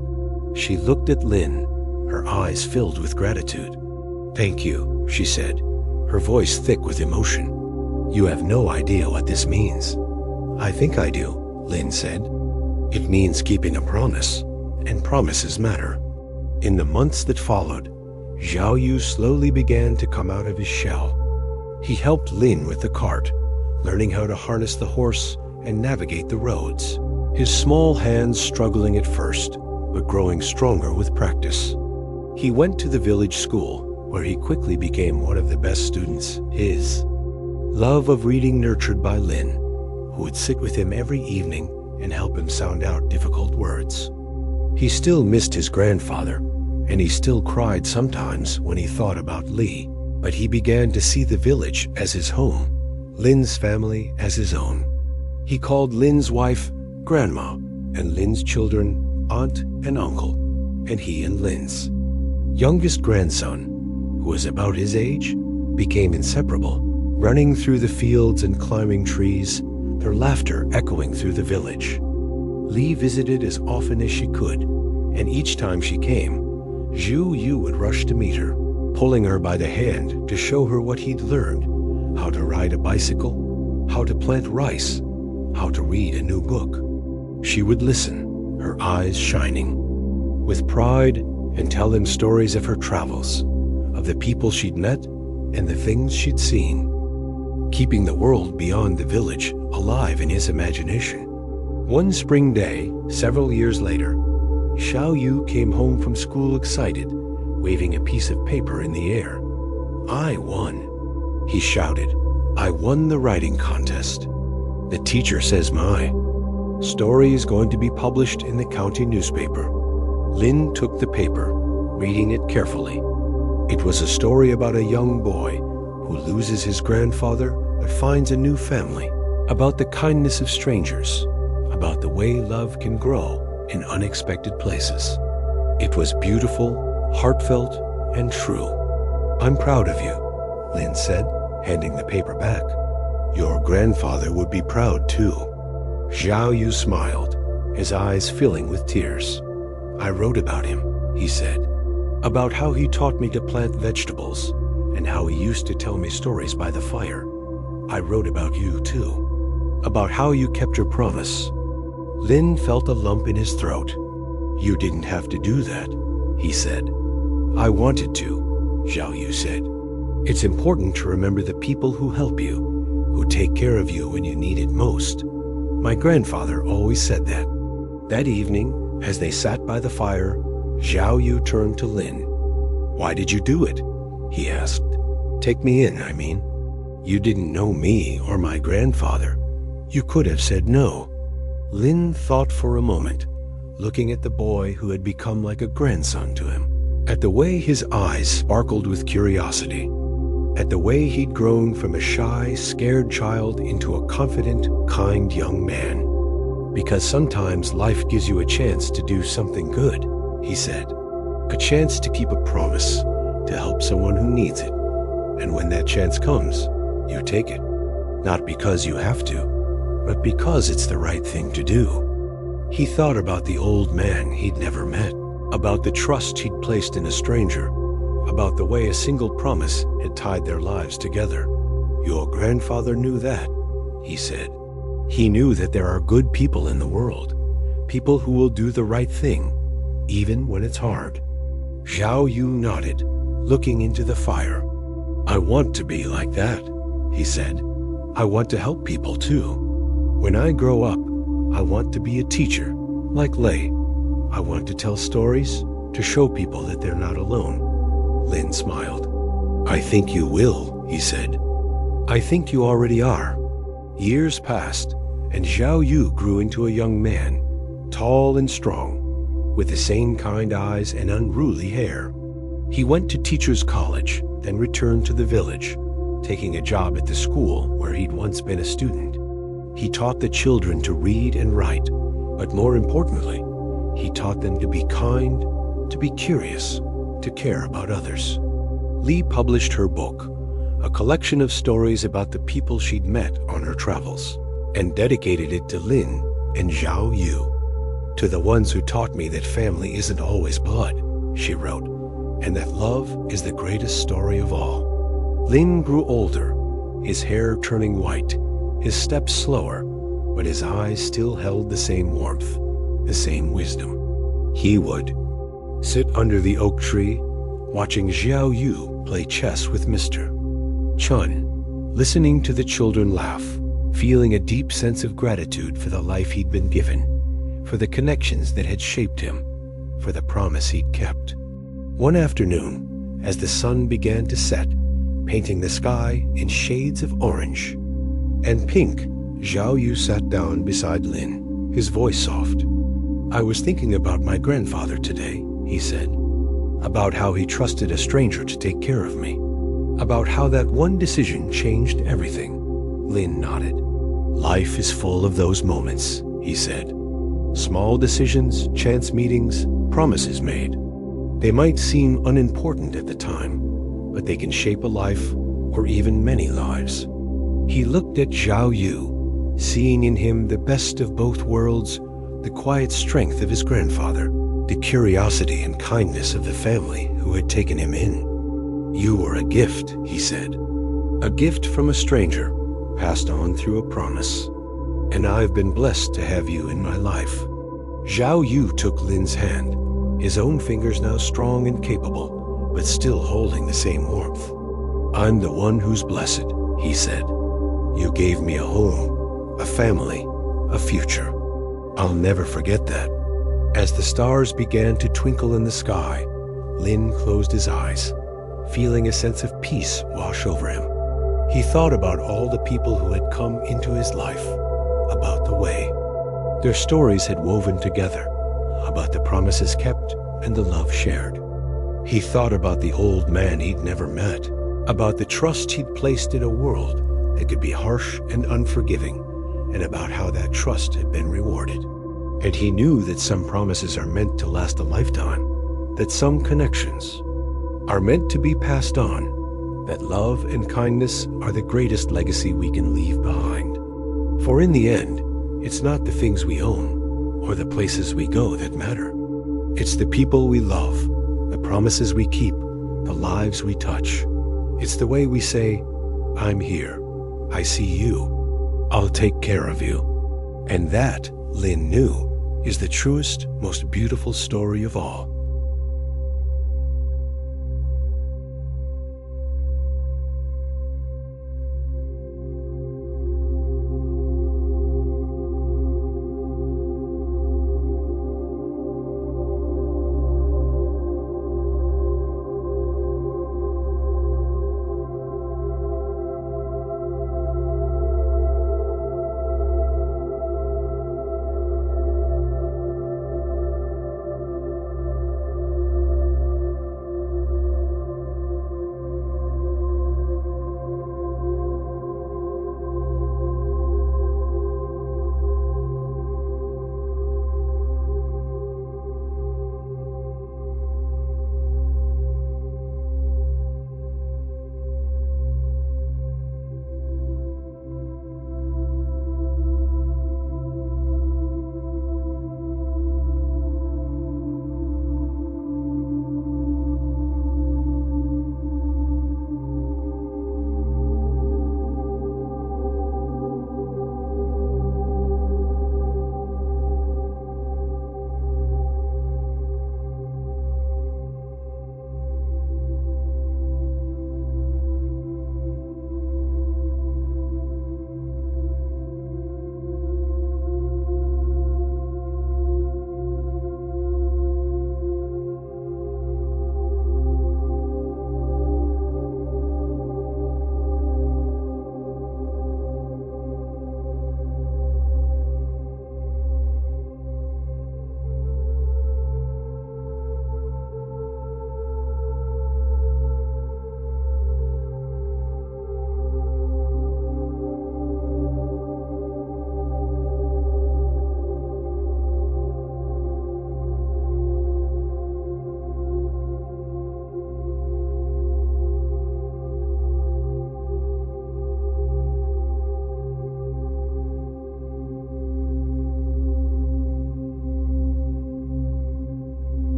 She looked at Lin, her eyes filled with gratitude. "Thank you," she said, her voice thick with emotion. "You have no idea what this means." "I think I do," Lin said. "It means keeping a promise, and promises matter." In the months that followed, Zhao Yu slowly began to come out of his shell. He helped Lin with the cart, learning how to harness the horse and navigate the roads, his small hands struggling at first, but growing stronger with practice. He went to the village school, where he quickly became one of the best students. His love of reading nurtured by Lin, who would sit with him every evening and help him sound out difficult words. He still missed his grandfather, and he still cried sometimes when he thought about Li, but he began to see the village as his home, Lin's family as his own. He called Lin's wife Grandma, and Lin's children Aunt and Uncle, and he and Lin's youngest grandson, who was about his age, became inseparable, running through the fields and climbing trees, their laughter echoing through the village. Li visited as often as she could, and each time she came, Zhao Yu would rush to meet her, pulling her by the hand to show her what he'd learned, how to ride a bicycle, how to plant rice, how to read a new book. She would listen, her eyes shining with pride, and tell him stories of her travels, of the people she'd met and the things she'd seen, keeping the world beyond the village alive in his imagination. One spring day, several years later, Zhao Yu came home from school excited, waving a piece of paper in the air. "I won," he shouted. "I won the writing contest. The teacher says my story is going to be published in the county newspaper." Lin took the paper, reading it carefully. It was a story about a young boy who loses his grandfather but finds a new family, about the kindness of strangers, about the way love can grow in unexpected places. It was beautiful, heartfelt, and true. "I'm proud of you," Lin said, handing the paper back. Your grandfather would be proud too. Zhao Yu smiled, his eyes filling with tears. I wrote about him, he said, about how he taught me to plant vegetables and how he used to tell me stories by the fire. I wrote about you too, about how you kept your promise. Lin felt a lump in his throat. You didn't have to do that, he said. I wanted to, Zhao Yu said. It's important to remember the people who help you, who take care of you when you need it most. My grandfather always said that. That evening, as they sat by the fire, Zhao Yu turned to Lin. Why did you do it? He asked. Take me in, I mean. You didn't know me or my grandfather. You could have said no. Lin thought for a moment, looking at the boy who had become like a grandson to him, at the way his eyes sparkled with curiosity, at the way he'd grown from a shy, scared child into a confident, kind young man. Because sometimes life gives you a chance to do something good, he said. A chance to keep a promise, to help someone who needs it. And when that chance comes, you take it. Not because you have to, but because it's the right thing to do. He thought about the old man he'd never met, about the trust he'd placed in a stranger, about the way a single promise had tied their lives together. Your grandfather knew that, he said. He knew that there are good people in the world, people who will do the right thing, even when it's hard. Zhao Yu nodded, looking into the fire. I want to be like that, he said. I want to help people too. When I grow up, I want to be a teacher, like Lei. I want to tell stories, to show people that they're not alone. Lin smiled. I think you will, he said. I think you already are. Years passed, and Zhao Yu grew into a young man, tall and strong, with the same kind eyes and unruly hair. He went to teacher's college, then returned to the village, taking a job at the school where he'd once been a student. He taught the children to read and write, but more importantly, he taught them to be kind, to be curious, to care about others. Li published her book, a collection of stories about the people she'd met on her travels, and dedicated it to Lin and Zhao Yu. To the ones who taught me that family isn't always blood, she wrote, and that love is the greatest story of all. Lin grew older, his hair turning white, his steps slower, but his eyes still held the same warmth, the same wisdom. He would sit under the oak tree, watching Zhao Yu play chess with Mr. Chun, listening to the children laugh, feeling a deep sense of gratitude for the life he'd been given, for the connections that had shaped him, for the promise he'd kept. One afternoon, as the sun began to set, painting the sky in shades of orange and pink, Zhao Yu sat down beside Lin, his voice soft. I was thinking about my grandfather today, he said, about how he trusted a stranger to take care of me, about how that one decision changed everything. Lin nodded. Life is full of those moments, he said. Small decisions, chance meetings, promises made. They might seem unimportant at the time, but they can shape a life or even many lives. He looked at Zhao Yu, seeing in him the best of both worlds, the quiet strength of his grandfather, the curiosity and kindness of the family who had taken him in. You were a gift, he said. A gift from a stranger, passed on through a promise. And I've been blessed to have you in my life. Zhao Yu took Lin's hand, his own fingers now strong and capable, but still holding the same warmth. I'm the one who's blessed, he said. You gave me a home, a family, a future. I'll never forget that. As the stars began to twinkle in the sky, Lin closed his eyes, feeling a sense of peace wash over him. He thought about all the people who had come into his life, about the way. Their stories had woven together, about the promises kept and the love shared. He thought about the old man he'd never met, about the trust he'd placed in a world that could be harsh and unforgiving, and about how that trust had been rewarded. And he knew that some promises are meant to last a lifetime, that some connections are meant to be passed on, that love and kindness are the greatest legacy we can leave behind. For in the end, it's not the things we own or the places we go that matter. It's the people we love, the promises we keep, the lives we touch. It's the way we say, I'm here, I see you, I'll take care of you. And that, Lin knew, is the truest, most beautiful story of all.